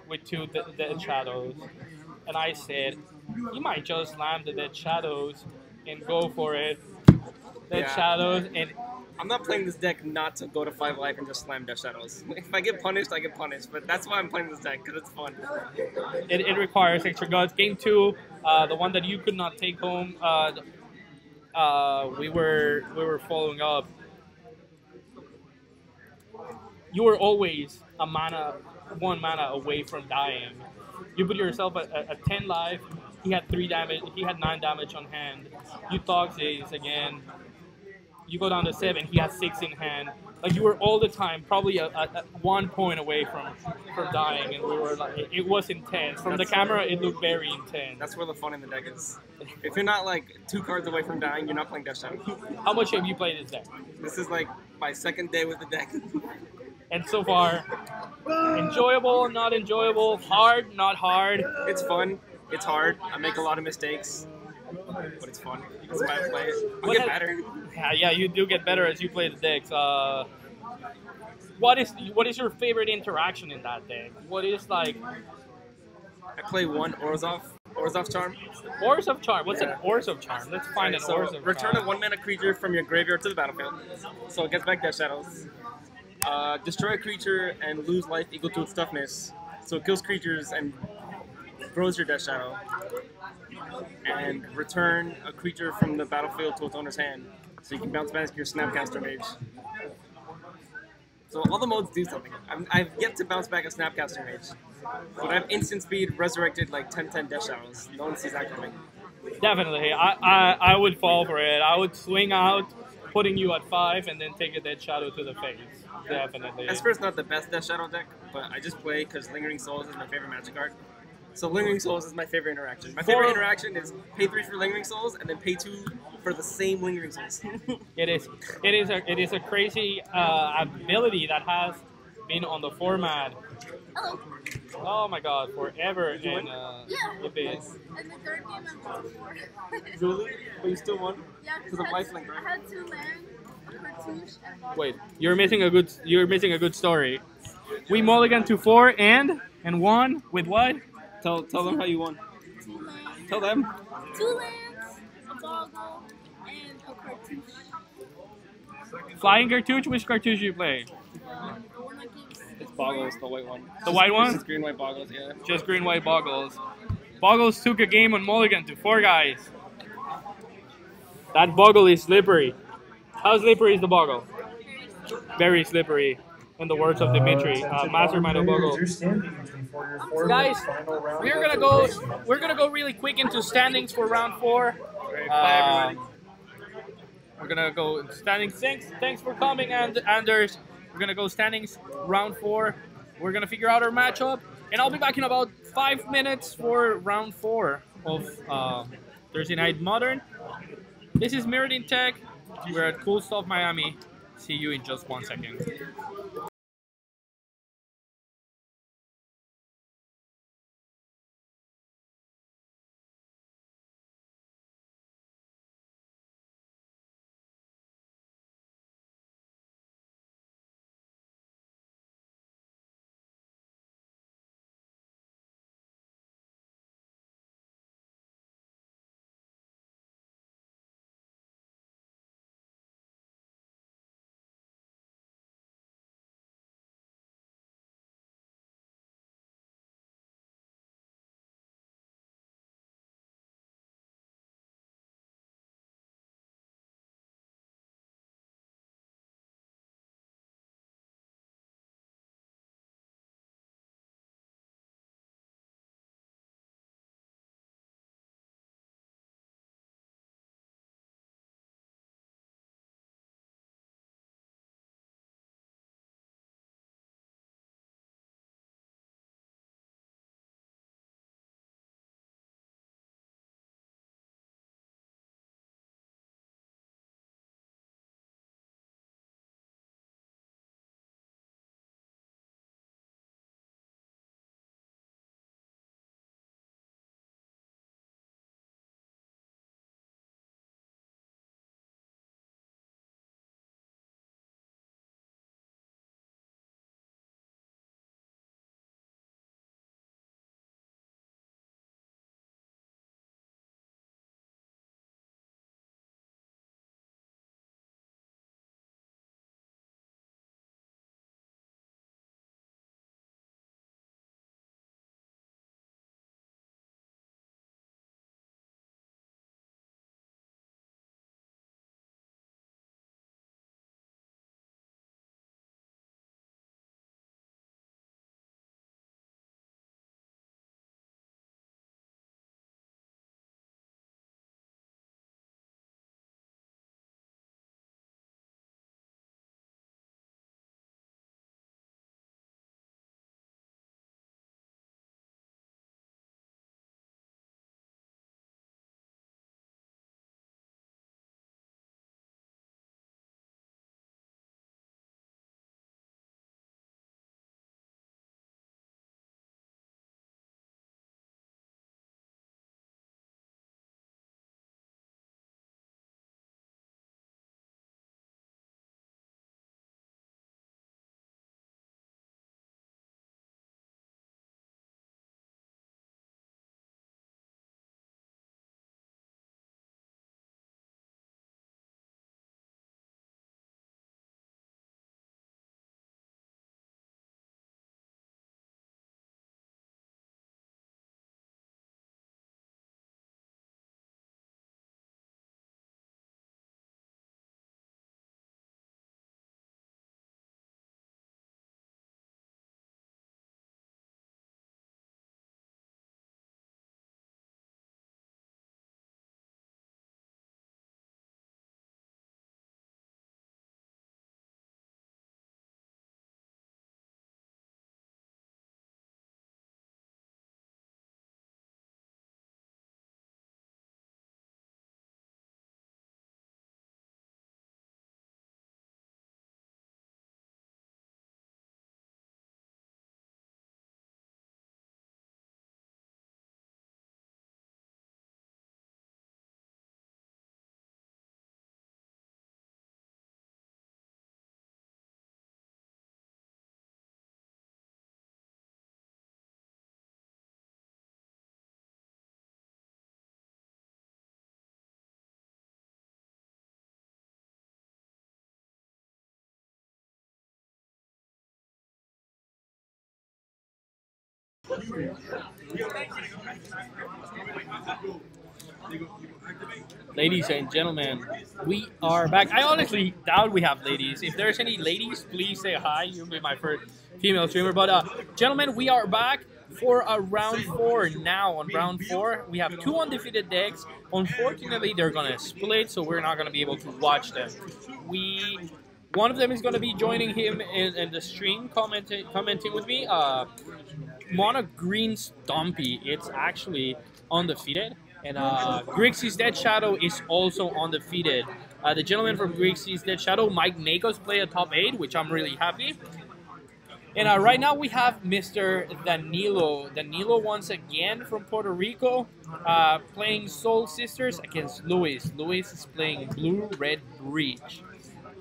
with 2 Dead Shadows. And I said, you might just slam the Dead Shadows and go for it. Dead Shadows, and I'm not playing this deck not to go to 5 life and just slam Death Shadows. If I get punished, I get punished. But that's why I'm playing this deck, because it's fun. It requires extra guts. Game 2, the one that you could not take home, we were following up. You were always one mana away from dying. You put yourself at 10 life. He had 3 damage. He had 9 damage on hand. You Thoxys again. You go down to 7. He has 6 in hand. Like, you were all the time probably at 1 point away from dying, and we were like, it was intense. From the camera, it looked very intense. That's where the fun in the deck is. If you're not like 2 cards away from dying, you're not playing Death Shadow. How much have you played this deck? This is like my 2nd day with the deck. And so far, enjoyable, not enjoyable, hard, not hard. It's fun. It's hard. I make a lot of mistakes, but it's fun. That's why I play it. I get better. Yeah, you do get better as you play the decks. What is your favorite interaction in that deck? What is like? I play 1 Orzhov Charm. Ores of Charm. What's an Ores of Charm? Let's find an Ores of Charm. Return a 1 mana creature from your graveyard to the battlefield, so it gets back Death Shadows. Destroy a creature and lose life equal to its toughness, so it kills creatures and grows your Death Shadow. And return a creature from the battlefield to its owner's hand, so you can bounce back your Snapcaster Mage. So all the modes do something. I've yet to bounce back a Snapcaster Mage, but I have instant speed, resurrected like 10/10 Death Shadows. No one sees that coming. Definitely. I would fall for it. I would swing out, putting you at 5, and then take a dead shadow to the face. Definitely. Esper's not the best Death Shadow deck, but I just play because Lingering Souls is my favorite magic card. So Lingering Souls is my favorite interaction. My favorite interaction is pay 3 for Lingering Souls and then pay 2 for the same Lingering Souls. It is a crazy ability that has been on the format. Hello. Oh my god, forever. Did you win? Yeah. It is. And the third game I won 4. Really? But you still won? Yeah, Because of lifelink, right? I had 2 land, a cartouche, and Bogles. Wait, you're missing a good story. We mulliganed to 4 and won with what? Tell them how you won. 2 lands. Tell them. 2 lands, a boggle, and a cartouche. Flying cartouche. Which cartouche you play? The one that gives. It's Bogles, the white one. The white one? It's green, white Bogles, yeah. Just green white Bogles. Bogles took a game on mulligan to 4 guys. That Boggle is slippery. How slippery is the Boggle? Very slippery. In the words of Dimitri, mastermind of Boggle. Guys, we're gonna go really quick into standings for round 4. Bye, everybody. We're gonna go standings. Thanks for coming, Anders. We're gonna go standings round 4. We're gonna figure out our matchup, and I'll be back in about 5 minutes for round 4 of Thursday Night Modern. This is Mirrodin Tech. We're at CoolStuff Miami. See you in just 1 second. Ladies and gentlemen, we are back. I honestly doubt we have ladies. If there's any ladies, please say hi. You'll be my first female streamer. But gentlemen, we are back for a round 4 now. On round 4, we have 2 undefeated decks. Unfortunately, they're gonna split, so we're not gonna be able to watch them. One of them is gonna be joining him in the stream, commenting with me. MonoG Stompy. It's actually undefeated. And Grixie's Dead Shadow is also undefeated. The gentleman from Grixie's Dead Shadow might make us play a top 8, which I'm really happy. And right now we have Mr. Danilo. Danilo once again from Puerto Rico, playing Soul Sisters against Luis. Luis is playing Blue-Red Breach.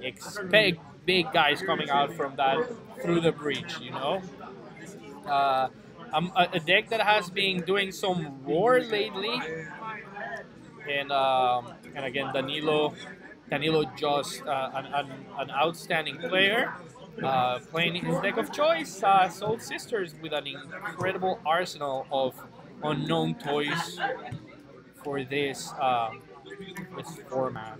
Expect big guys coming out from that through the breach, you know? A deck that has been doing some roar lately, and again Danilo just an outstanding player, playing his deck of choice, Soul Sisters, with an incredible arsenal of unknown toys for this format.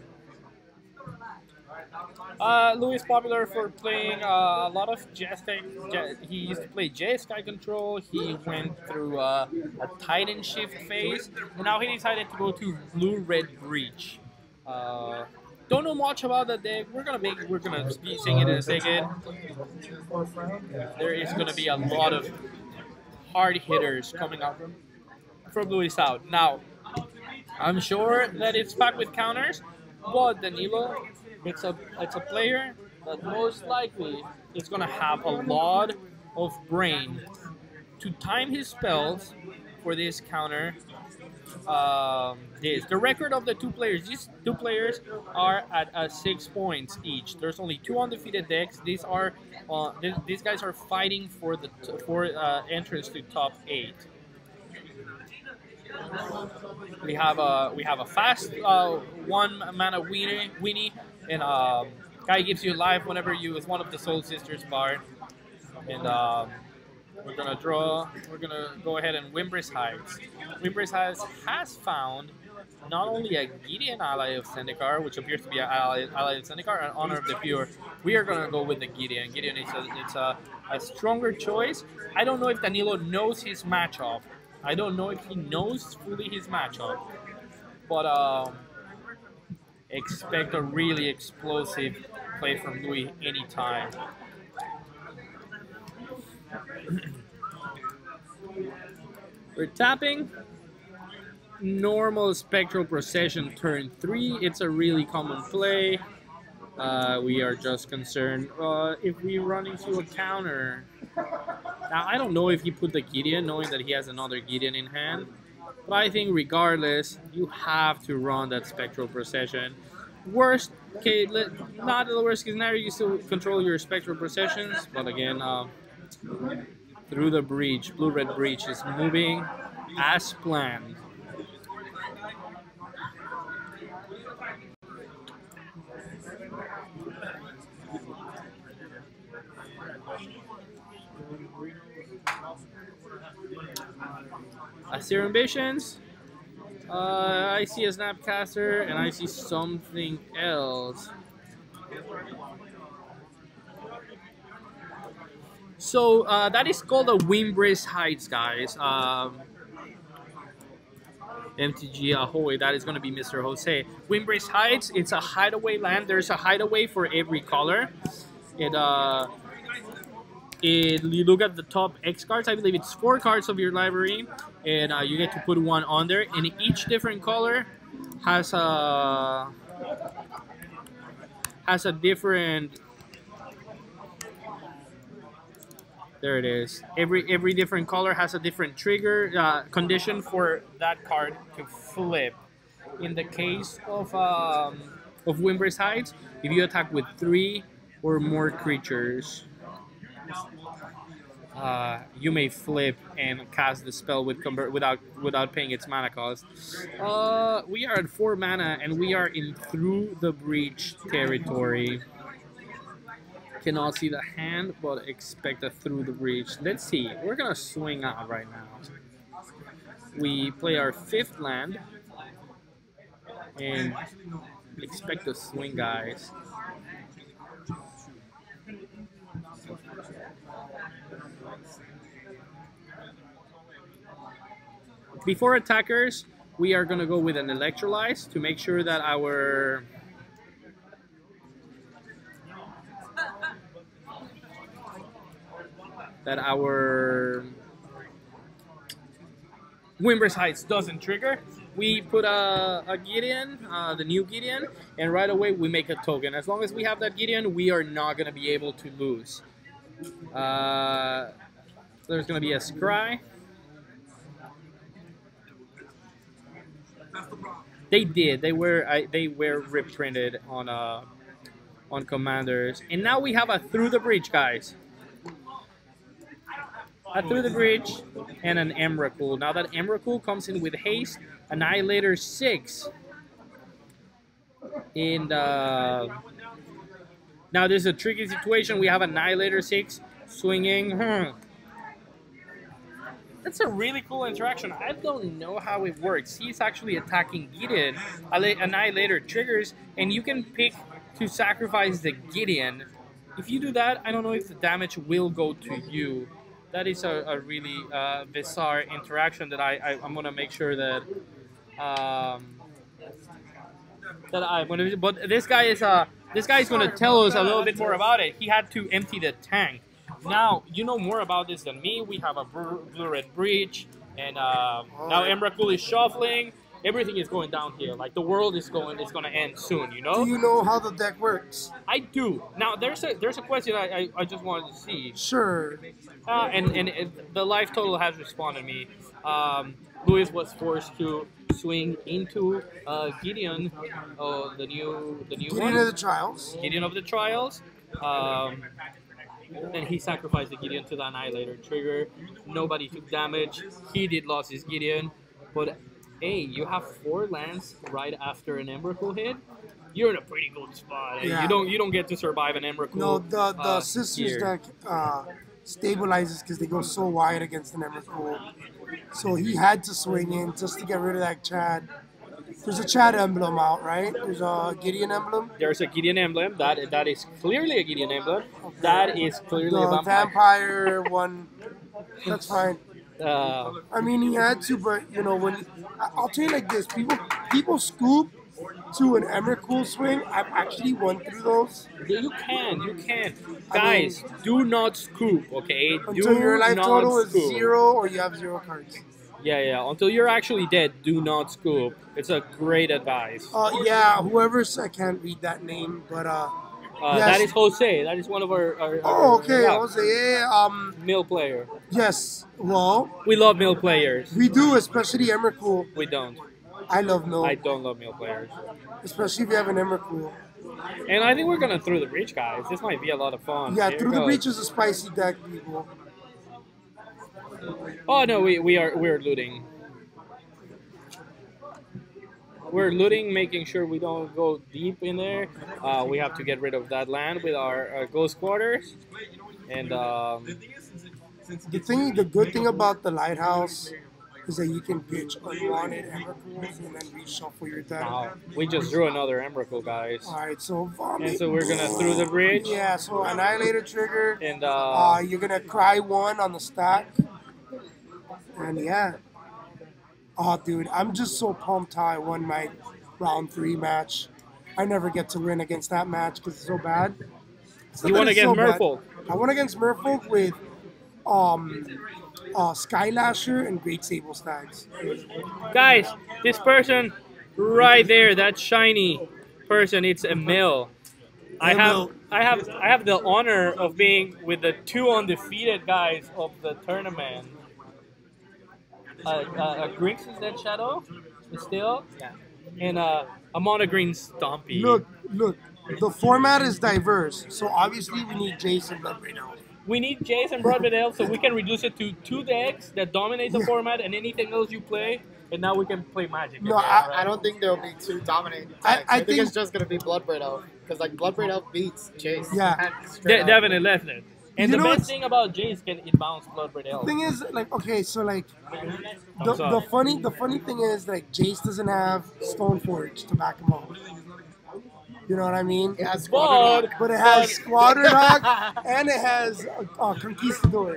Louis popular for playing a lot of Jeskai. He used to play Jeskai control. He went through a Titan shift phase, and now he decided to go to Blue-Red Breach. Don't know much about the deck. We're gonna be seeing it in a second. There is gonna be a lot of hard hitters coming out from Louis out. Now, I'm sure that it's packed with counters, but Danilo, it's a player that most likely is going to have a lot of brain to time his spells for this counter. The record of the two players, these two players are at 6 points each. There's only 2 undefeated decks. These guys are fighting for entrance to top 8. We have a fast 1 mana Weenie, and guy gives you life whenever you use one of the Soul Sisters bar. And we're gonna go ahead and Wimbriss Heights. Wimbriss Heights has found not only a Gideon ally of Zendikar, which appears to be an ally of Zendikar, and Honor of the Pure. We are gonna go with the Gideon. Gideon is a stronger choice. I don't know if Danilo knows his matchup. I don't know if he knows fully his matchup, but expect a really explosive play from Louis anytime. We're tapping. Normal Spectral Procession turn 3. It's a really common play. We are just concerned if we run into a counter. Now, I don't know if he put the Gideon, knowing that he has another Gideon in hand. But I think regardless, you have to run that Spectral Procession. Worst case, not the worst case scenario, you still control your Spectral Processions. But again, through the breach, Blue-Red Breach is moving as planned. I see your ambitions. I see a Snapcaster, and I see something else. So that is called a Wimbriss Heights, guys. MTG Ahoy, that is going to be Mr. Jose. Wimbriss Heights, it's a hideaway land. There's a hideaway for every color. You look at the top X cards. I believe it's 4 cards of your library, and you get to put one on there. And each different color has a different. There it is. Every different color has a different trigger condition for that card to flip. In the case of Wimbriss Heights, if you attack with 3 or more creatures, you may flip and cast the spell without paying its mana cost. We are at 4 mana, and we are in Through the Breach territory. Cannot see the hand, but expect a through the breach. Let's see. We're gonna swing out right now. We play our 5th land and expect to swing, guys. Before attackers, we are gonna go with an electrolyze to make sure that our Wimber's Heights doesn't trigger. We put a Gideon, the new Gideon, and right away we make a token. As long as we have that Gideon, we are not going to be able to lose. There's going to be a Scry. They did. They were reprinted on Commanders, and now we have a Through the Breach, guys. A Through the Breach and an Emrakul. Now that Emrakul comes in with haste, Annihilator 6. And now there's a tricky situation. We have Annihilator 6 swinging. That's a really cool interaction. I don't know how it works. He's actually attacking Gideon. Annihilator triggers, and you can pick to sacrifice the Gideon. If you do that, I don't know if the damage will go to you. That is a really bizarre interaction that I'm gonna make sure that But this guy is gonna tell us a little bit more about it. He had to empty the tank. Now you know more about this than me. We have a blue-red breach, and now Emrakul is shuffling. Everything is going downhill. Like the world is gonna end soon. You know. Do you know how the deck works? I do. Now there's a question I just wanted to see. Sure. And the life total has responded to me. Luis was forced to swing into Gideon, the new Gideon one. of the Trials. Gideon of the Trials. And he sacrificed the Gideon to the Annihilator trigger. Nobody took damage. He did lose his Gideon, but hey, you have 4 lands right after an Emrakul hit. You're in a pretty good spot. Yeah. You don't get to survive an Emrakul. No, the Sisters here. deck stabilizes because they go so wide against an Emrakul. So he had to swing in just to get rid of that Chad. There's a Chad emblem out, right? There's a Gideon emblem. There's a Gideon emblem. That is clearly a Gideon emblem. Okay. That is clearly a vampire. Vampire one. That's fine. I mean, he had to, but you know, when I'll tell you like this, people scoop to an Emrakul swing. I've actually won through those. You can. Guys, do not scoop, okay? Until your life total is 0 or you have 0 cards. Yeah. Until you're actually dead, do not scoop. It's a great advice. Yeah, whoever's, I can't read that name, but yes. That is Jose. That is one of our okay, Jose. Yeah, mill player. Yes. Well, we love mill players. We do, especially Emrakul. We don't. I love mill. I don't love mill players. Especially if you have an Emrakul. And I think we're gonna Through the Breach, guys. This might be a lot of fun. Yeah, Through the Breach is a spicy deck, people. Oh no, we're looting. We're looting, making sure we don't go deep in there. We have to get rid of that land with our ghost quarters. And the good thing about the lighthouse is that you can pitch unwanted Emrakuls and then reshuffle your deck. We just drew another Emrakul, guys. Alright, so vomit. And so we're gonna Through the Breach. Yeah, so Annihilator trigger. And you're gonna cry 1 on the stack. And yeah. Oh, dude, I'm just so pumped how I won my round 3 match. I never get to win against that match because it's so bad. You won against Merfolk. I won against Merfolk with Skylasher and Great Sable Stags. Guys, this person right there, that shiny person, it's a mill. I have the honor of being with the 2 undefeated guys of the tournament. Grix is that Shadow? Still? Yeah. And a MonoG Stompy. Look. The format is diverse, so obviously we need Jason Bloodbraid Elf. We need Jason Bloodbraid Elf so we can reduce it to 2 decks that dominate the format, and anything else you play and now we can play Magic. No, again, I- right? I don't think there'll be two dominating I decks. I, think think- it's just gonna be Bloodbraid Elf because like Bloodbraid Elf beats Chase. Yeah. Definitely, definitely. And You the know best what's- thing about Jace can it bounce Bloodbraid The Elf. thing is, like, okay, so like, the, Thumbs up. the funny thing is, like, Jace doesn't have Stoneforge to back him up. You know what I mean? It has But, But it has Squadron Hawk and it has Conquistador.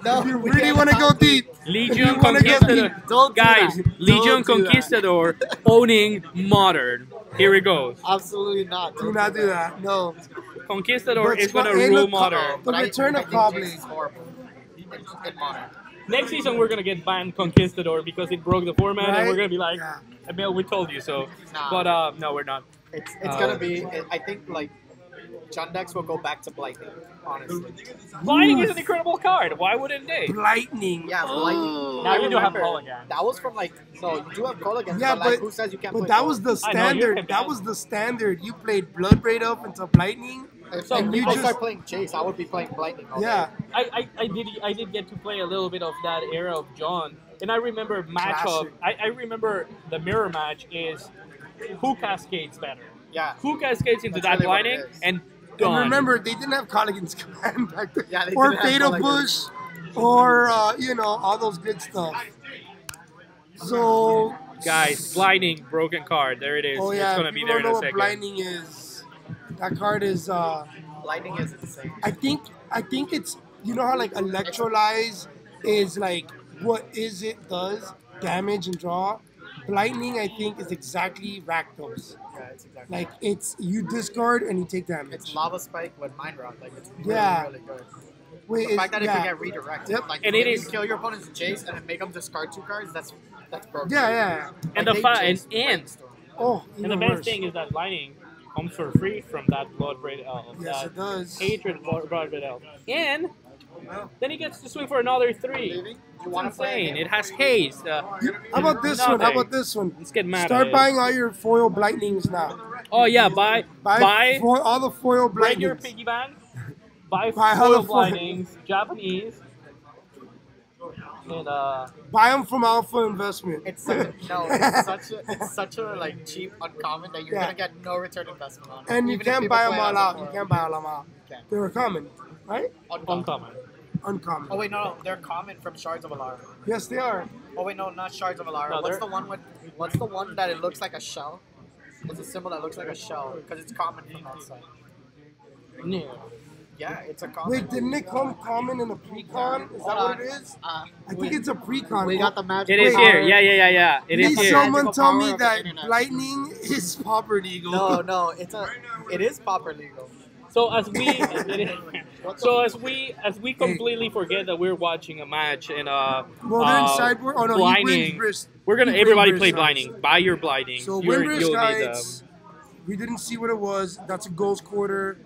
No, If you we really can't want to go talk deep, Legion you wanna go Conquistador. deep, Don't do Guys, that. Legion Don't do that. Conquistador owning Modern. Here it goes. Absolutely not. do not do that. No. Conquistador But is going to Squad- hey, rule look, Modern. The return of I think Cobbly. Jace is horrible in Modern. Next season, we're going to get banned Conquistador because it broke the format, and Right? we're going to be like, Yeah. Emil, we told you so. Nah. But no, we're not. It's gonna be. I think like Jundex will go back to Lightning. Honestly. Lightning is an incredible card. Why wouldn't they? Lightning. Yeah, Lightning. Now you do have Remember, Mulligan. That was from like. No, you do have Mulligan. Yeah, but like, but- who says you can't But play that was the I know, you standard. can That ban. was the standard. You played Bloodbraid Elf into Lightning. If, So if you people just- start playing Chase, I would be playing Lightning. all day. Yeah. I did get to play a little bit of that era of John, and I remember matchup. Classic. I remember the mirror match is who cascades better. Yeah. Who cascades into That's that really what it lightning is. and And done. remember, they didn't have Colligan's Command back then. Yeah, they or didn't have Fatal Mulligan. Push, or, all those good stuff. So, Guys, blinding broken card. There it is. oh yeah, it's gonna if be you there don't in know a what second. Blinding is, that card is, Lightning is insane. I think it's, you know how like Electrolyze is like, what is it does, damage and draw? Lightning, I think, is exactly Rakdos. Yeah, it's exactly. Like, it's, you discard and you take damage. It's Lava Spike with Mind Rock. Like it's really, Yeah. really good. Wait, The fact that it yeah. can get redirected, Yep. like And if it you is- kill your opponent's Chase and then make them discard 2 cards. That's broken. Yeah, yeah. And Like, the they fa- chased and Brainstorm. Oh, and the even best worse. thing is that lightning comes for free from that Bloodbraid Elf. Yes, that it does. Hatred Bloodbraid Elf. And then he gets to swing for another 3. Leaving? You It's want to play? insane. It has haste. How about this one? How nothing. about this one? Let's get mad Start at it. buying all your foil Lightnings now. Oh yeah, buy all the foil break your Lightnings. piggy bank. Buy Buy all foil the foil. blindings, Japanese, and Buy them from Alpha Investment. It's such a, no, it's such a like cheap uncommon that you're Yeah. gonna get no return investment on it. And you Even if can't people buy them play all it out. before. You can't buy all them out. Okay. They were common, right? uncommon. Uncommon. Oh wait, no, they're common from Shards of Alara. Yes, they are. Oh wait, no, not Shards of Alara. No, What's they're- the one with? What's the one that it looks like a shell? It's a symbol that looks like a shell because it's common from that side. No. Yeah, it's a common. Wait, didn't it come common in a pre-con? Is that what it is? I think it's a pre-con. We got the magic. It is here. Yeah. It is Need here. someone Magical tell power me of the that internet. Lightning is Pauper Legal. No, it is proper legal. So as we, as we completely forget that we're watching a match and Well, they're in sideboard. Oh no, he blinding. wins We're gonna he everybody wins play Brisk blinding. Buy your blinding. So You'll Windbrisk need them. Heights, we didn't see what it was. That's a Ghost Quarter.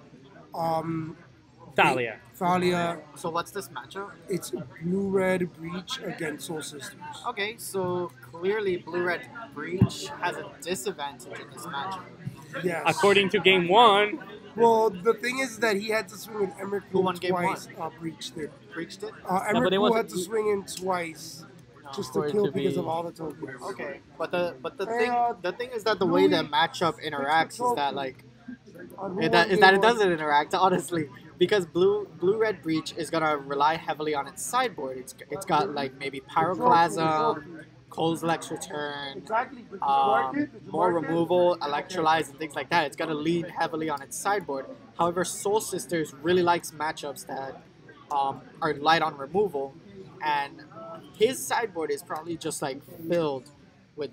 Thalia. Thalia. So what's this matchup? It's Blue-Red Breach against Soul Sisters. Okay, so clearly Blue-Red Breach has a disadvantage in this matchup. Yes. According to game 1, Well, the thing is that he had to swing in Emmerich Who won game twice. Breach did. Breached it? but Emmerich it wasn't- had to swing in twice just to for it kill to because be- of all the tokens. Okay, but the Hey, thing is that the way the matchup interacts is that like On it, who is won that game it one? doesn't interact honestly because Blue-Red Breach is gonna rely heavily on its sideboard. It's got like maybe Pyroclasm, Kozilek's Return, Exactly. Did you mark it? Did you more mark it? removal, Electrolyze, and things like that. It's gonna lean heavily on its sideboard. However, Soul Sisters really likes matchups that are light on removal, and his sideboard is probably just like filled with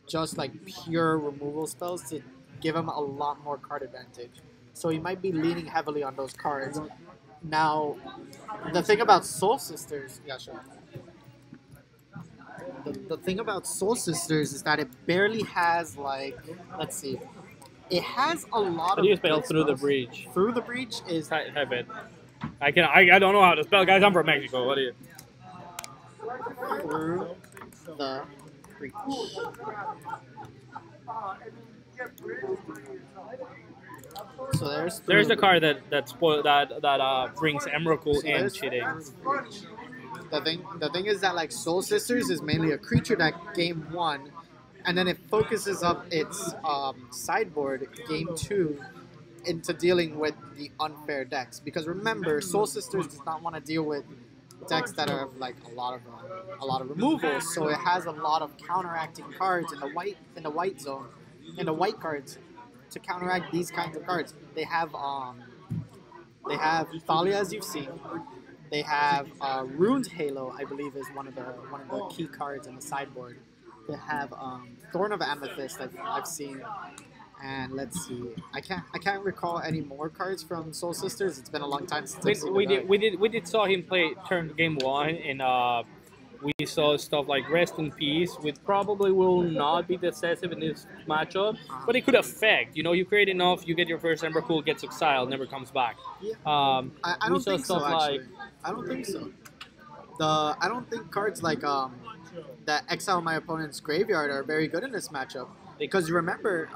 just like pure removal spells to give him a lot more card advantage. So he might be leaning heavily on those cards. Now, the thing about Soul Sisters, yeah, sure. The thing about Soul Sisters is that it barely has like, let's see, it has a lot how of do you spell good through the spells. breach? Through the Breach is Type it. I don't know how to spell, guys. I'm from Mexico. What are you? through the Breach. So There's through the card that spoil that brings Emrakul So and there's- cheating. The thing is that like Soul Sisters is mainly a creature deck game 1, and then it focuses up its sideboard game 2 into dealing with the unfair decks. Because remember, Soul Sisters does not want to deal with decks that are like a lot of removals. So it has a lot of counteracting cards in the white zone, in the white cards to counteract these kinds of cards. They have Thalia, as you've seen. They have Ruined Halo, I believe, is one of the key cards in the sideboard. They have Thorn of Amethyst, I've seen, and let's see, I can't recall any more cards from Soul Sisters. It's been a long time since I've seen we did saw him play turn game 1, and we saw stuff like Rest in Peace, which probably will not be decisive in this matchup, but it could affect. You know, you create enough, you get your first Embercool, gets exiled, never comes back. Yeah. I don't think so, actually. I don't think so. I don't think cards like that exile my opponent's graveyard are very good in this matchup. Because remember,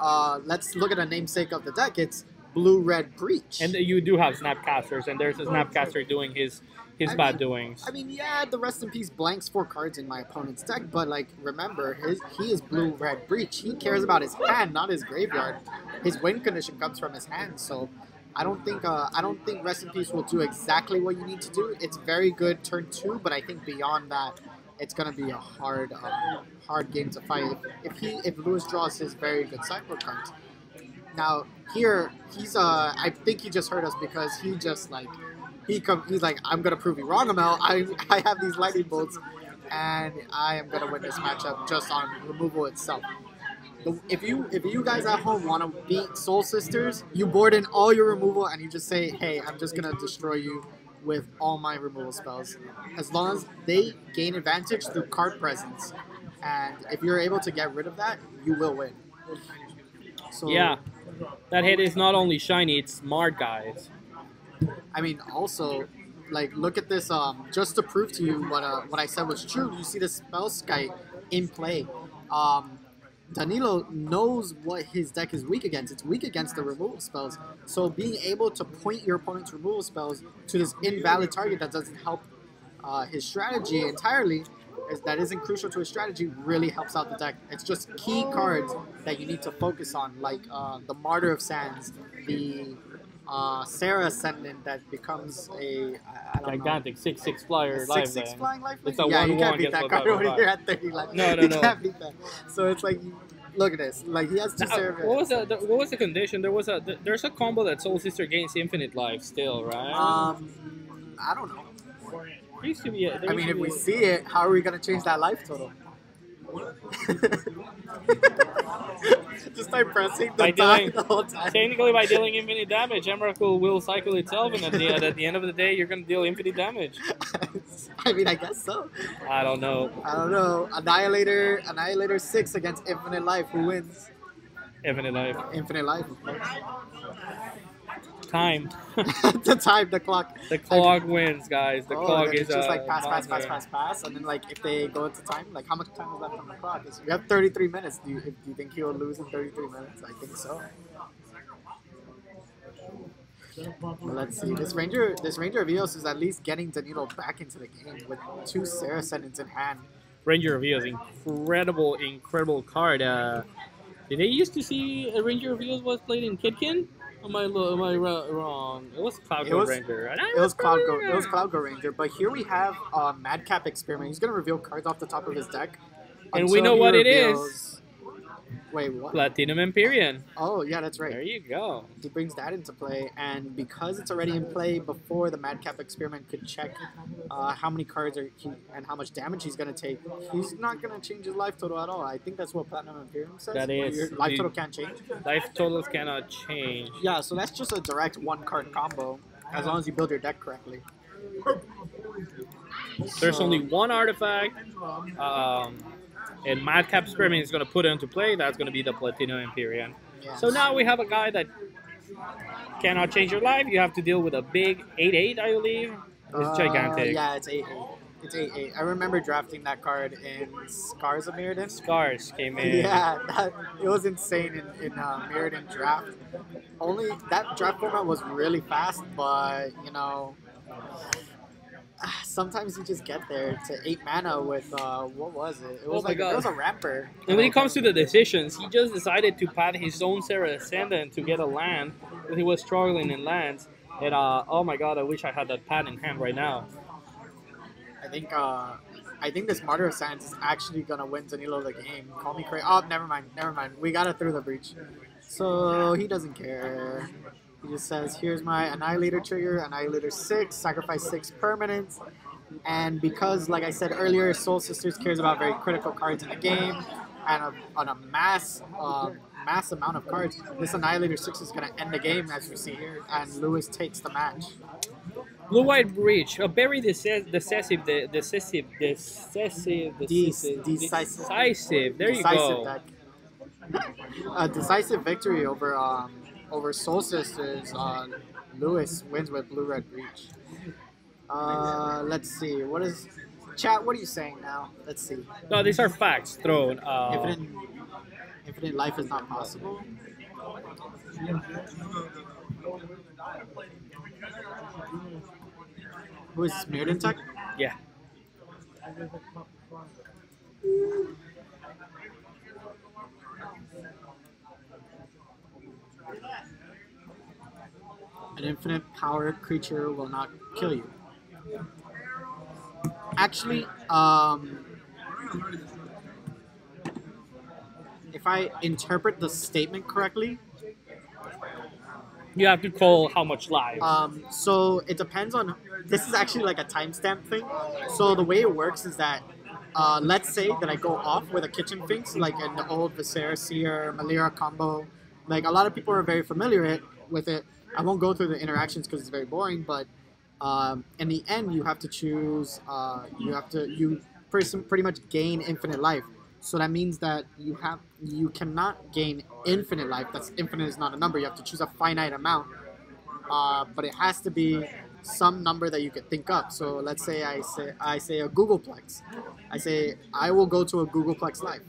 let's look at a namesake of the deck. It's Blue-Red Breach. And you do have Snapcasters, and there's a Snapcaster doing his bad doings. I mean, yeah, the Rest in Peace blanks 4 cards in my opponent's deck, but like, remember, he is Blue-Red Breach. He cares about his hand, not his graveyard. His win condition comes from his hand, so I don't think Rest in Peace will do exactly what you need to do. It's very good turn 2, but I think beyond that, it's gonna be a hard game to fight if Lewis draws his very good sideboard cards. Now here he's I think he just hurt us because he just like he's like, I'm gonna prove you wrong, Amel. I have these lightning bolts and I am gonna win this matchup just on removal itself. If you guys at home want to beat Soul Sisters, you board in all your removal and you just say, hey, I'm just gonna destroy you with all my removal spells, as long as they gain advantage through card presence. And if you're able to get rid of that, you will win. So, yeah, that hit is not only shiny, it's smart, guys. I mean, also, like, look at this. Just to prove to you what I said was true, you see the spell Sky in play. Danilo knows what his deck is weak against. It's weak against the removal spells. So being able to point your opponent's removal spells to this invalid target that doesn't help his strategy entirely, that isn't crucial to his strategy, really helps out the deck. It's just key cards that you need to focus on, like the Martyr of Sands, the Sarah Ascendant that becomes a gigantic 6/6 flyer life. 6/6 flying life. It's a yeah, 1/1. you can't beat that card when you're at 30 life. No. You can't beat that. So it's like, look at this. Like, he has 2 Sarah. What was the condition? There's a combo that Soul Sister gains infinite life still, right? I don't know. There used to be I mean, if we see it, how are we gonna change that life total? Just start pressing the whole time. Technically, by dealing infinite damage, Emrakul will cycle itself, and at the end of the day, you're going to deal infinite damage. I mean, I guess so. I don't know. Annihilator 6 against Infinite Life. Who wins? Infinite Life. Infinite Life, of course. Time. The clock. The clock wins, guys. The clock is just like pass, and then like if they go into time, like how much time is left on the clock? We have 33 minutes. Do you think he'll lose in 33 minutes? I think so. Well, let's see. This Ranger of Eos is at least getting Danilo back into the game with 2 Sarah Ascendants in hand. Ranger of Eos, incredible card. Did they used to see a Ranger of Eos was played in Kidkin? Am I wrong? It was Cloud Go Ranger. It was Cloud Go Ranger. But here we have Madcap Experiment. He's gonna reveal cards off the top of his deck, and we know what it is. Wait, what? Platinum Empyrean. Oh, yeah, that's right. There you go. He brings that into play, and because it's already in play before the Madcap Experiment could check how many cards and how much damage he's going to take, he's not going to change his life total at all. I think that's what Platinum Empyrean says. That is. Your life total can't change. Life totals cannot change. Yeah, so that's just a direct 1-card combo, as long as you build your deck correctly. There's only one artifact. And Madcap Experiment is going to put it into play. That's going to be the Platinum Empyrean. Yes. So now we have a guy that cannot change your life. You have to deal with a big 8/8, I believe. It's gigantic. Yeah, it's 8/8. It's 8/8. I remember drafting that card in Scars of Mirrodin. Scars came in. Yeah, it was insane in Mirrodin draft. Only that draft format was really fast, but you know, sometimes you just get there to 8 mana with what was it? It Oh was my like God. it was a ramper. And when it comes to the decisions, he just decided to pad his own Serra Ascendant to get a land because he was struggling in lands. And oh my God, I wish I had that pad in hand right now. I think this Martyr of Sands is actually gonna win Danilo the game. Call me crazy. Oh, never mind. We got it through the breach. So he doesn't care. He just says, "Here's my Annihilator trigger. Annihilator 6. Sacrifice 6 permanents." And because, like I said earlier, Soul Sisters cares about very critical cards in the game and on a mass amount of cards, this Annihilator 6 is gonna end the game, as we see here, and Lewis takes the match. Blue-White Breach, a very decisive. There you go. Deck. A decisive victory over Soul Sisters. Lewis wins with Blue-Red Breach. Let's see. What is chat? What are you saying now? Let's see. No, these are facts thrown. Infinite life is not possible. Who is Smeared in Tech? Yeah. An infinite power creature will not kill you. Actually, if I interpret the statement correctly, you have to call how much life. So it depends on. This is actually like a timestamp thing. So the way it works is that, let's say that I go off with a Kitchen Finks, like in the old Viscera Seer, Malira combo. Like a lot of people are very familiar with it. I won't go through the interactions because it's very boring, but in the end, you have to choose. You pretty much gain infinite life. So that means that you cannot gain infinite life. That's infinite is not a number. You have to choose a finite amount, but it has to be some number that you could think up. So let's say I say a Googleplex. I say I will go to a Googleplex life.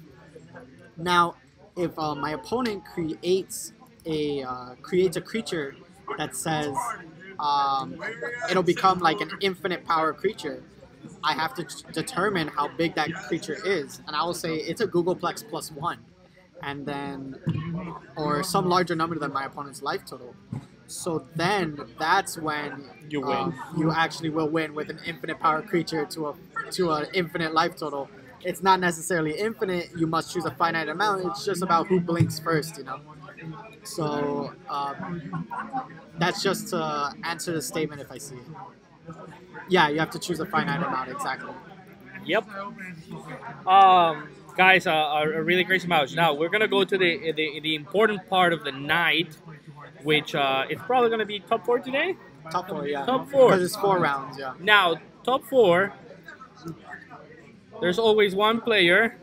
Now, if my opponent creates a creature that says it'll become like an infinite power creature, I have to determine how big that creature is, and I will say it's a Googleplex +1, and then or some larger number than my opponent's life total. So then that's when you win. You actually will win with an infinite power creature to an infinite life total. It's not necessarily infinite. You must choose a finite amount. It's just about who blinks first, you know. So that's just to answer the statement if I see it. Yeah, you have to choose a finite amount, exactly. Yep. Guys, a really crazy match. Now we're gonna go to the important part of the night, which it's probably gonna be top 4 today. Top 4, yeah. Top 4. Because it's 4 rounds, yeah. Now, top 4. There's always one player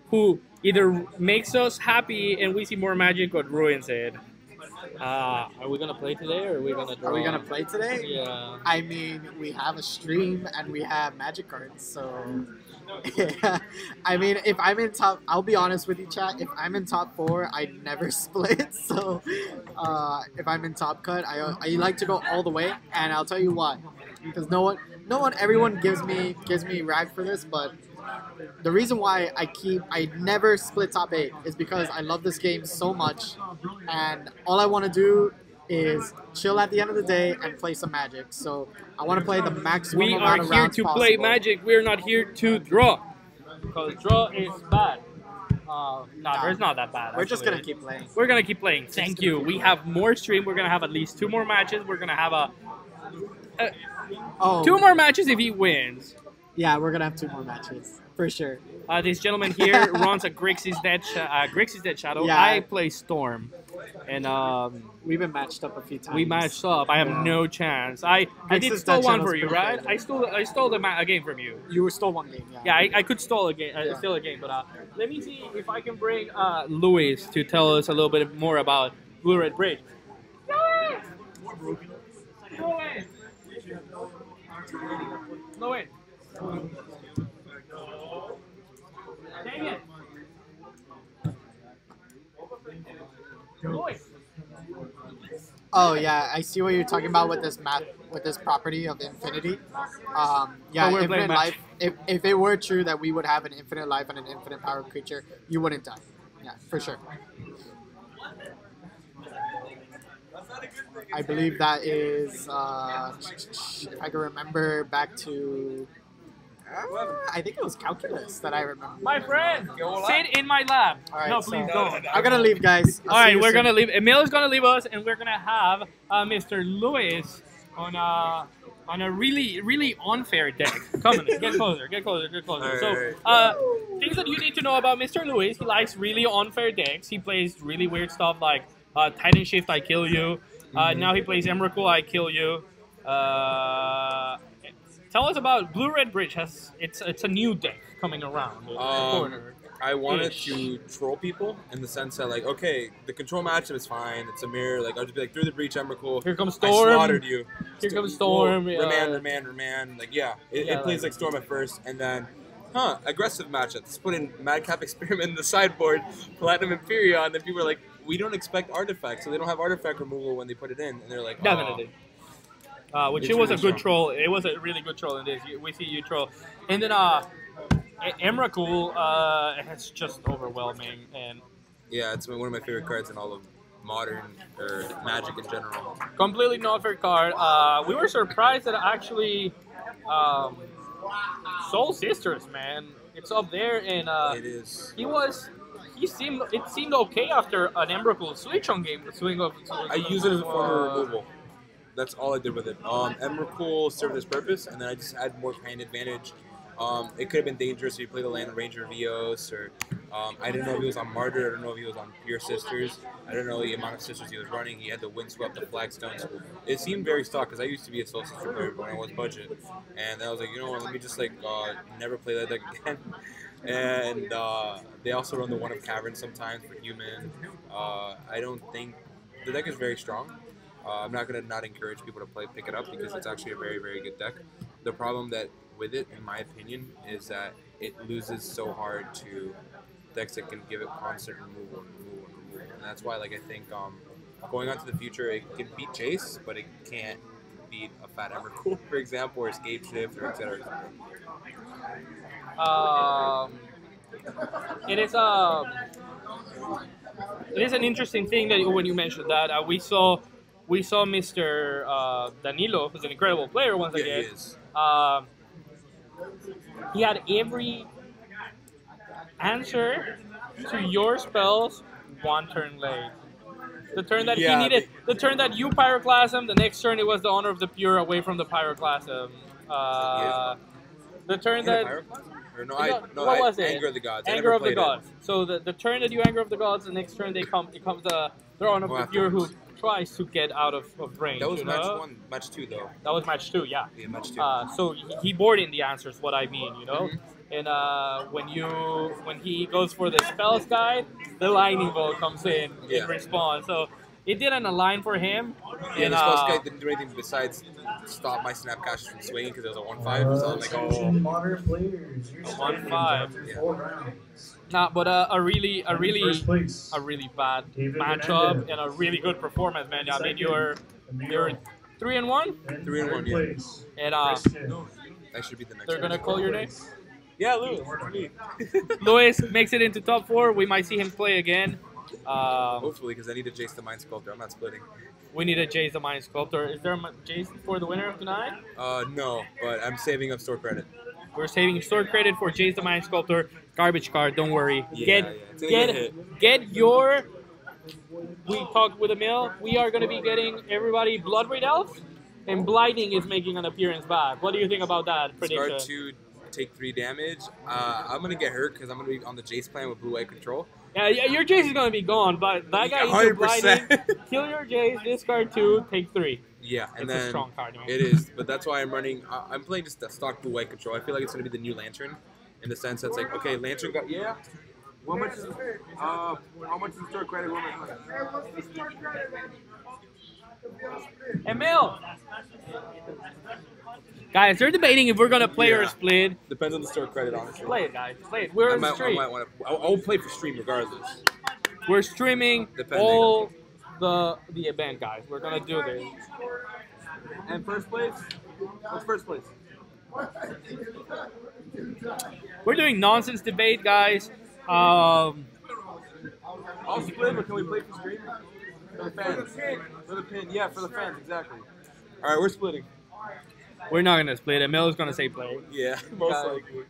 who either makes us happy and we see more magic or ruins it. Are we gonna play today or are we gonna draw? Are we gonna play today? Yeah. I mean, we have a stream and we have magic cards, so. I mean, if I'm in top, I'll be honest with you, chat. If I'm in top 4, I never split. So, if I'm in top cut, I like to go all the way, and I'll tell you why. Because everyone gives me rag for this, but the reason why I never split top 8 is because I love this game so much, and all I want to do is chill at the end of the day and play some Magic. So I want to play the maximum amount of rounds possible. We are here to play Magic. We're not here to draw, because draw is bad. No, it's not that bad. We're just gonna keep playing. We're gonna keep playing. Thank you. We have more stream. We're gonna have at least 2 more matches. We're gonna have 2 more matches if he wins. Yeah, we're gonna have 2 more matches for sure. This gentleman here runs a Grixis Dead Shadow. Yeah. I play Storm, and we've been matched up a few times. We matched up. I have no chance. I did stole one for you, right? I stole a game from you. You stole one game. Yeah, I could steal a game. Steal a game, but let me see if I can bring Luis to tell us a little bit more about Blue-Red Breach. Luis. Dang it. Oh yeah, I see what you're talking about with this with this property of infinity. But we're Infinite playing life. If it were true that we would have an infinite life and an infinite power creature, you wouldn't die. Yeah, for sure. I believe that is, if I can remember back to, I think it was calculus that I remember. My friend, sit in my lab. All right, No, so please don't. I'm gonna leave, guys. All right, we're gonna leave. Emil is gonna leave us, and we're gonna have Mr. Lewis on a really unfair deck. Come on, get closer, get closer, get closer. So, things that you need to know about Mr. Lewis: he likes really unfair decks. He plays really weird stuff like Titan Shift, I kill you. Now he plays Emrakul, I kill you. Tell us about Blue-Red Bridge. It's a new deck coming around the corner. I wanted to troll people in the sense that, like, okay, the control matchup is fine. It's a mirror. Like, I'll just be like, through the breach, Emrakul. Here comes Storm. I slaughtered you. Here comes Storm. Remand. Like, yeah. It plays like Storm at first, and then, aggressive matchup. Let's put in Madcap Experiment in the sideboard, Platinum Imperion, and then people are like, we don't expect artifacts, so they don't have artifact removal when they put it in, and they're like, oh. Definitely. Which it was a good troll. It was a really good troll in this. We see you troll. And then Emrakul, it's just overwhelming. And yeah, it's one of my favorite cards in all of Modern or Magic in general. Completely not fair card. We were surprised that actually Soul Sisters, man, it's up there, and it is. It seemed okay after an Emrakul switch on game. I use it as a form of removal. That's all I did with it. Emrakul served its purpose, and then I just had more hand advantage. It could have been dangerous if you played the land Ranger Vios, or I didn't know if he was on Martyr, I don't know if he was on Pure Sisters, I don't know the amount of sisters he was running, he had the Windswept, the Flagstones. It seemed very stock, because I used to be a Soul Sister player when I was budget, and I was like, you know what, let me just like never play that deck again. And they also run the One of Caverns sometimes for human. I don't think, the deck is very strong. I'm not going to not encourage people to pick it up because it's actually a very, very good deck. The problem that with it, in my opinion, is that it loses so hard to decks that can give it constant removal. And that's why, like, I think going on to the future, it can beat Chase, but it can't beat a Fat Emrakul, for example, or Escape Shift, or etc. It is an interesting thing that when you mentioned that we saw Mr. Danilo, who's an incredible player once again. He is. He had every answer to your spells one turn late. The turn that he needed, the turn that you Pyroclasm, the next turn it was the Honor of the Pure away from the Pyroclasm. The turn that... Or what was it? Anger of the Gods. Anger of the Gods. So the turn that you Anger of the Gods, the next turn it comes the Honor of the Pure who tries to get out of range. That was match 1, match 2 though. That was match 2, yeah. Yeah, match 2. So he bored in the answers, what I mean, you know? And when he goes for the spells guide, the lightning bolt comes in response. So it didn't align for him. Yeah, the spells guide didn't do anything besides stop my Snapcashers from swinging because it was a 1/5. So I was like, oh. Modern players. A 1/5. 4 rounds. Nah, but a really bad matchup and a really good performance, man. I mean, you're 3-1. 3-1, yeah. And that should be the next. They're gonna call your name. Yeah, Louis. Louis makes it into top 4. We might see him play again. Hopefully, because I need a Jace the Mind Sculptor. I'm not splitting. We need a Jace the Mind Sculptor. Is there a Jace for the winner of tonight? No, but I'm saving up store credit. We're saving store credit for Jace the Mind Sculptor. Garbage card, don't worry. Get your... We talked with Emil. We are going to be getting everybody Blood Red Elf, and Blighting is making an appearance back. What do you think about that prediction? Discard 2, take 3 damage. I'm going to get hurt because I'm going to be on the Jace plan with Blue-White Control. Yeah, your Jace is going to be gone, but that guy is Blighting. Kill your Jace, discard 2, take 3. Yeah, and it's then a strong card, man. It is, but that's why I'm running. I'm playing just a stock Blue-White Control. I feel like it's going to be the new Lantern, in the sense that's like, okay, Lantern got How much is the store credit? Emil! Guys, they're debating if we're going to play or split. Depends on the store credit, honestly. Play it, guys. Play it. We're in the stream. I'll play for stream regardless. We're streaming all the event, guys. We're going to do this. And first place? What's first place? We're doing nonsense debate, guys. I'll split, but can we play for stream? For the fans. For the pin. Yeah, for the fans, exactly. Alright, we're splitting. We're not gonna split. Emil's gonna say play. Yeah, most likely.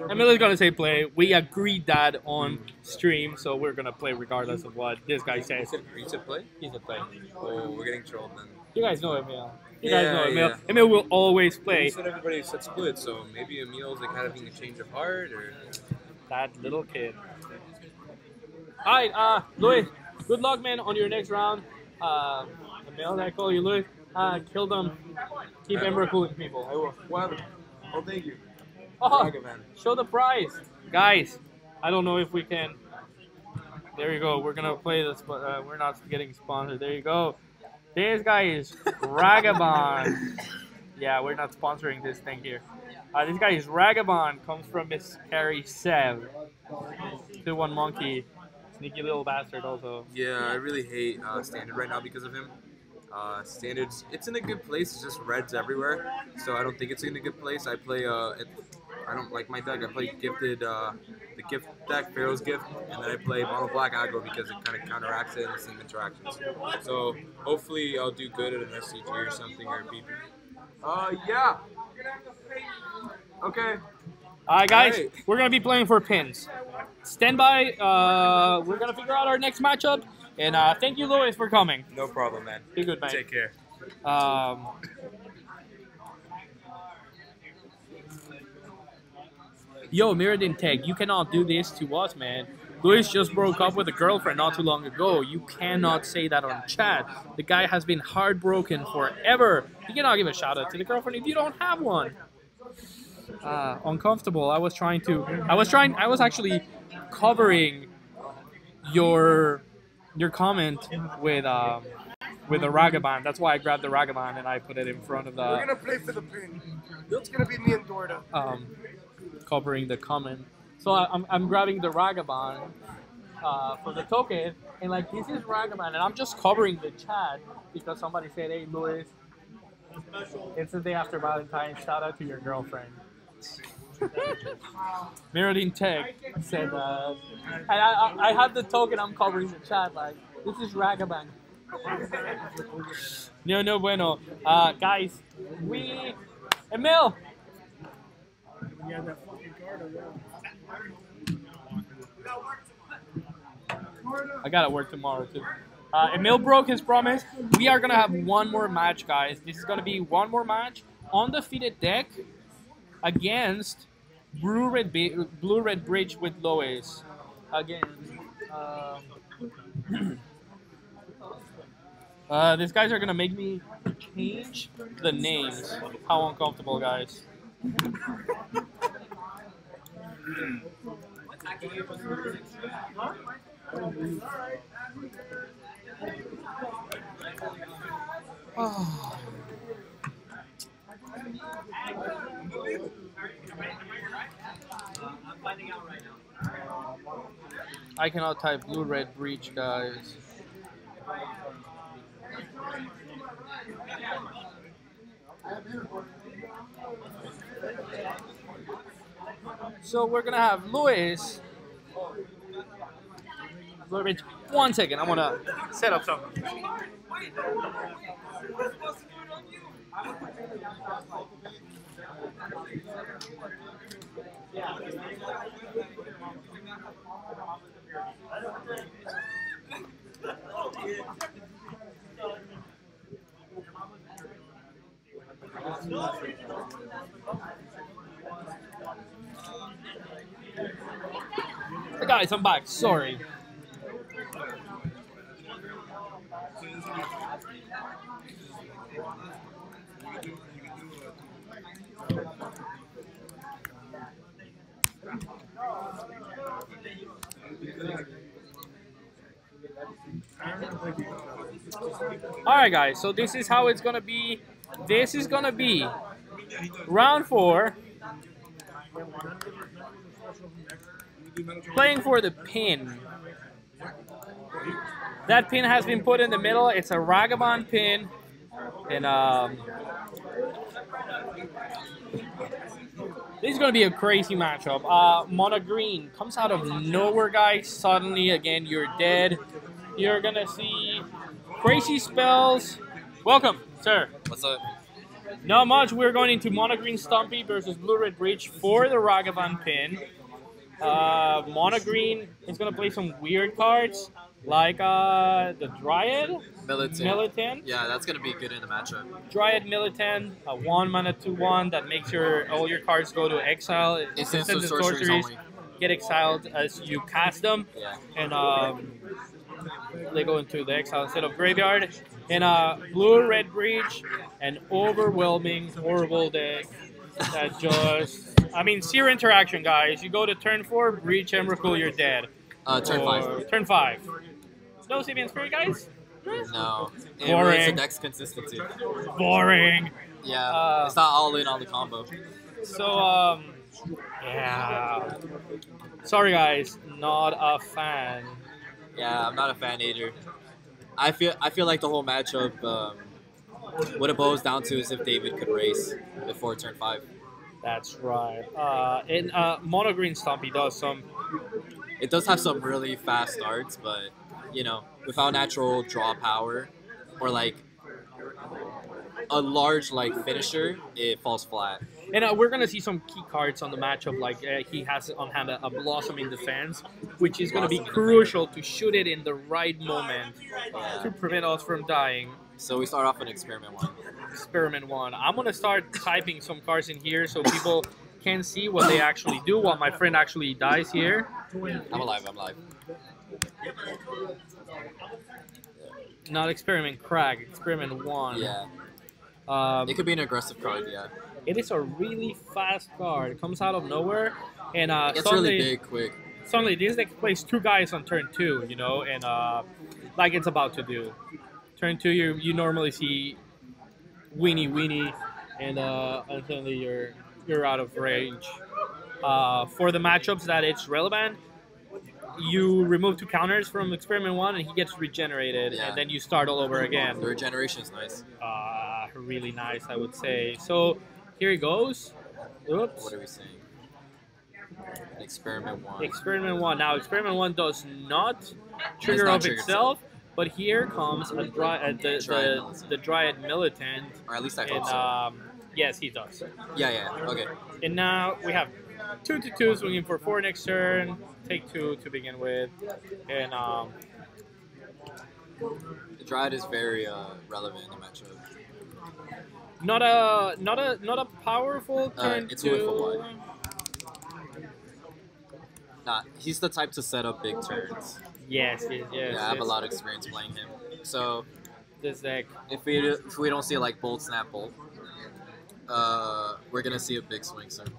Emil is gonna say play. We agreed that on stream, so we're gonna play regardless of what this guy says. You said play? He said play. Oh, we're getting trolled then. You guys know Emil. You guys know Emil. Yeah. Emil will always play. You said everybody said split, so maybe Emil's like having a change of heart, or... That little kid. Alright, Louis, good luck, man, on your next round. Emil, I call you Louis. Kill them. Keep Ember cooling people. I will. Well, oh, thank you. Oh, show the prize. Guys, I don't know if we can. There you go. We're going to play this, but we're not getting sponsored. There you go. This guy is Ragabond. Yeah, we're not sponsoring this thing here. This guy is Ragabond. Comes from Miss Carrie Sev. 2-1 Monkey. Sneaky little bastard also. Yeah, I really hate Standard right now because of him. Standards, it's in a good place. It's just reds everywhere, so I don't think it's in a good place. I play, I don't like my deck. I play Gifted, the Gift deck, Pharaoh's Gift, and then I play Mono Black Aggro because it kind of counteracts it in the same interactions. So hopefully I'll do good at an SCG or something, or a BP. Yeah. Okay. Alright, guys, we're going to be playing for pins. Stand by. We're going to figure out our next matchup. And thank you, Louis, for coming. No problem, man. Be good, man. Take care. Yo, Mirrodin Tech, you cannot do this to us, man. Louis just broke up with a girlfriend not too long ago. You cannot say that on chat. The guy has been heartbroken forever. You cannot give a shout out to the girlfriend if you don't have one. Uncomfortable. I was actually covering your comment with a Ragabond. That's why I grabbed the Ragabond and I put it in front of the. We're gonna play for the pin. It's gonna be me and Dorda. Covering the comment. So I'm grabbing the Ragabond for the token, and like this is Ragabond, and I'm just covering the chat because somebody said, "Hey, Louis, it's the day after Valentine's. Shout out to your girlfriend." Mirrodin Tech said that. And I had the token, I'm covering the chat, like, this is Ragabang. No bueno. Guys, Emil! I gotta work tomorrow, too. Emil broke his promise. We are gonna have one more match, guys. This is gonna be one more match. Undefeated deck against Blue Red Breach with Lois. Again, these guys are gonna make me change the names. How uncomfortable, guys. Oh. I cannot type Blue Red Breach, guys. So we're gonna have Louis. Blue Red. 1 second, I wanna set up something. Hey guys, I'm back. Sorry. Alright guys, so this is how it's gonna be. This is gonna be round 4. Playing for the pin. That pin has been put in the middle. It's a Ragabond pin. And this is going to be a crazy matchup. Mono Green comes out of nowhere, guys. Suddenly, again, you're dead. You're going to see crazy spells. Welcome, sir. What's up? Not much. We're going into MonoG Stompy versus Blue-Red Breach for the Ragavan pin. MonoG is going to play some weird cards like the Dryad. Militant. Yeah, that's going to be good in the matchup. Dryad Militant, a 1-mana 2/1 that makes all your cards go to exile. Instants and sorceries only. Get exiled as you cast them. Yeah. And they go into the exile instead of graveyard. And Blue-Red Breach, an overwhelming, horrible deck that just... I mean, zero interaction, guys. You go to turn 4, Breach, Emrakul, you're dead. Turn 5. Turn 5. No Sabian Spirit, guys? No. It Boring. ruins the deck's consistency. Boring. Yeah, it's not all in on the combo. So, yeah. Sorry, guys. Not a fan. Yeah, I'm not a fan either. I feel like the whole matchup, what it boils down to is if David could race before turn 5. That's right. And MonoG Stompy does some... It does have some really fast starts, but, you know, without natural draw power or, like, a large, like, finisher, it falls flat. And we're going to see some key cards on the matchup, like he has on hand a Blossoming Defense, which is going to be crucial to shoot it in the right moment to prevent us from dying. So we start off with Experiment 1. Experiment 1. I'm going to start typing some cards in here so people can see what they actually do while my friend actually dies here. I'm alive, I'm alive. Not Experiment Crag, Experiment 1. Yeah. It could be an aggressive card, yeah. It is a really fast card. It comes out of nowhere, and it's really big, quick. Suddenly, this deck plays 2 guys on turn 2, you know, and like it's about to do. Turn 2, you normally see Weenie, and suddenly you're out of range. For the matchups that it's relevant, you remove 2 counters from Experiment 1, and he gets regenerated, and then you start all over again. The regeneration is nice. Really nice, I would say. So. Here he goes. Oops. What are we saying? Experiment 1. Experiment 1. Now, Experiment 1 does not trigger of itself, but here comes the Dryad Militant. Or at least I hope so. Yes, he does. Yeah, okay. And now we have 2/2 swinging for 4 next turn. Take 2 to begin with. And the Dryad is very relevant in the matchup. Not a powerful turn it's 2. Nah, he's the type to set up big turns. Yes. Yeah, I have a lot of experience playing him. So this deck, if we don't see like Bolt, Snap, Bolt, we're gonna see a big swing soon.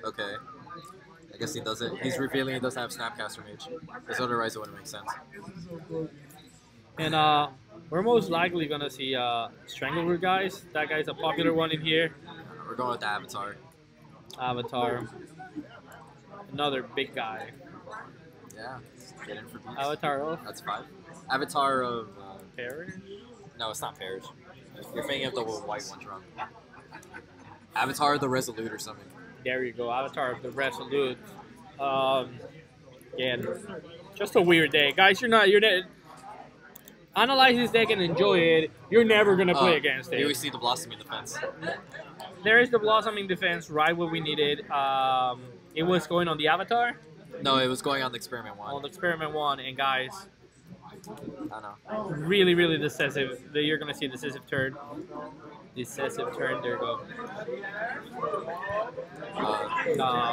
Okay. I guess he doesn't. He's revealing he doesn't have Snapcaster Mage, because otherwise it wouldn't make sense. And we're most likely gonna see Strangleroot, guys. That guy's a popular one in here. We're going with the Avatar. Another big guy. Yeah. Get in for beats. Avatar of? That's 5. Avatar of... Parish? No, it's not Parish. You're thinking of the white one wrong. Avatar of the Resolute or something. There you go. Avatar of the Resolute. Yeah. Just a weird day. Guys, you're analyze this deck and enjoy it. You're never going to play against it. Here we see the Blossoming Defense. There is the Blossoming Defense, right where we needed. It was going on the Avatar? No, it was going on the Experiment 1. On the Experiment 1, and guys, I know. really, really decisive. You're going to see a decisive turn. Decisive turn, there you go.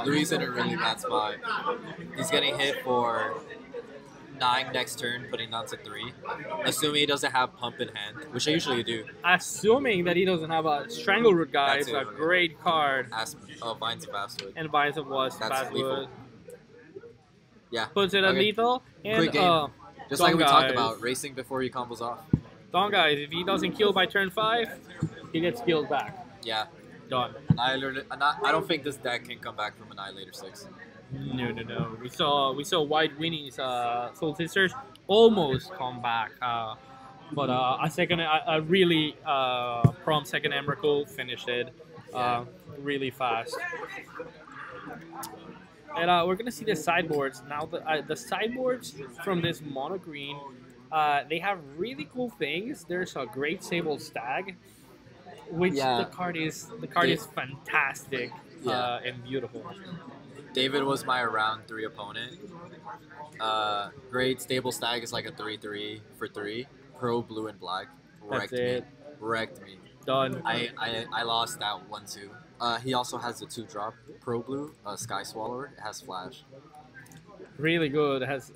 Louis in a really bad spot. He's getting hit for 9 next turn, putting down to 3. Assuming he doesn't have Pump in hand, which I usually do. Assuming that he doesn't have a Strangleroot, guy, it's a great card. Vines of Basswood. And Vines of Basswood. Yeah. Puts it at lethal. And, quick game. Just like we talked about, racing before he combos off. Done, guys. If he doesn't kill by turn 5, he gets killed back. Yeah. Done. I don't think this deck can come back from Annihilator 6. No. We saw White Winnie's Soul Sisters almost come back, but a really prompt second Emrakul finished it really fast. And we're gonna see the sideboards now. The sideboards from this mono green, they have really cool things. There's a Great Sable Stag, which Yeah. the card is fantastic and beautiful. David was my round 3 opponent. Great Stable Stag is like a 3/3 for 3. Pro blue and black. That's it. Wrecked me. Done. I lost that 1/2. He also has the 2-drop Pro blue Sky Swallower. It has flash. Really good. Has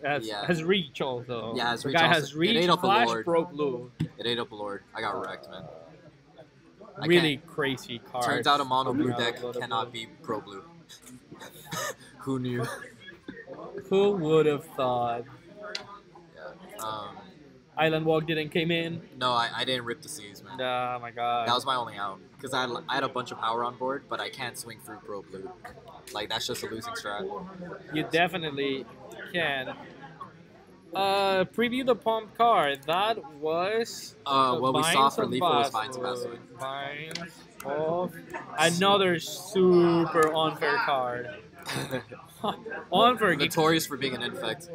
reach also. Yeah, has the reach guy also. has reach. It ate up a Flash Lord. Pro blue. It ate up a Lord. I got wrecked, man. Really crazy card. Turns out a mono blue Yeah, deck a lot of cannot blue. be Pro blue. Who knew? Who would have thought? Yeah. Island Walk didn't came in. No, I didn't rip the seas, man. Oh my god. That was my only out. Because I had a bunch of power on board, but I can't swing through Pro blue. Like, that's just a losing strat. You definitely can. Preview the pump card. That was what we saw for Vines Lethal was of Vines of Basswood. Basswood. Vines of another super unfair card. Unfair. Notorious for being an infect.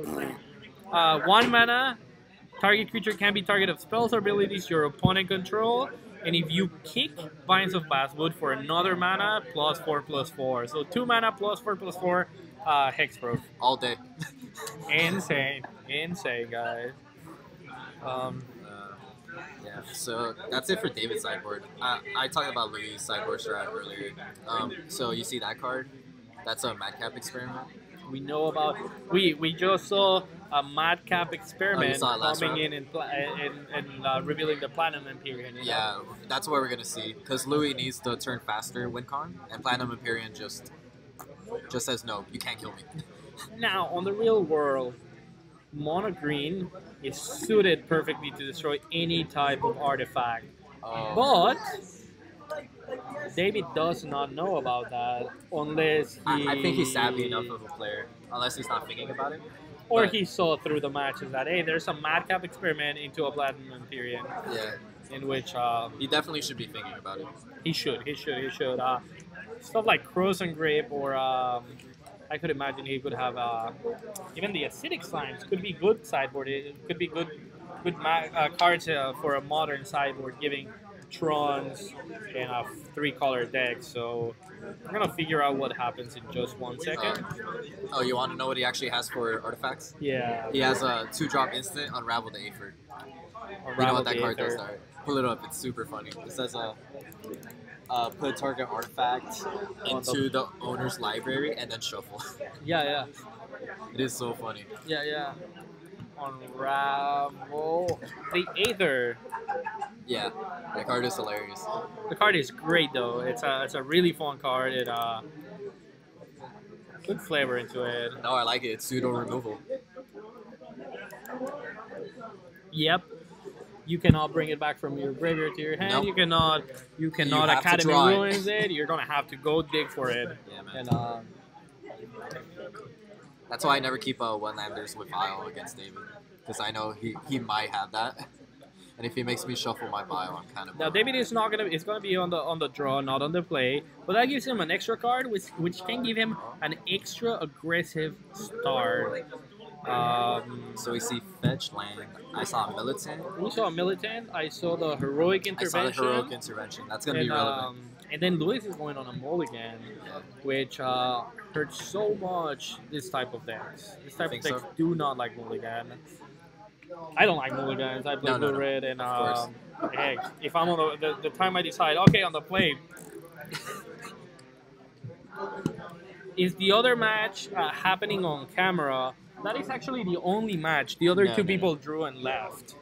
1 mana. Target creature can be target of spells or abilities your opponent control. And if you kick Vines of Basswood for another mana, +4/+4. So 2 mana +4/+4, hexproof. All day. Insane, guys. Yeah, so that's it for David's sideboard. I talked about Louis' sideboard strat earlier. So you see that card? That's a Madcap Experiment. We know about. We just saw a Madcap Experiment saw it last coming round? in and revealing the Platinum Empyrean. Yeah, that's what we're gonna see. Because Louis needs to turn faster WinCon, and Platinum Empyrean just says no, you can't kill me. Now, on the real world, Mono Green is suited perfectly to destroy any type of artifact. But David does not know about that unless he... I think he's savvy enough of a player, unless he's not thinking about it. Or But- he saw through the matches that, hey, there's a Madcap Experiment into a Platinum Empyrean. Yeah. In which... he definitely should be thinking about it. He should. Stuff like Crows and Grape or... I could imagine he could have even the acidic slimes could be good sideboard. It could be good cards for a modern sideboard, giving Trons in a 3-color deck. So I'm gonna figure out what happens in just 1 second. Oh, you want to know what he actually has for artifacts? Yeah. He has a 2-drop instant, Unravel the Aether. You know what that card does, right? Pull it up. It's super funny. It says put a target artifact into the owner's library and then shuffle. Yeah. It is so funny. Yeah. Unravel the Aether. Yeah, that card is hilarious. The card is great though. It's a really fun card. It good flavor into it. No, I like it. It's pseudo removal. Yep. You cannot bring it back from your graveyard to your hand. Nope. You cannot You have to Academy draw it. Ruins it. You're gonna have to go dig for it. Yeah, man. And That's why I never keep one-landers with Vial against David, because I know he might have that. And if he makes me shuffle my Vial, I'm kind of... now David is not gonna. It's gonna be on the draw, not on the play. But that gives him an extra card, which can give him an extra aggressive start. So we see Fetch Land. I saw Militant. We saw a Militant. I saw the Heroic Intervention. I saw the Heroic Intervention. That's going to be relevant. And then Luis is going on a mulligan, which hurts so much this type of decks. This type of decks do not like mulligan. I don't like mulligans. I play blue-red, and heck, if I'm on the time I decide, okay, on the play, is the other match happening on camera? That is actually the only match. The other two people drew and left.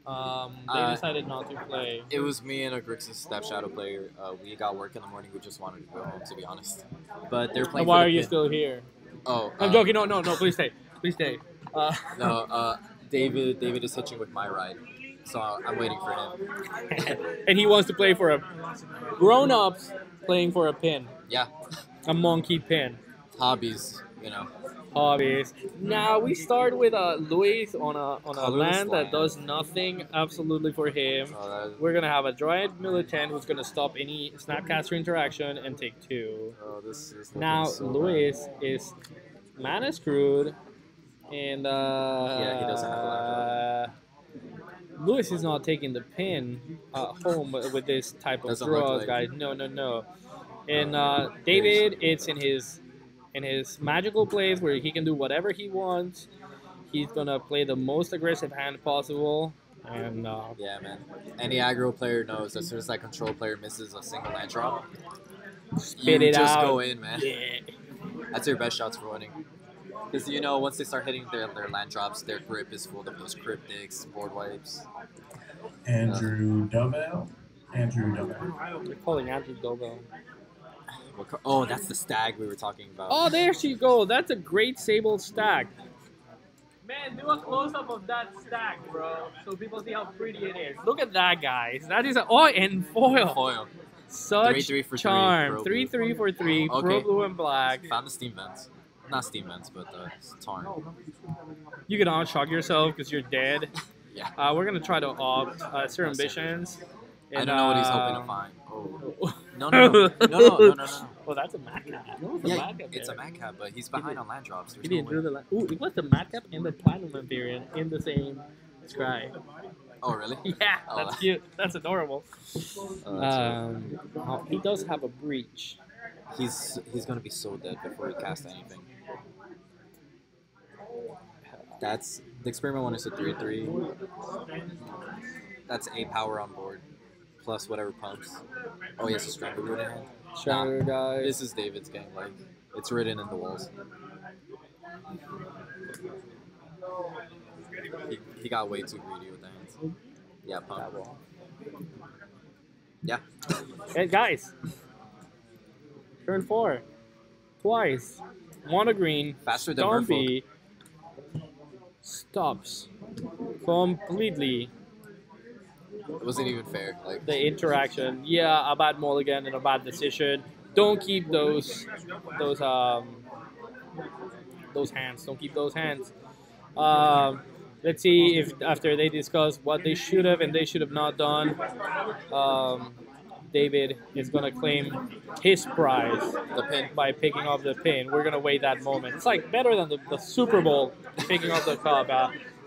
They decided not to play. It was me and a Grixis Step Shadow player. We got work in the morning. We just wanted to go home, to be honest. But they're playing. And why are you still here? Oh, I'm joking. No. Please stay. Please stay. David is hitching with my ride, so I'm waiting for him. And he wants to play for a grown-ups playing for a pin. Yeah. A monkey pin. hobbies, you know. Hobbies. Now we start with Luis on a Colorless land that land. does nothing absolutely for him. Oh, We're gonna have a Dryad Militant who's gonna stop any Snapcaster interaction and take 2. this is looking Now so Luis is mana screwed, and Yeah, he doesn't have a land Luis is not taking the pin home with this type of Doesn't look draws, like- guys. No. And David, it's in his magical place where he can do whatever he wants. He's gonna play the most aggressive hand possible, and Yeah, man. Any aggro player knows as soon as that control player misses a single land drop, spit you it just out. go in, man. Yeah. That's your best shots for winning. Because, you know, once they start hitting their land drops, their grip is full of those cryptics, board wipes. Andrew Dovell. Andrew Dovell. You're calling Andrew Dogo. Oh, that's the stag we were talking about. Oh, there she go. That's a great Sable stack. Man, do a close-up of that stack, bro, so people see how pretty it is. Look at that, guys. That is and foil. Foil. Such 3-3 for 3, charm. pro 3/3 for 3. Okay. Pro blue and black. Found the steam vents. Not steam vents, but Tarn. You can unshock yourself because you're dead. Yeah. We're gonna try to opt Sir Ambitions. I don't know what he's hoping to find. Oh. No. Oh, that's a madcap. Yeah, it's a madcap, but he's behind on land drops. He didn't do the land. Ooh, it was the madcap and the platinum Imperial in the same scry. Oh, really? Yeah, that's cute. That's adorable. Oh, he does have a breach. He's gonna be so dead before he casts anything. That's the experiment one is a 3/3. That's a power on board, plus whatever pumps. Oh, he has a Strangle in hand. Strangle, guys. This is David's game. Like, it's written in the walls. He got way too greedy with the hands. Yeah, pump. Yeah. Hey, guys. Turn 4. Twice. Mono green. Faster than Stompy stops completely. It wasn't even fair. Like the interaction. Yeah, a bad mulligan and a bad decision. Don't keep those hands. Don't keep those hands. Let's see if after they discuss what they should have and they should have not done, David is gonna claim his prize, the pin, by picking up the pin. We're gonna wait that moment. It's like better than the Super Bowl picking up the cup.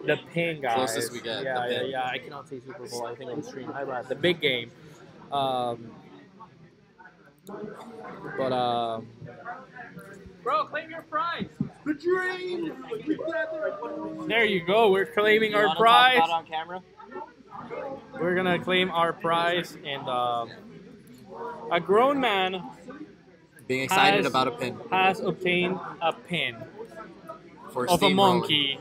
The pin, guys. Closest we get. Yeah. I cannot say Super Bowl. I think on stream. The big game. But bro, claim your prize. The dream. There you go. We're claiming you our wanna prize. talk about on camera? We're gonna claim our prize, and a grown man being excited about a pin has obtained a pin for of a monkey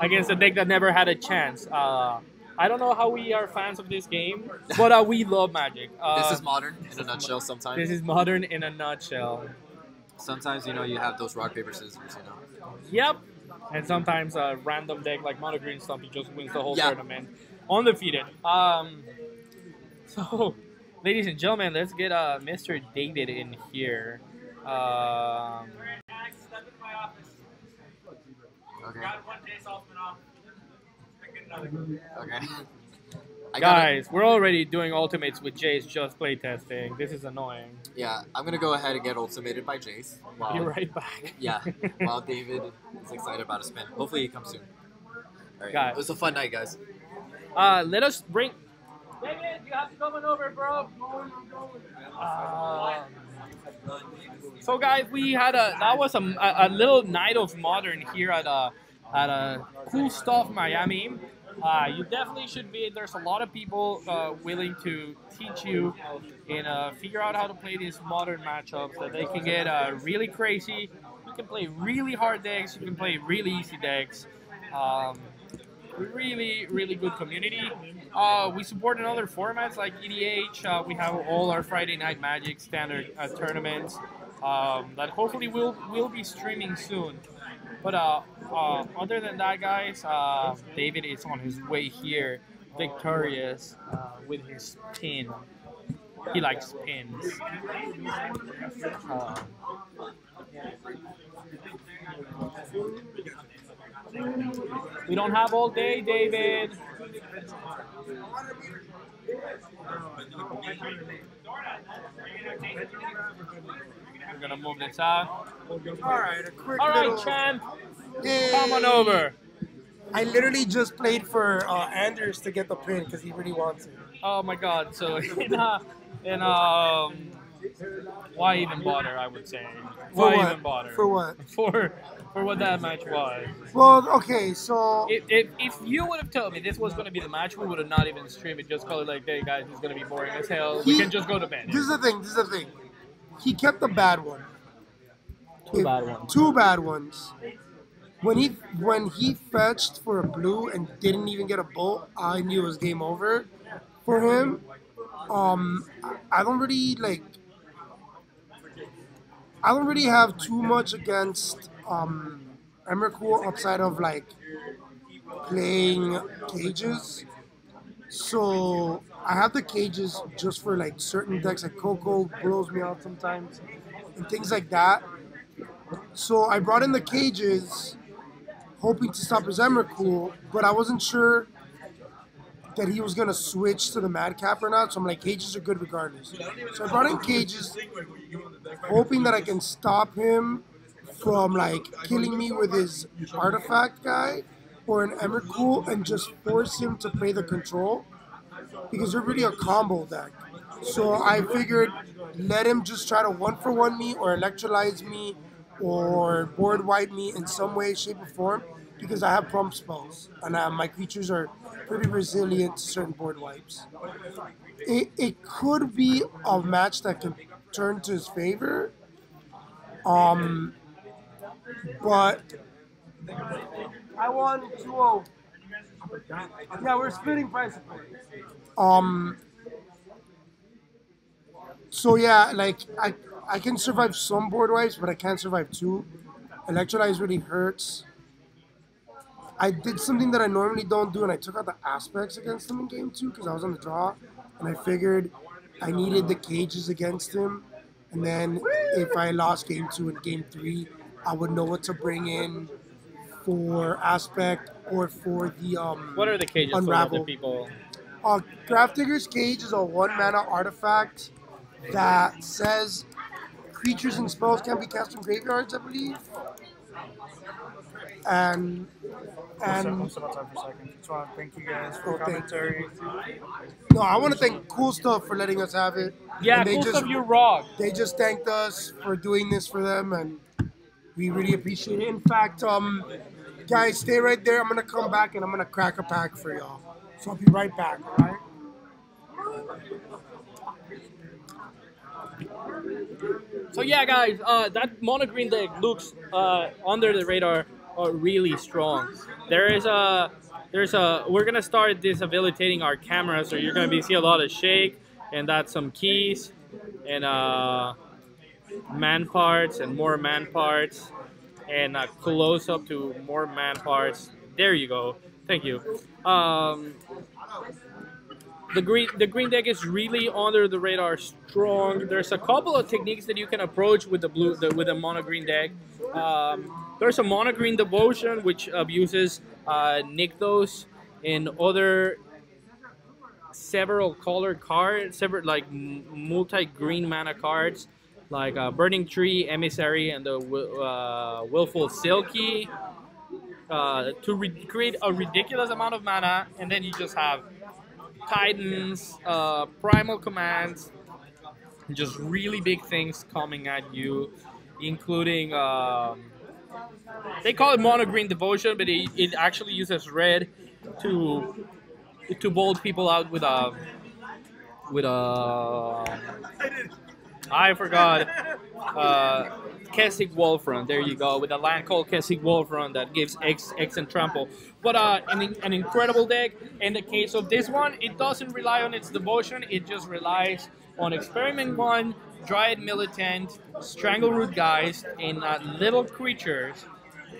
against a deck that never had a chance. I don't know how we are fans of this game, but we love Magic. This is modern in a nutshell. Sometimes this is modern in a nutshell. Sometimes you have those rock paper scissors. Yep. And sometimes a random deck like MonoG Stompy just wins the whole tournament undefeated. So, ladies and gentlemen, let's get Mr. David in here. Okay. Okay. Guys, we're already doing ultimates with Jace just playtesting. This is annoying. Yeah, I'm gonna go ahead and get ultimated by Jace. Be right back. Yeah, while David is excited about a spin. Hopefully he comes soon. All right. Guys. It was a fun night, guys. Let us bring... David, you have to come on over, bro. So guys, we had that was a little night of modern here at CoolStuff Miami. You definitely should be. There's a lot of people willing to teach you and figure out how to play these modern matchups. That they can get really crazy. You can play really hard decks. You can play really easy decks. Really, really good community. We support in other formats like EDH. We have all our Friday Night Magic standard tournaments that hopefully we'll be streaming soon. But other than that, guys, David is on his way here, victorious with his pin. he likes pins. We don't have all day, David. We're gonna move this out. Alright, a quick All right, little... champ, Yay. come on over. I literally just played for Anders to get the pin because he really wants it. Oh my God! So why even bother? I would say. For Why what? even bother? For what? For what that match was. Well, okay, so... If you would have told me this was going to be the match, we would have not even streamed it. Just call it like, hey guys, it's going to be boring as hell. We can just go to bed. This is the thing. He kept the bad one. Two bad ones. Two bad ones. When he fetched for a blue and didn't even get a bolt, I knew it was game over for him. I don't really have too much against Emrakul outside of like playing cages. So I have the cages just for like certain decks, like Coco blows me out sometimes and things like that. So I brought in the cages hoping to stop his Emrakul, but I wasn't sure that he was gonna switch to the Madcap or not. So I'm like, cages are good regardless. So I brought in cages, hoping that I can stop him from like killing me with his artifact guy or an Emrakul and just force him to play the control because they're really a combo deck. So I figured let him just try to 1-for-1 me or electrolyze me or board wipe me in some way, shape, or form because I have prompt spells and my creatures are pretty resilient to certain board wipes. It could be a match that can turn to his favor, but I won 2-0. Yeah, we're splitting price support. So yeah, like I can survive some board wipes, but I can't survive two. Electrolyze really hurts. I did something that I normally don't do, and I took out the aspects against him in game 2 because I was on the draw, and I figured I needed the cages against him, and then if I lost game 2 and game 3, I would know what to bring in for aspect or for the What are the cages unravel. for the people? Grafdigger's Cage is a 1-mana artifact that says creatures and spells can be cast from graveyards, I believe. And I'm still on time for a second. Just want to thank you guys for commentary. No, I want to thank CoolStuff for letting us have it. Yeah, and CoolStuff, you rock. They just thanked us for doing this for them, and we really appreciate it. In fact, guys, stay right there. I'm gonna come back and I'm gonna crack a pack for y'all. So I'll be right back. All right. So yeah, guys, that mono green deck looks under the radar really strong. We're gonna start disabilitating our camera, so you're gonna see a lot of shake, and that's some keys and man parts and more man parts and close up to more man parts. There you go. Thank you. The green deck is really under the radar strong. There's a couple of techniques that you can approach with with the mono green deck. There's a mono green devotion which abuses Nykthos and other several color cards, like multi green mana cards like Burning Tree, Emissary, and the Willful Silky to create a ridiculous amount of mana, and then you just have Titans, Primal Commands, just really big things coming at you, including they call it mono green devotion, but it actually uses red to bolt people out with a I forgot Kessig Wolfron. There you go, with a land called Kessig Wolfron that gives X and trample. But an incredible deck. In the case of this one, it doesn't rely on its devotion. It just relies on Experiment 1, Dryad Militant, Strangleroot Geist, and little creatures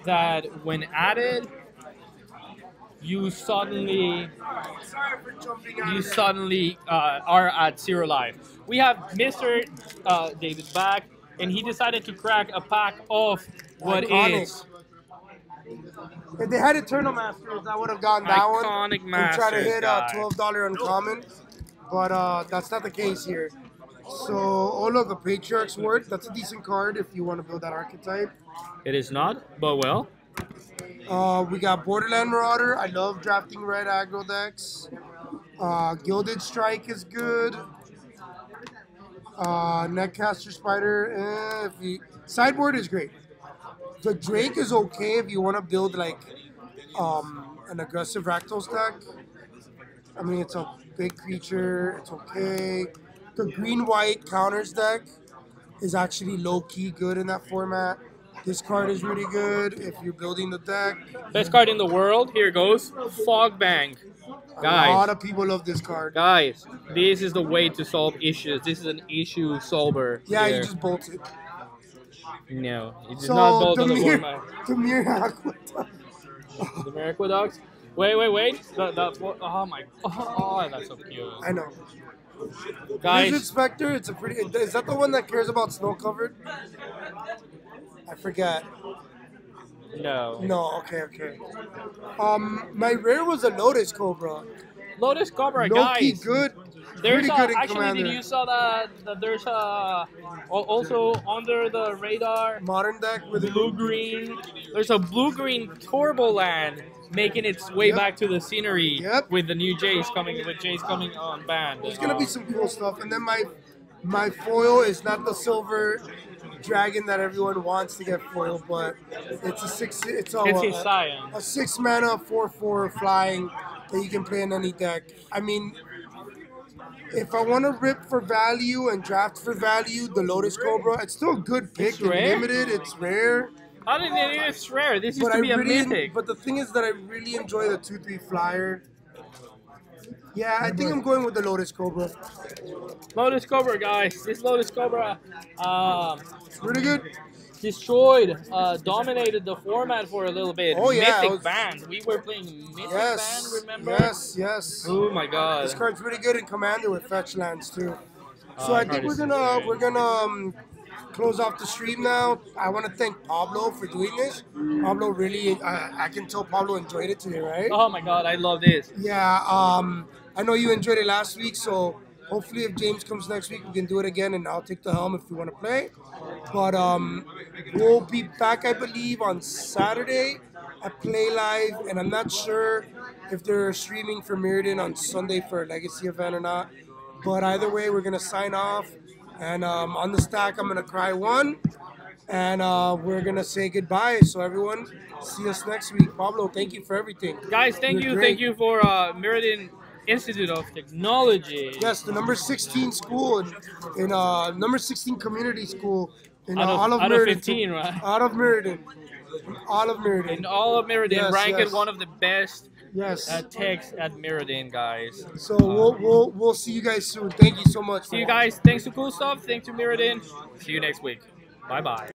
that, when added you suddenly Sorry for jumping out you of there. suddenly are at 0 life. We have Mr. David back, and he decided to crack a pack of what Iconic. is If they had Eternal Masters, I would have gotten that one iconic and try to masters, hit guy. $12 uncommon, but that's not the case here. So, oh look, a Patriarch's Word. That's a decent card if you want to build that archetype. It is not, but well. We got Borderland Marauder. I love drafting red aggro decks. Gilded Strike is good. Netcaster Spider. Sideboard is great. The Drake is okay if you want to build like an aggressive Rakdos deck. I mean, it's a big creature. It's okay. The green-white counters deck is actually low-key good in that format. This card is really good if you're building the deck. Best card in the world. Here goes Fog Bank. A Guys, lot of people love this card. Guys, this is the way to solve issues. This is an issue solver. Yeah, here. you just bolt it. No, it did So not bolt the on the mere, format. the mere Aqueduct. The mere Aqueducts. Wait. Oh my. Oh, that's so cute. I know. Guys, Lizard Spectre. It's a pretty. Is that the one that cares about snow covered? I forget. no. No. Okay. My rare was a Lotus Cobra. Lotus Cobra, Low-key guys. good. There's Pretty good in actually, Commander. did you saw that there's also under the radar Modern deck with blue-green. There's a blue-green Turbo Land making its way Yep. back to the scenery Yep. with the new Jace coming on band. There's gonna be some cool stuff, and then my foil is not the silver dragon that everyone wants to get foiled, but it's a six. It's his scion. a 6 mana 4/4 flying that you can play in any deck. I mean, if I want to rip for value and draft for value, the Lotus Cobra, it's still a good pick. It's rare? Limited, it's rare. How did it's rare? This used But to I be a really, mythic. but the thing is that I really enjoy the 2/3 flyer. Yeah, I think I'm going with the Lotus Cobra. Lotus Cobra, guys. This Lotus Cobra Really good. destroyed, dominated the format for a little bit. Oh, yeah, Mythic it was- Band. We were playing Mythic Yes. Band, remember? Yes. Oh my god. This card's really good in Commander with fetch lands too. So Oh, I that think card we're is gonna close off the stream now. I want to thank Pablo for doing this. Pablo really, I can tell Pablo enjoyed it today, right? Oh my god, I love this. Yeah. I know you enjoyed it last week, so hopefully if James comes next week, we can do it again, and I'll take the helm if you want to play. But we'll be back, I believe, on Saturday at Play Live, and I'm not sure if they're streaming for Mirrodin on Sunday for a Legacy event or not. But either way, we're gonna sign off, and on the stack, I'm gonna cry one, and we're gonna say goodbye. So everyone, see us next week. Pablo, thank you for everything. Guys, thank You're you. great. Thank you for Meriden Institute of Technology. Yes, the number 16 school in number 16 community school in Out all of of Meriden. 15, right? Out of Meriden. All of Meriden. In all of Meriden, Yes, ranked yes. one of the best Yes. techs at Meriden, guys. So we'll see you guys soon. Thank you so much. See you guys. Thanks to CoolStuff. Thanks to Meriden. See you next week. Bye bye.